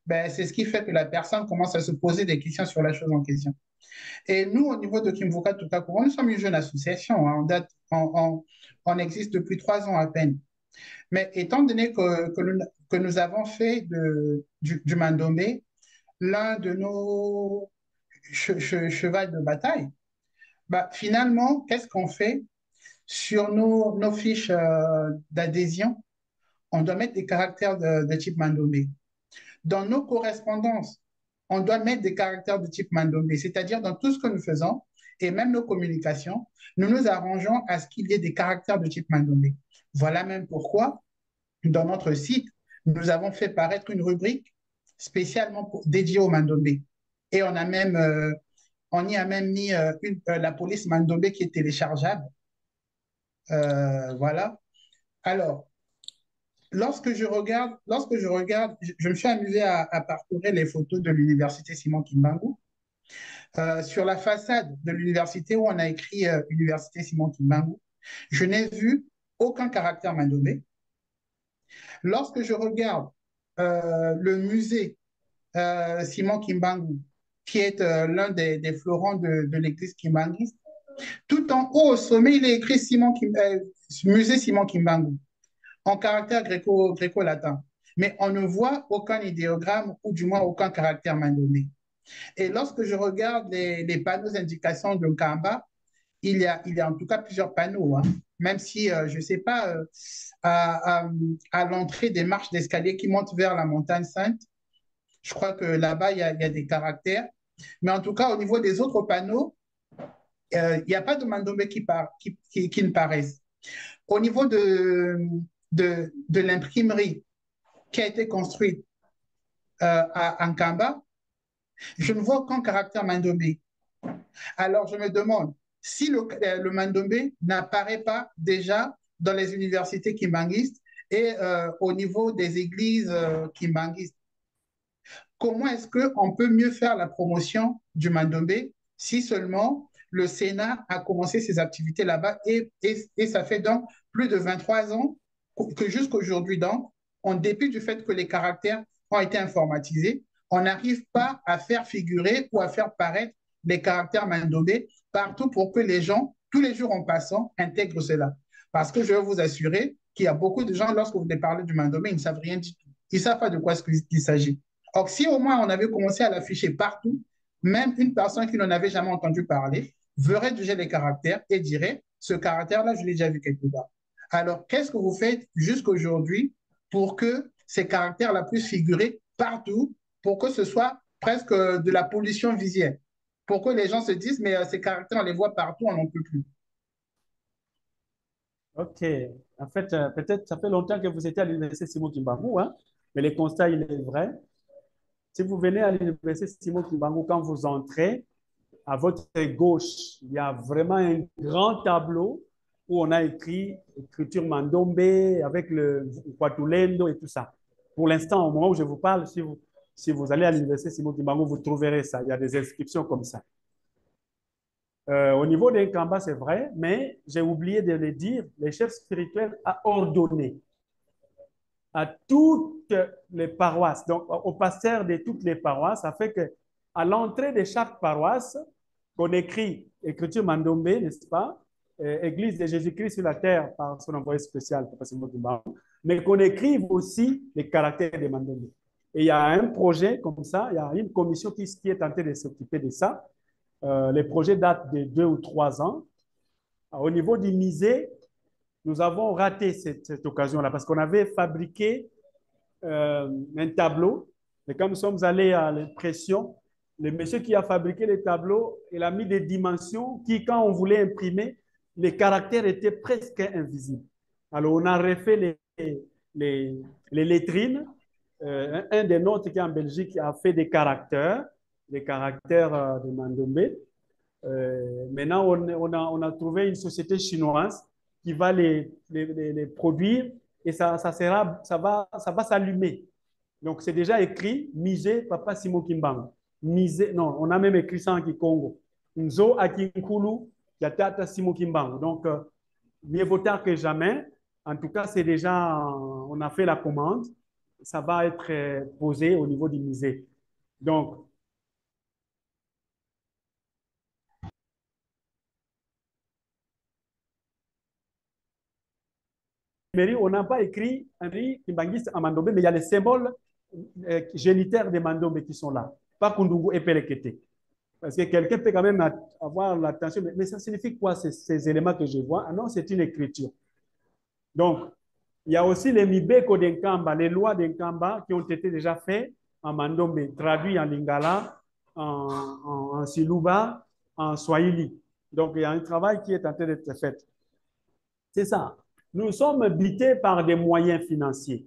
ben, c'est ce qui fait que la personne commence à se poser des questions sur la chose en question. Et nous, au niveau de Kimvuka Tukakuro, nous sommes une jeune association. Hein, on existe depuis 3 ans à peine. Mais étant donné que nous avons fait du Mandombe l'un de nos chevals de bataille, bah, finalement, qu'est-ce qu'on fait? Sur nos fiches d'adhésion, on doit mettre des caractères de type Mandombe. Dans nos correspondances, on doit mettre des caractères de type Mandombe, c'est-à-dire dans tout ce que nous faisons, et même nos communications, nous nous arrangeons à ce qu'il y ait des caractères de type Mandombe. Voilà même pourquoi, dans notre site, nous avons fait paraître une rubrique spécialement dédiée au Mandombe. Et on y a même mis la police Mandombe qui est téléchargeable. Voilà. Alors, lorsque je regarde, je me suis amusé à parcourir les photos de l'université Simon Kimbangu. Sur la façade de l'université où on a écrit Université Simon Kimbangu, je n'ai vu aucun caractère Mandombe. Lorsque je regarde le musée Simon Kimbangu, qui est l'un des fleurons de l'église kimbanguiste, tout en haut au sommet, il est écrit musée Simon Kimbangu, en caractère gréco-latin. Mais on ne voit aucun idéogramme ou du moins aucun caractère Mandombe. Et lorsque je regarde les panneaux d'indication de Kamba, il y a en tout cas plusieurs panneaux, hein. Même si, je ne sais pas, à l'entrée des marches d'escalier qui montent vers la montagne sainte, je crois que là-bas, il y a des caractères. Mais en tout cas, au niveau des autres panneaux, il n'y a pas de Mandombe qui ne paraissent. Au niveau de l'imprimerie qui a été construite à Nkamba, je ne vois aucun caractère Mandombe. Alors, je me demande si le Mandombe n'apparaît pas déjà dans les universités kimbanguistes, et au niveau des églises kimbanguistes. Comment est-ce qu'on peut mieux faire la promotion du Mandombé si seulement le Sénat a commencé ses activités là-bas et ça fait donc plus de 23 ans que jusqu'à aujourd'hui, donc, en dépit du fait que les caractères ont été informatisés, on n'arrive pas à faire figurer ou à faire paraître les caractères Mandombé partout pour que les gens, tous les jours en passant, intègrent cela. Parce que je vais vous assurer qu'il y a beaucoup de gens, lorsque vous venez parler du Mandombé, ils ne savent rien du tout. Ils ne savent pas de quoi il s'agit. Or, si au moins on avait commencé à l'afficher partout, même une personne qui n'en avait jamais entendu parler verrait déjà les caractères et dirait, ce caractère-là, je l'ai déjà vu quelque part. Alors, qu'est-ce que vous faites jusqu'à aujourd'hui pour que ces caractères-là puissent figurer partout, pour que ce soit presque de la pollution visuelle, pour que les gens se disent, mais ces caractères, on les voit partout, on n'en peut plus. Ok. En fait, peut-être ça fait longtemps que vous étiez à l'université Simon Kimbangu, hein? Mais le constat, il est vrai. Si vous venez à l'université Simon Kimbangu, quand vous entrez, à votre gauche, il y a vraiment un grand tableau où on a écrit écriture Mandombe avec le Kwatulendo et tout ça. Pour l'instant, au moment où je vous parle, si vous allez à l'université Simon Kimbangu, vous trouverez ça. Il y a des inscriptions comme ça. Au niveau des Nkamba, c'est vrai, mais j'ai oublié de le dire, les chefs spirituels ont ordonné à toutes les paroisses, donc aux pasteurs de toutes les paroisses, afin qu'à l'entrée de chaque paroisse, qu'on écrit Écriture Mandombe, n'est-ce pas? Église de Jésus-Christ sur la terre par son envoyé spécial, mais qu'on écrive aussi les caractères de Mandombe. Et il y a un projet comme ça, il y a une commission qui est tentée de s'occuper de ça. Les projets datent de 2 ou 3 ans. Au niveau du musée, nous avons raté cette occasion-là parce qu'on avait fabriqué un tableau. Mais quand nous sommes allés à l'impression, le monsieur qui a fabriqué les tableaux, il a mis des dimensions qui, quand on voulait imprimer, les caractères étaient presque invisibles. Alors, on a refait les lettrines. Un des nôtres qui est en Belgique a fait des caractères de Mandombe. Maintenant, on a trouvé une société chinoise qui va les produire et ça va s'allumer. Donc, c'est déjà écrit Misé Papa Simon Kimbangu. Misé, non, on a même écrit ça en Kikongo. Nzo Akinkulu Yatata Simon Kimbangu. Donc, mieux vaut tard que jamais. En tout cas, c'est déjà, on a fait la commande. Ça va être posé au niveau du musée. Donc, on n'a pas écrit Henri Kimbangiste à Mandombe, mais il y a les symboles génitaires des Mandombe qui sont là. Pas Kundungu et Pelekete. Parce que quelqu'un peut quand même avoir l'attention, mais ça signifie quoi ces éléments que je vois? Ah non, c'est une écriture. Donc, il y a aussi les Mibeko d'Enkamba, les lois d'Enkamba qui ont été déjà faites en Mandombe, traduits en Lingala, en Siluba, en Swahili. Donc, il y a un travail qui est en train d'être fait. C'est ça. Nous sommes habités par des moyens financiers.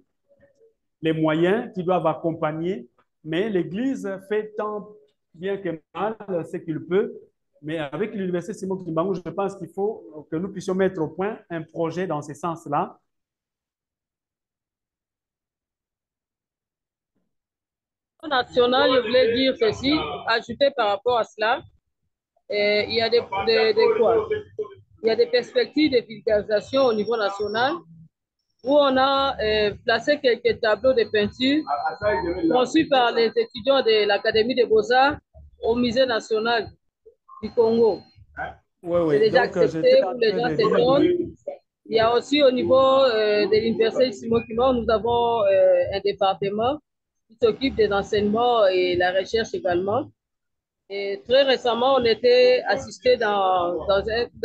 Les moyens qui doivent accompagner, mais l'Église fait tant bien que mal ce qu'il peut. Mais avec l'Université Simon Kimbangu, je pense qu'il faut que nous puissions mettre au point un projet dans ce sens-là. National, je voulais dire ceci, ajouter par rapport à cela, il y a il y a des perspectives de vulgarisation au niveau national où on a placé quelques tableaux de peinture conçus par les étudiants de l'Académie des Beaux-Arts au Musée national du Congo. C'est déjà accepté pour les gens s'étonnent. Il y a aussi au niveau de l'Université Simon Kimbangu, nous avons un département qui s'occupe des enseignements et la recherche également. Et très récemment, on était assisté dans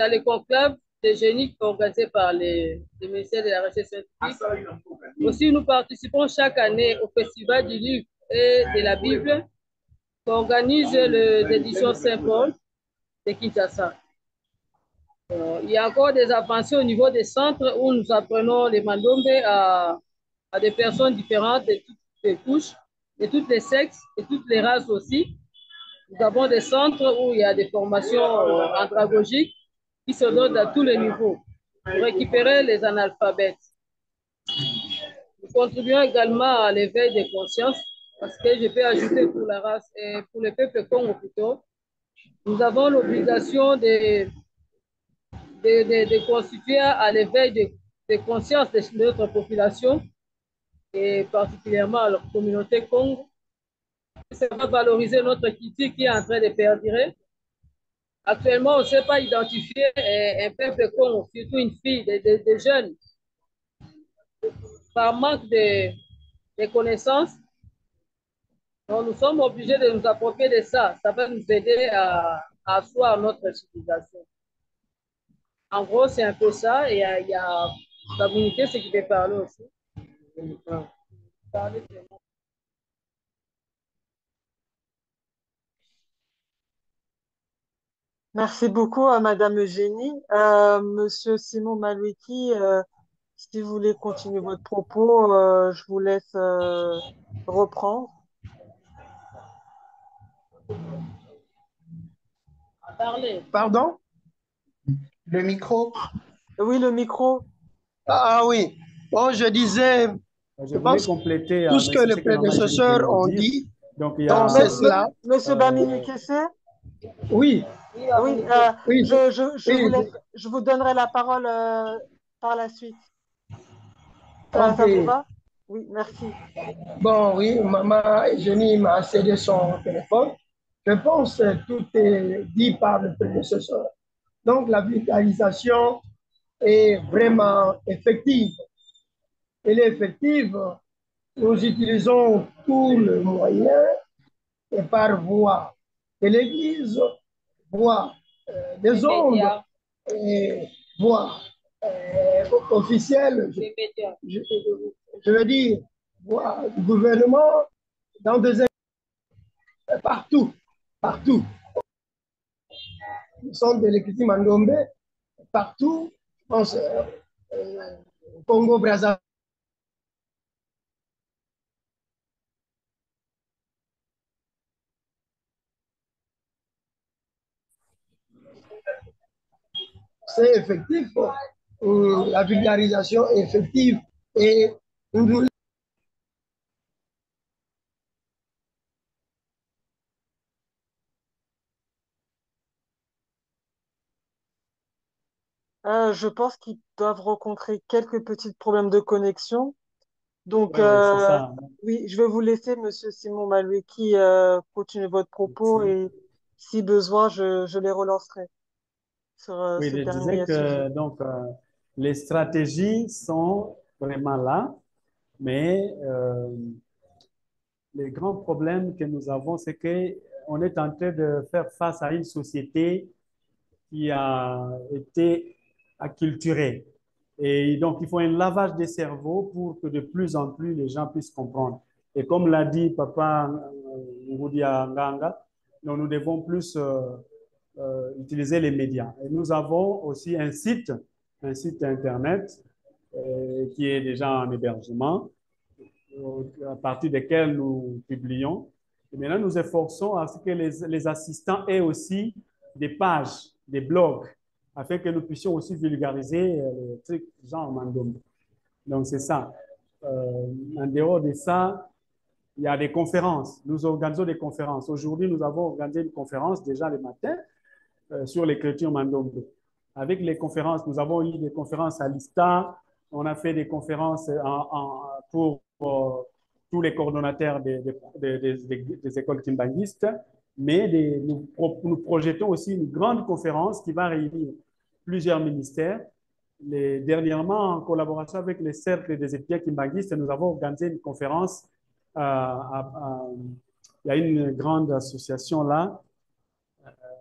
les conclaves de génie organisés par le ministère de la Recherche scientifique. Aussi, nous participons chaque année au Festival du livre et de la Bible qu'organise l'édition Saint-Paul de Kinshasa. Il y a encore des avancées au niveau des centres où nous apprenons les Mandombe à des personnes différentes de toutes les couches, de tous les sexes et toutes les races aussi. Nous avons des centres où il y a des formations andragogiques qui se donnent à tous les niveaux pour récupérer les analphabètes. contribuons également à l'éveil des consciences, parce que je peux ajouter pour la race et pour le peuple Congo plutôt, nous avons l'obligation de constituer à l'éveil des consciences de notre population et particulièrement à la communauté Congo. Ça va valoriser notre culture qui est en train de perdurer. Actuellement, on ne sait pas identifier un peuple Congo, surtout une fille, des jeunes, par manque de connaissances. Donc, nous sommes obligés de nous approprier de ça. Ça va nous aider à asseoir notre civilisation. En gros, c'est un peu ça. Et il y a la communauté, ce qui peut parler aussi. Merci beaucoup à Madame Eugénie. Monsieur Simon Malouiki, si vous voulez continuer votre propos, je vous laisse reprendre. Pardon? Le micro. Oui, le micro. Ah oui. Bon, je disais, Je je voulais pense que compléter tout ce que les ce que Maman Eugénie vient prédécesseurs de ont dire. dit, Donc, il y donc a, c'est cela. Monsieur Bamini Kessé? Oui, Oui, oui, oui. je vous donnerai la parole par la suite. Ça vous Ok. va? Oui, merci. Bon, oui, maman Eugénie m'a cédé son téléphone. Je pense que tout est dit par le prédécesseur. Donc, la vulgarisation est vraiment effective. Elle est effective. Nous utilisons tous les moyens et par voie de l'Église, voie des ondes et voie officielle, je veux dire, voie du gouvernement, dans des partout, partout. Nous sommes de l'Écriture Mandombe, partout, je pense, Congo, Brazzaville. C'est effectif, la vulgarisation est effective et nous Je pense qu'ils doivent rencontrer quelques petits problèmes de connexion. Donc, ouais, ouais, c'est ça. oui, je vais vous laisser, Monsieur Simon Maloueki, continuer votre propos Merci. et si besoin, je les relancerai sur Oui, ce je disais dernier sujet. que donc, les stratégies sont vraiment là, mais les grands problèmes que nous avons, c'est qu'on est en train de faire face à une société qui a été acculturée. Et donc, il faut un lavage des cerveaux pour que de plus en plus les gens puissent comprendre. Et comme l'a dit Papa Ngudi Nganga, nous devons plus utiliser les médias. Et nous avons aussi un site Internet qui est déjà en hébergement, à partir desquels nous publions. Et maintenant, nous efforçons à ce que les assistants aient aussi des pages, des blogs, afin que nous puissions aussi vulgariser les trucs genre Mandom. Donc, c'est ça. En dehors de ça, il y a des conférences. Nous organisons des conférences. Aujourd'hui, nous avons organisé une conférence déjà le matin sur l'écriture Mandombe. Avec les conférences, nous avons eu des conférences à l'ISTA, on a fait des conférences pour tous les coordonnateurs des écoles kimbanguistes, mais nous projetons aussi une grande conférence qui va réunir plusieurs ministères. Dernièrement, en collaboration avec les cercles des étudiants kimbanguistes, nous avons organisé une conférence. Il y a une grande association là,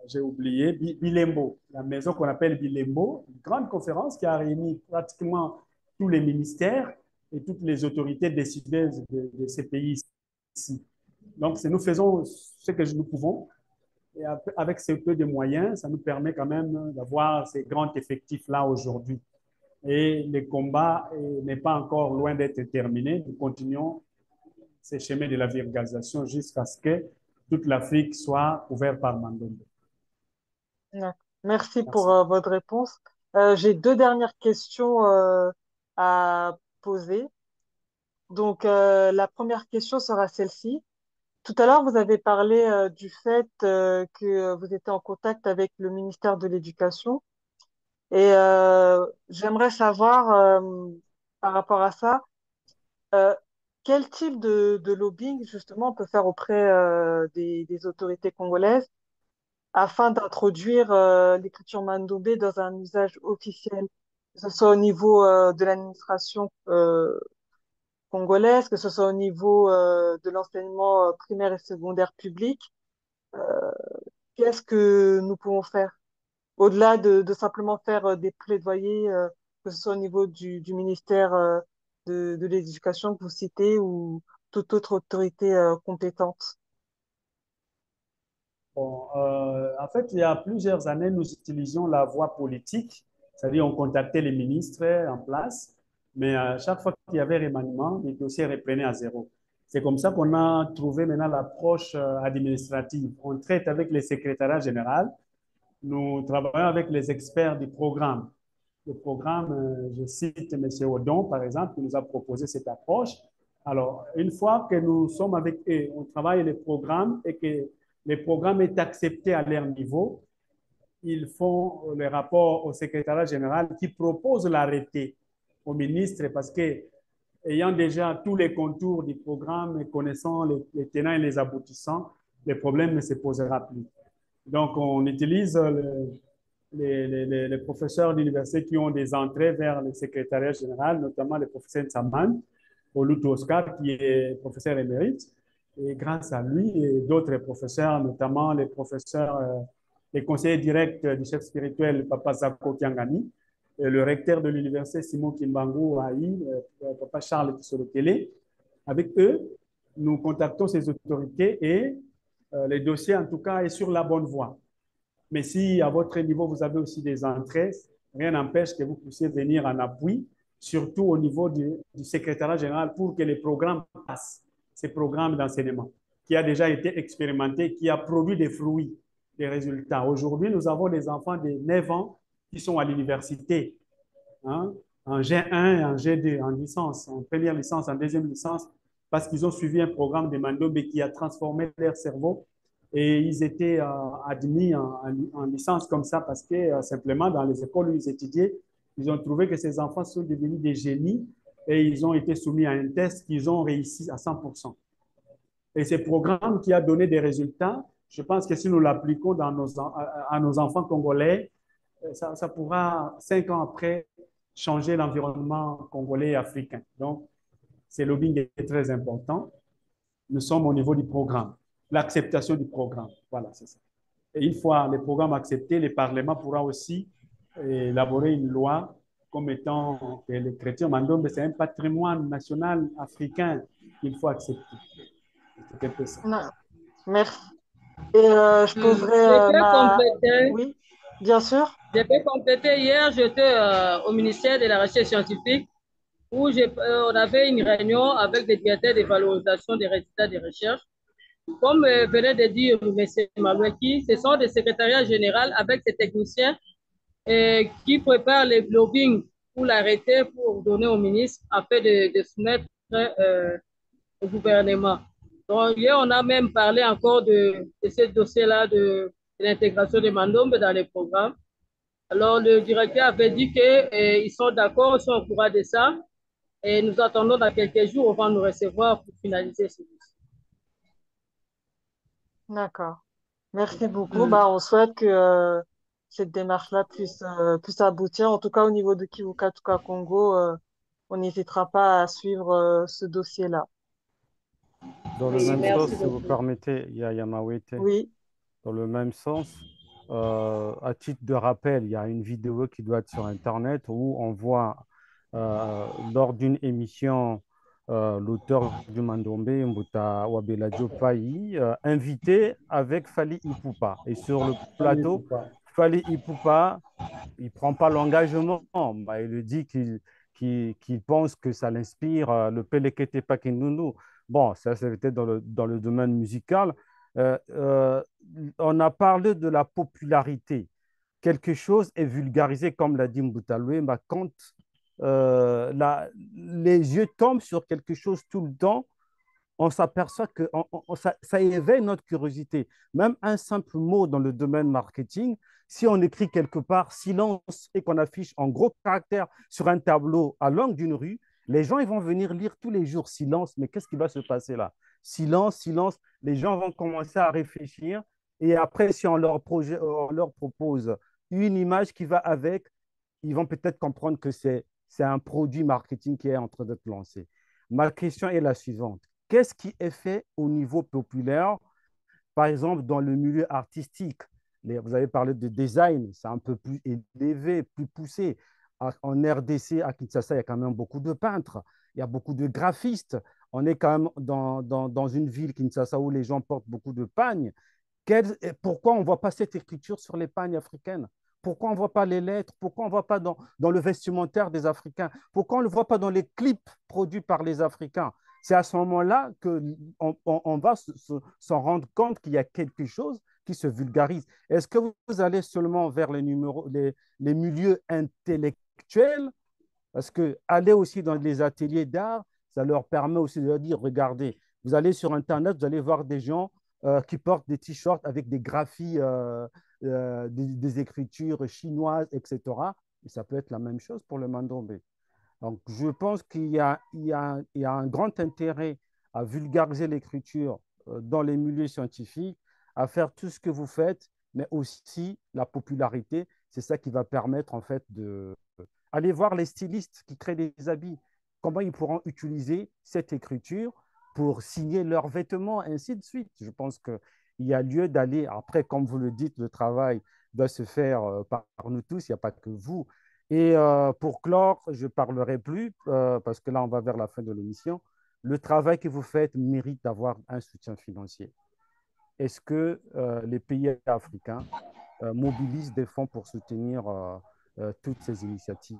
j'ai oublié, Bilembo, la maison qu'on appelle Bilembo, une grande conférence qui a réuni pratiquement tous les ministères et toutes les autorités décideuses de ces pays ici. Donc, nous faisons ce que nous pouvons. Et avec ce peu de moyens, ça nous permet quand même d'avoir ces grands effectifs-là aujourd'hui. Et le combat n'est pas encore loin d'être terminé. Nous continuons ces chemins de la vulgarisation jusqu'à ce que toute l'Afrique soit couverte par Mandombe. Merci pour Merci. votre réponse. J'ai deux dernières questions à poser. Donc, la première question sera celle-ci. Tout à l'heure, vous avez parlé du fait que vous étiez en contact avec le ministère de l'Éducation. Et j'aimerais savoir, par rapport à ça, euh, quel type de lobbying, justement, on peut faire auprès des autorités congolaises afin d'introduire l'écriture mandobé dans un usage officiel, que ce soit au niveau de l'administration congolaise, que ce soit au niveau de l'enseignement primaire et secondaire public. Euh, Qu'est-ce que nous pouvons faire? Au-delà de simplement faire des plaidoyers, que ce soit au niveau du ministère de l'Éducation que vous citez ou toute autre autorité compétente. Bon, en fait, il y a plusieurs années, nous utilisions la voie politique, c'est-à-dire on contactait les ministres en place, mais chaque fois qu'il y avait remaniement, les dossiers reprenaient à zéro. C'est comme ça qu'on a trouvé maintenant l'approche administrative. On traite avec les secrétariats généraux, nous travaillons avec les experts du programme. Le programme, je cite M. Odon, par exemple, qui nous a proposé cette approche. Alors, une fois que nous sommes avec eux, on travaille les programmes et que le programme est accepté à leur niveau, ils font le rapport au secrétariat général qui propose l'arrêté au ministre parce que, ayant déjà tous les contours du programme et connaissant les tenants et les aboutissants, le problème ne se posera plus. Donc, on utilise les professeurs d'université qui ont des entrées vers le secrétariat général, notamment le professeur Nsaman, Olutu Oscar, qui est professeur émérite. Et grâce à lui et d'autres professeurs, notamment les professeurs, les conseillers directs du chef spirituel, Papa Zako Kiangani, et le recteur de l'université, Simon Kimbangu Haï, Papa Charles Kisolokele. Avec eux, nous contactons ces autorités et le dossier, en tout cas, est sur la bonne voie. Mais si à votre niveau, vous avez aussi des entrées, rien n'empêche que vous puissiez venir en appui, surtout au niveau du secrétariat général, pour que les programmes passent, ces programmes d'enseignement, qui a déjà été expérimenté, qui a produit des fruits, des résultats. Aujourd'hui, nous avons des enfants de 9 ans qui sont à l'université, hein, en G1, en G2, en licence, en première licence, en deuxième licence, parce qu'ils ont suivi un programme de Mandobe qui a transformé leur cerveau et ils étaient admis en licence comme ça parce que simplement dans les écoles où ils étudiaient, ils ont trouvé que ces enfants sont devenus des génies et ils ont été soumis à un test qu'ils ont réussi à 100%. Et ce programme qui a donné des résultats, je pense que si nous l'appliquons à nos enfants congolais, ça pourra, 5 ans après, changer l'environnement congolais et africain. Donc, ce lobbying est très important. Nous sommes au niveau du programme, l'acceptation du programme. Voilà, c'est ça. Et une fois le programme accepté, le Parlement pourra aussi élaborer une loi comme étant que le chrétien Mandombe, c'est un patrimoine national africain qu'il faut accepter. C'est un peu ça. Non, merci. Et je poserai Je peux compléter. Oui, bien sûr. Je peux compléter. Hier, j'étais au ministère de la Recherche scientifique où on avait une réunion avec des directeurs de valorisation des résultats de recherche. Comme venait de dire M. Maloueki, ce sont des secrétariats généraux avec des techniciens qui préparent les lobbying pour l'arrêter, pour donner au ministre afin de soumettre au gouvernement. Donc, hier, on a même parlé encore de ce dossier-là de l'intégration des Mandombe dans les programmes. Alors, le directeur avait dit qu'ils sont d'accord, ils sont au courant de ça. Et nous attendons dans quelques jours, on va nous recevoir pour finaliser ce dossier. D'accord. Merci beaucoup. Bah, on souhaite que cette démarche-là puisse aboutir. En tout cas, au niveau de Kivuka Tuka Congo, on n'hésitera pas à suivre ce dossier-là. Dans le Oui, même merci sens, si vous beaucoup. permettez, Yamawete, Oui, dans le même sens, à titre de rappel, il y a une vidéo qui doit être sur Internet où on voit, lors d'une émission, l'auteur du Mandombe, Mbuta Wabeladjo Payi, invité avec Fali Ipupa. Et sur le plateau, Fali Ipupa, il ne prend pas l'engagement. Bah, il lui dit qu'il pense que ça l'inspire, le Pelekete Pakinunu. Bon, ça, c'était dans le domaine musical. Euh, euh, on a parlé de la popularité. Quelque chose est vulgarisé, comme l'a dit Mboutalou, quand les yeux tombent sur quelque chose tout le temps, on s'aperçoit que ça éveille notre curiosité. Même un simple mot dans le domaine marketing, si on écrit quelque part silence et qu'on affiche en gros caractères sur un tableau à l'angle d'une rue, les gens ils vont venir lire tous les jours silence, mais qu'est-ce qui va se passer là? Silence, silence, les gens vont commencer à réfléchir et après, si on leur propose une image qui va avec, ils vont peut-être comprendre que c'est un produit marketing qui est en train d'être lancé. Ma question est la suivante. Qu'est-ce qui est fait au niveau populaire, par exemple dans le milieu artistique? Vous avez parlé de design, c'est un peu plus élevé, plus poussé. En RDC, à Kinshasa, il y a quand même beaucoup de peintres, il y a beaucoup de graphistes. On est quand même dans une ville, Kinshasa, où les gens portent beaucoup de pagnes. Pourquoi on ne voit pas cette écriture sur les pagnes africaines? Pourquoi on ne voit pas les lettres? Pourquoi on ne voit pas dans le vestimentaire des Africains? Pourquoi on ne le voit pas dans les clips produits par les Africains? C'est à ce moment-là qu'on va s'en rendre compte qu'il y a quelque chose qui se vulgarise. Est-ce que vous allez seulement vers les milieux intellectuels? Parce que aller aussi dans les ateliers d'art, ça leur permet aussi de leur dire, regardez, vous allez sur Internet, vous allez voir des gens qui portent des t-shirts avec des graphies, des écritures chinoises, etc. Et ça peut être la même chose pour le mandombe. Donc, je pense qu'il y a un grand intérêt à vulgariser l'écriture dans les milieux scientifiques, à faire tout ce que vous faites, mais aussi la popularité. C'est ça qui va permettre, en fait, aller voir les stylistes qui créent des habits. Comment ils pourront utiliser cette écriture pour signer leurs vêtements, ainsi de suite. Je pense qu'il y a lieu d'aller. Après, comme vous le dites, le travail doit se faire par nous tous, il n'y a pas que vous. Et pour clore, je ne parlerai plus parce que là, on va vers la fin de l'émission. Le travail que vous faites mérite d'avoir un soutien financier. Est-ce que les pays africains mobilisent des fonds pour soutenir toutes ces initiatives?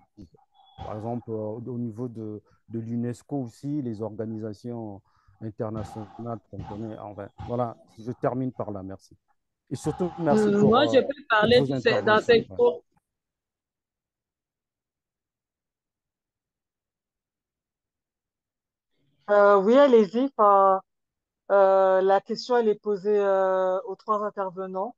Par exemple, au niveau de l'UNESCO aussi, les organisations internationales qu'on connaît. Enfin, voilà, je termine par là, merci. Et surtout, merci pour Moi, je peux toutes parler vos dans interventions. ces cours. Oui, allez-y. Enfin, la question, elle est posée aux trois intervenants.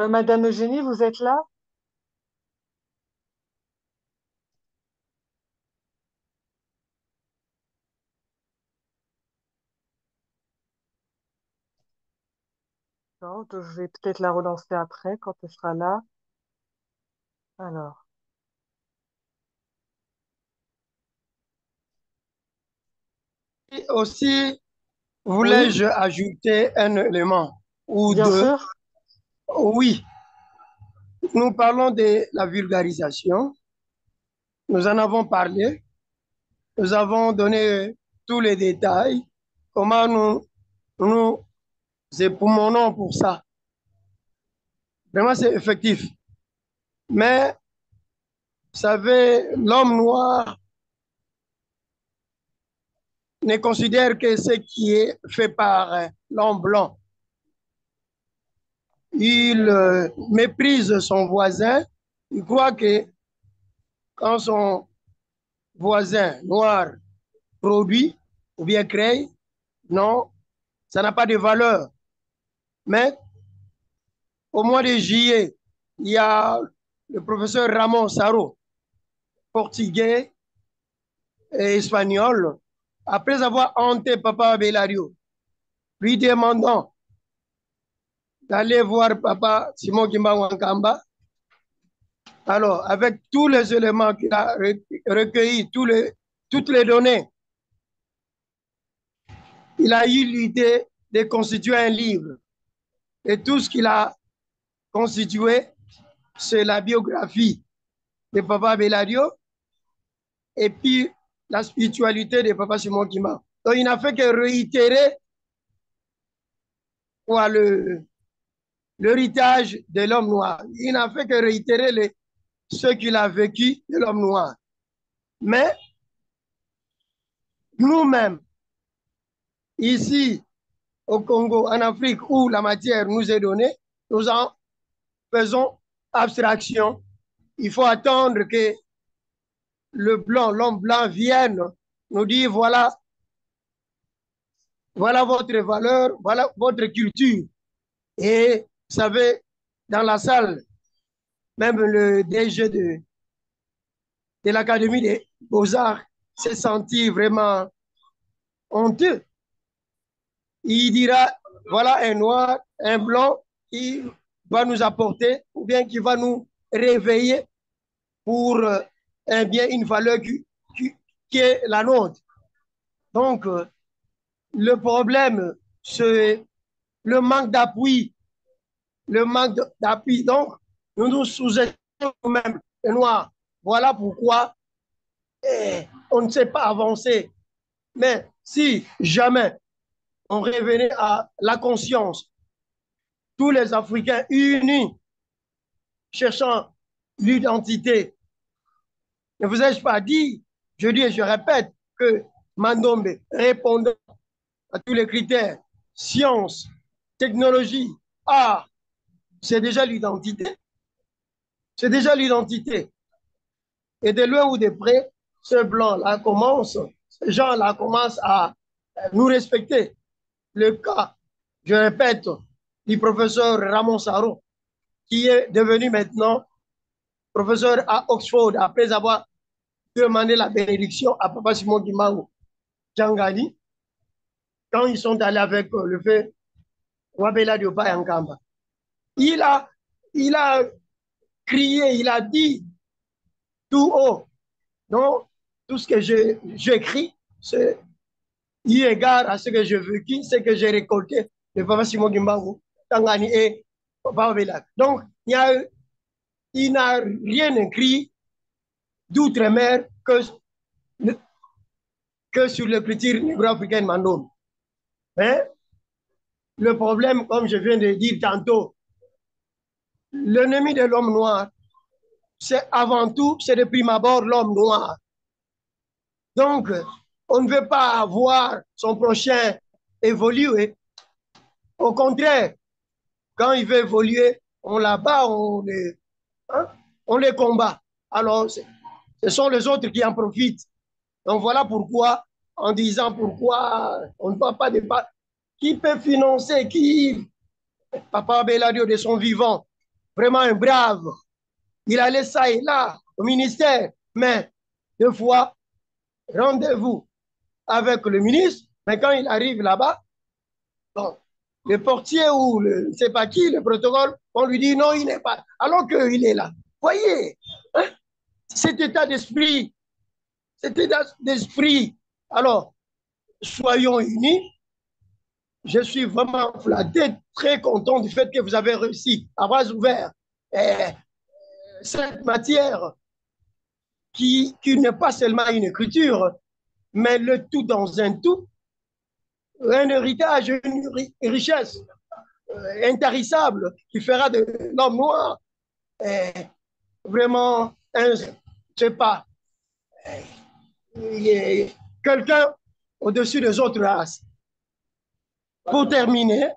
Madame Eugénie, vous êtes là? Non, donc je vais peut-être la relancer après quand elle sera là. Alors, Et aussi, oui, voulais-je ajouter un élément ou bien deux? sûr. Oui, nous parlons de la vulgarisation. Nous en avons parlé. Nous avons donné tous les détails. Comment nous époumonons pour ça. Vraiment, c'est effectif. Mais, vous savez, l'homme noir ne considère que ce qui est fait par l'homme blanc. Il méprise son voisin. Il croit que quand son voisin noir produit ou bien crée, non, ça n'a pas de valeur. Mais au mois de juillet, il y a le professeur Ramon Saro, portugais et espagnol, après avoir hanté Papa Belario, lui demandant d'aller voir Papa Simon Kimba Wankamba. Alors, avec tous les éléments qu'il a recueillis, toutes les données, il a eu l'idée de constituer un livre. Et tout ce qu'il a constitué, c'est la biographie de Papa Belario et puis la spiritualité de Papa Simon Kimba. Donc, il n'a fait que réitérer quoi, l'héritage de l'homme noir. Il n'a fait que réitérer ce qu'il a vécu de l'homme noir. Mais nous-mêmes, ici au Congo, en Afrique, où la matière nous est donnée, nous en faisons abstraction. Il faut attendre que l'homme blanc vienne nous dire voilà votre valeur, voilà votre culture. Et vous savez, dans la salle, même le DG de l'Académie des Beaux-Arts s'est senti vraiment honteux. Il dira, voilà un noir, un blanc qui va nous apporter ou bien qui va nous réveiller pour bien une valeur qui est la nôtre. Donc, le problème, c'est le manque d'appui. Le manque d'appui. Donc, nous nous sous-estimons nous-mêmes, les Noirs. Voilà pourquoi on ne sait pas avancer. Mais si jamais on revenait à la conscience, tous les Africains unis, cherchant l'identité, ne vous ai-je pas dit, je dis et je répète, que Mandombe, répondant à tous les critères, science, technologie, art, c'est déjà l'identité. C'est déjà l'identité. Et de loin ou de près, ce blanc-là commence, ces gens-là commencent à nous respecter. Le cas, je répète, du professeur Ramon Saro, qui est devenu maintenant professeur à Oxford, après avoir demandé la bénédiction à Papa Simon Kimau Djangani, quand ils sont allés avec le fait Wabela Diopa Yankamba. Il a crié, il a dit tout haut, non, tout ce que j'écris, c'est eu égard à ce que j'ai vécu, ce que j'ai récolté de Papa Simon Kimbangu, Tangani et Papa Wabela. Donc, il n'a rien écrit d'outre-mer que sur l'écriture négro-africaine Mandom. Mais le problème, comme je viens de dire tantôt, l'ennemi de l'homme noir, c'est avant tout, c'est de prime abord l'homme noir. Donc, on ne veut pas voir son prochain évoluer. Au contraire, quand il veut évoluer, on l'abat, on les combat. Alors, ce sont les autres qui en profitent. Donc, voilà pourquoi, en disant pourquoi on ne voit pas de pas. Qui peut financer, Papa Beladio de son vivant, vraiment un brave. Il allait ça et là au ministère, mais deux fois, rendez-vous avec le ministre, mais quand il arrive là-bas, bon, le portier ou je ne sais pas qui, le protocole, on lui dit non, il n'est pas, alors qu'il est là. Voyez, hein, cet état d'esprit, alors, soyons unis. Je suis vraiment flatté, très content du fait que vous avez réussi à bras ouverts cette matière qui n'est pas seulement une écriture, mais le tout dans un tout, un héritage, une richesse intarissable qui fera de l'homme noir vraiment je ne sais pas, quelqu'un au-dessus des autres races. Pour terminer,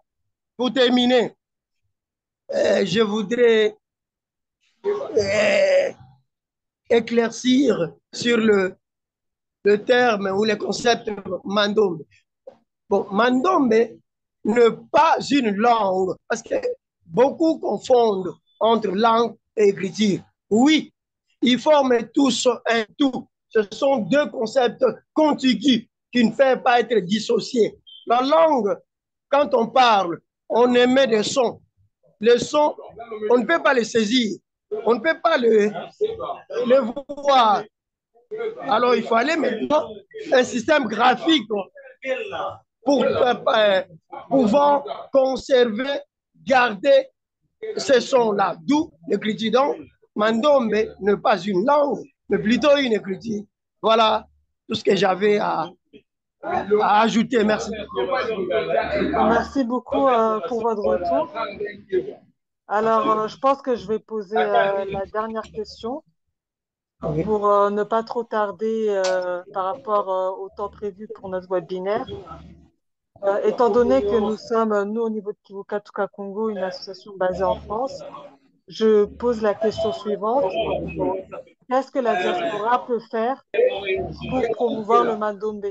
je voudrais éclaircir sur le terme ou le concept Mandombe. Bon, Mandombe n'est pas une langue, parce que beaucoup confondent entre langue et écriture. Oui, ils forment tous un tout. Ce sont deux concepts contigus qui ne peuvent pas être dissociés. La langue, quand on parle, on émet des sons. Les sons, on ne peut pas les saisir. On ne peut pas le voir. Alors, il faut aller maintenant un système graphique pour pouvoir conserver, garder ces sons-là. D'où l'écriture. Donc, Mandombe n'est pas une langue, mais plutôt une écriture. Voilà tout ce que j'avais à à ajouter. Merci. Merci beaucoup pour votre retour. Alors, je pense que je vais poser la dernière question pour ne pas trop tarder par rapport au temps prévu pour notre webinaire. Étant donné que nous sommes, nous, au niveau de Kivuka Tuka Congo, une association basée en France, je pose la question suivante. Qu'est-ce que la diaspora peut faire pour promouvoir le Mandombe?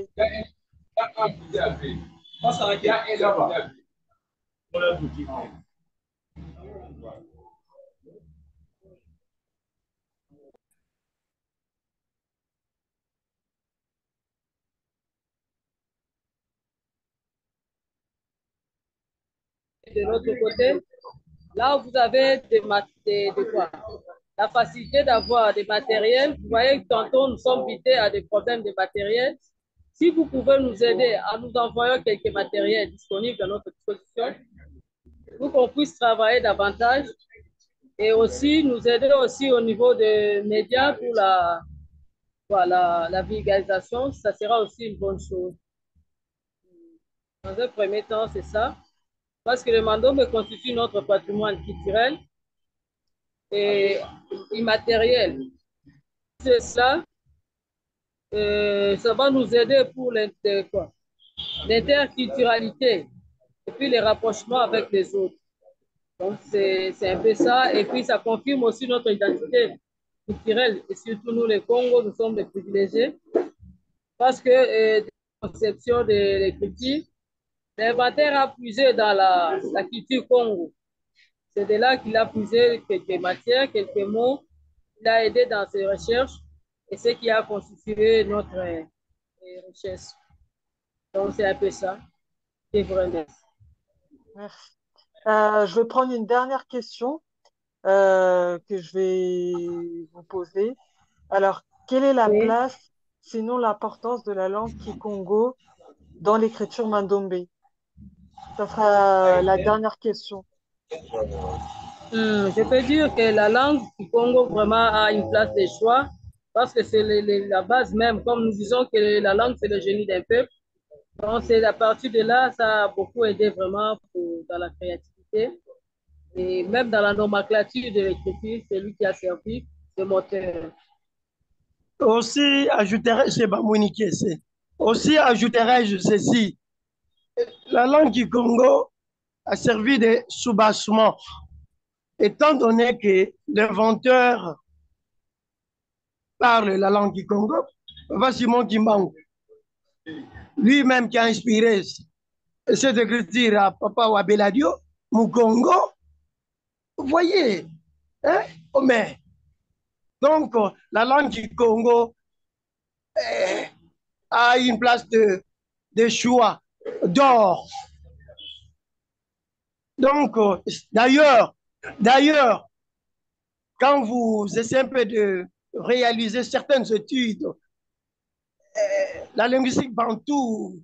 De l'autre côté, là où vous avez quoi? La facilité d'avoir des matériels. Vous voyez que tantôt, nous sommes vidés à des problèmes de matériel. Si vous pouvez nous aider en nous envoyant quelques matériels disponibles à notre disposition, pour qu'on puisse travailler davantage et aussi nous aider aussi au niveau des médias pour la vulgarisation, ça sera aussi une bonne chose. Dans un premier temps, c'est ça. Parce que le Mandombe constitue notre patrimoine culturel et immatériel. C'est ça, ça va nous aider pour l'interculturalité et puis les rapprochements avec les autres. Donc, c'est un peu ça. Et puis, ça confirme aussi notre identité culturelle. Et surtout, nous, les Congos, nous sommes des privilégiés parce que des conceptions de l'écriture, l'inventaire a puisé dans la culture Congo. C'est de là qu'il a puisé quelques matières, quelques mots. Il a aidé dans ses recherches et ce qui a constitué notre richesse. Donc, c'est un peu ça. Je vous remercie. Merci. Je vais prendre une dernière question que je vais vous poser. Alors, quelle est la place, sinon l'importance de la langue kikongo dans l'écriture Mandombe? Ça sera la dernière question. Je peux dire que la langue du Congo vraiment a une place de choix parce que c'est la base même, comme nous disons que la langue c'est le génie d'un peuple. Donc c'est à partir de là, ça a beaucoup aidé vraiment dans la créativité et même dans la nomenclature de l'écriture, c'est lui qui a servi de moteur. Aussi ajouterais-je ceci. La langue du Congo a servi de soubassement, étant donné que l'inventeur parle la langue du Congo, Papa Simon Kimbangu, lui-même qui a inspiré cette écriture à Papa Wabeladio, Mukongo, vous voyez, hein? Mais, donc, la langue du Congo a une place de choix, d'or. Donc, d'ailleurs, quand vous essayez un peu de réaliser certaines études, la linguistique bantou,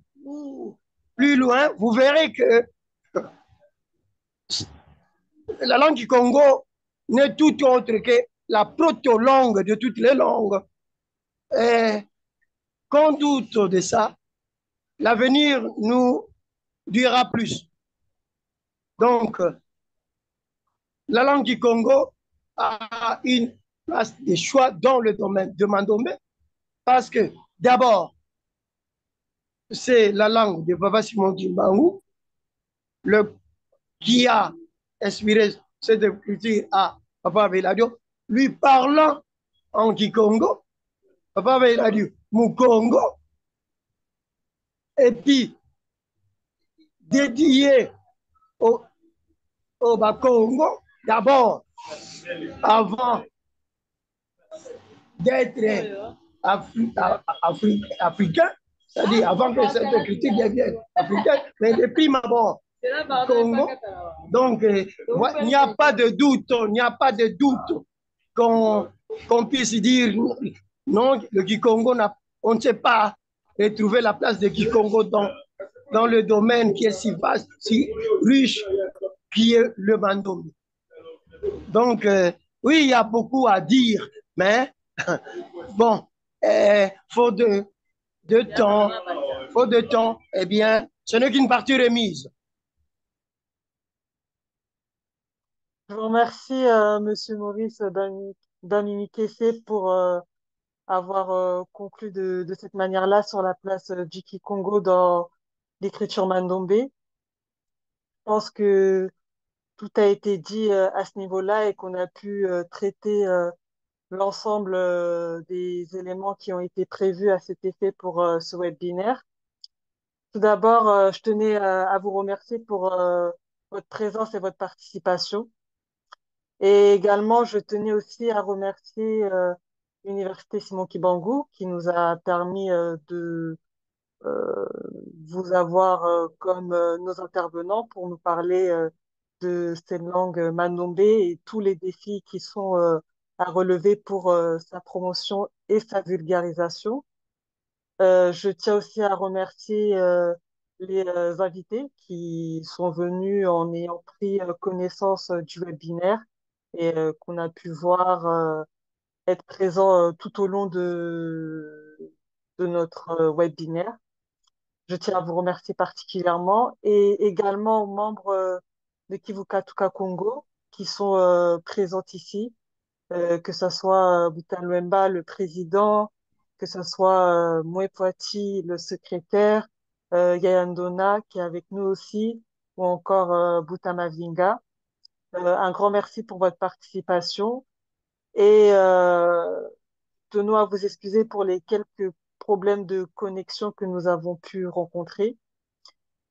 plus loin, vous verrez que la langue du Congo n'est tout autre que la proto-langue de toutes les langues. Et qu'on doute de ça, l'avenir nous dira plus. Donc, la langue du Congo a une place de choix dans le domaine de Mandombe parce que, d'abord, c'est la langue de Papa Simon Kimbangu qui a inspiré cette écriture à Papa Veladio, lui parlant en Kikongo, Papa Veladio, Mukongo, et puis dédié au Bakongo, d'abord, avant d'être africain, c'est-à-dire avant que cette écriture devienne africaine, mais depuis ma mort, Congo. Donc, il n'y a pas de doute, qu'on puisse dire non, le Kikongo, on ne sait pas retrouver la place de Kikongo dans le domaine qui est si vaste, si riche, qui est le Mandombe. Donc, oui, il y a beaucoup à dire, mais bon, faute de temps, faute de temps, eh bien, ce n'est qu'une partie remise. Je vous remercie, Monsieur Maurice Damini-Kessé, pour avoir conclu de cette manière-là sur la place du Kikongo dans l'écriture Mandombe. Je pense que tout a été dit à ce niveau-là et qu'on a pu traiter l'ensemble des éléments qui ont été prévus à cet effet pour ce webinaire. Tout d'abord, je tenais à vous remercier pour votre présence et votre participation. Et également, je tenais aussi à remercier l'Université Simon Kibangu qui nous a permis de euh, vous avoir comme nos intervenants pour nous parler de cette langue Mandongbé et tous les défis qui sont à relever pour sa promotion et sa vulgarisation. Je tiens aussi à remercier les invités qui sont venus en ayant pris connaissance du webinaire et qu'on a pu voir être présents tout au long de notre webinaire. Je tiens à vous remercier particulièrement et également aux membres de Kivukatuka Congo qui sont présents ici, que ce soit Boutin Luemba, le président, que ce soit Poati, le secrétaire, Yaya Ndona qui est avec nous aussi, ou encore Boutin Mavinga. Un grand merci pour votre participation et tenons à vous excuser pour les quelques problèmes de connexion que nous avons pu rencontrer.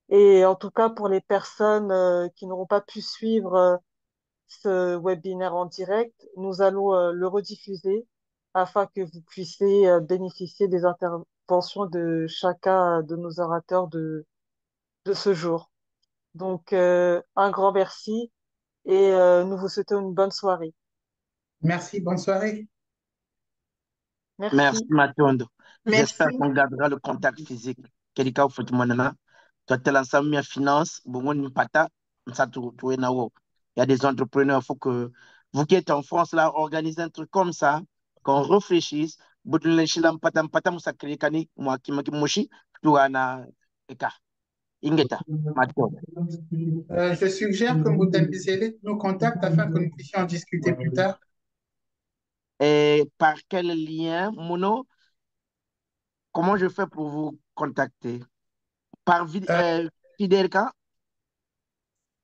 Et en tout cas, pour les personnes qui n'auront pas pu suivre ce webinaire en direct, nous allons le rediffuser afin que vous puissiez bénéficier des interventions de chacun de nos orateurs de ce jour. Donc, un grand merci et nous vous souhaitons une bonne soirée. Merci, bonne soirée. Merci, Merci. Matondo. J'espère Merci. qu'on gardera le contact physique. Quelqu'un faut toi, tu l'ensemble de finance, bon, pata, ça, il y a des entrepreneurs, il faut que vous qui êtes en France, là, organisez un truc comme ça, qu'on réfléchisse. Ingeta, Matondo. Je suggère que vous nous contacte afin que nous puissions en discuter plus tard. Et par quel lien, Mono, comment je fais pour vous contacter? Par Fidelka?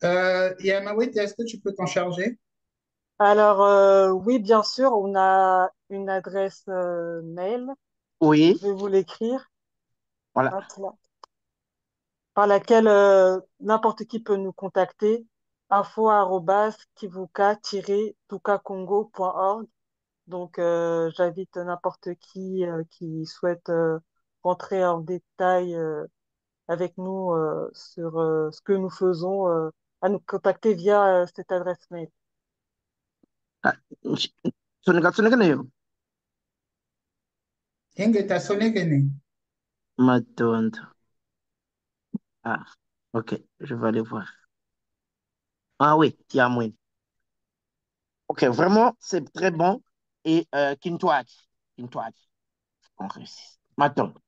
Yamawit, est-ce que tu peux t'en charger? Alors, oui, bien sûr, on a une adresse mail. Je Oui, vais vous l'écrire. voilà. Hop là. Par laquelle n'importe qui peut nous contacter, info@kivuka-tukacongo.org. Donc, j'invite n'importe qui souhaite rentrer en détail avec nous sur ce que nous faisons, à nous contacter via cette adresse mail. Ah, Soneka yo. Ingeta Sonegene. Matondo. Ah, ok, je vais aller voir. Ah oui, Tiamouine. Ok, vraiment, c'est très bon. Et Kintouachi. Kintouachi. On réussit. Matondo.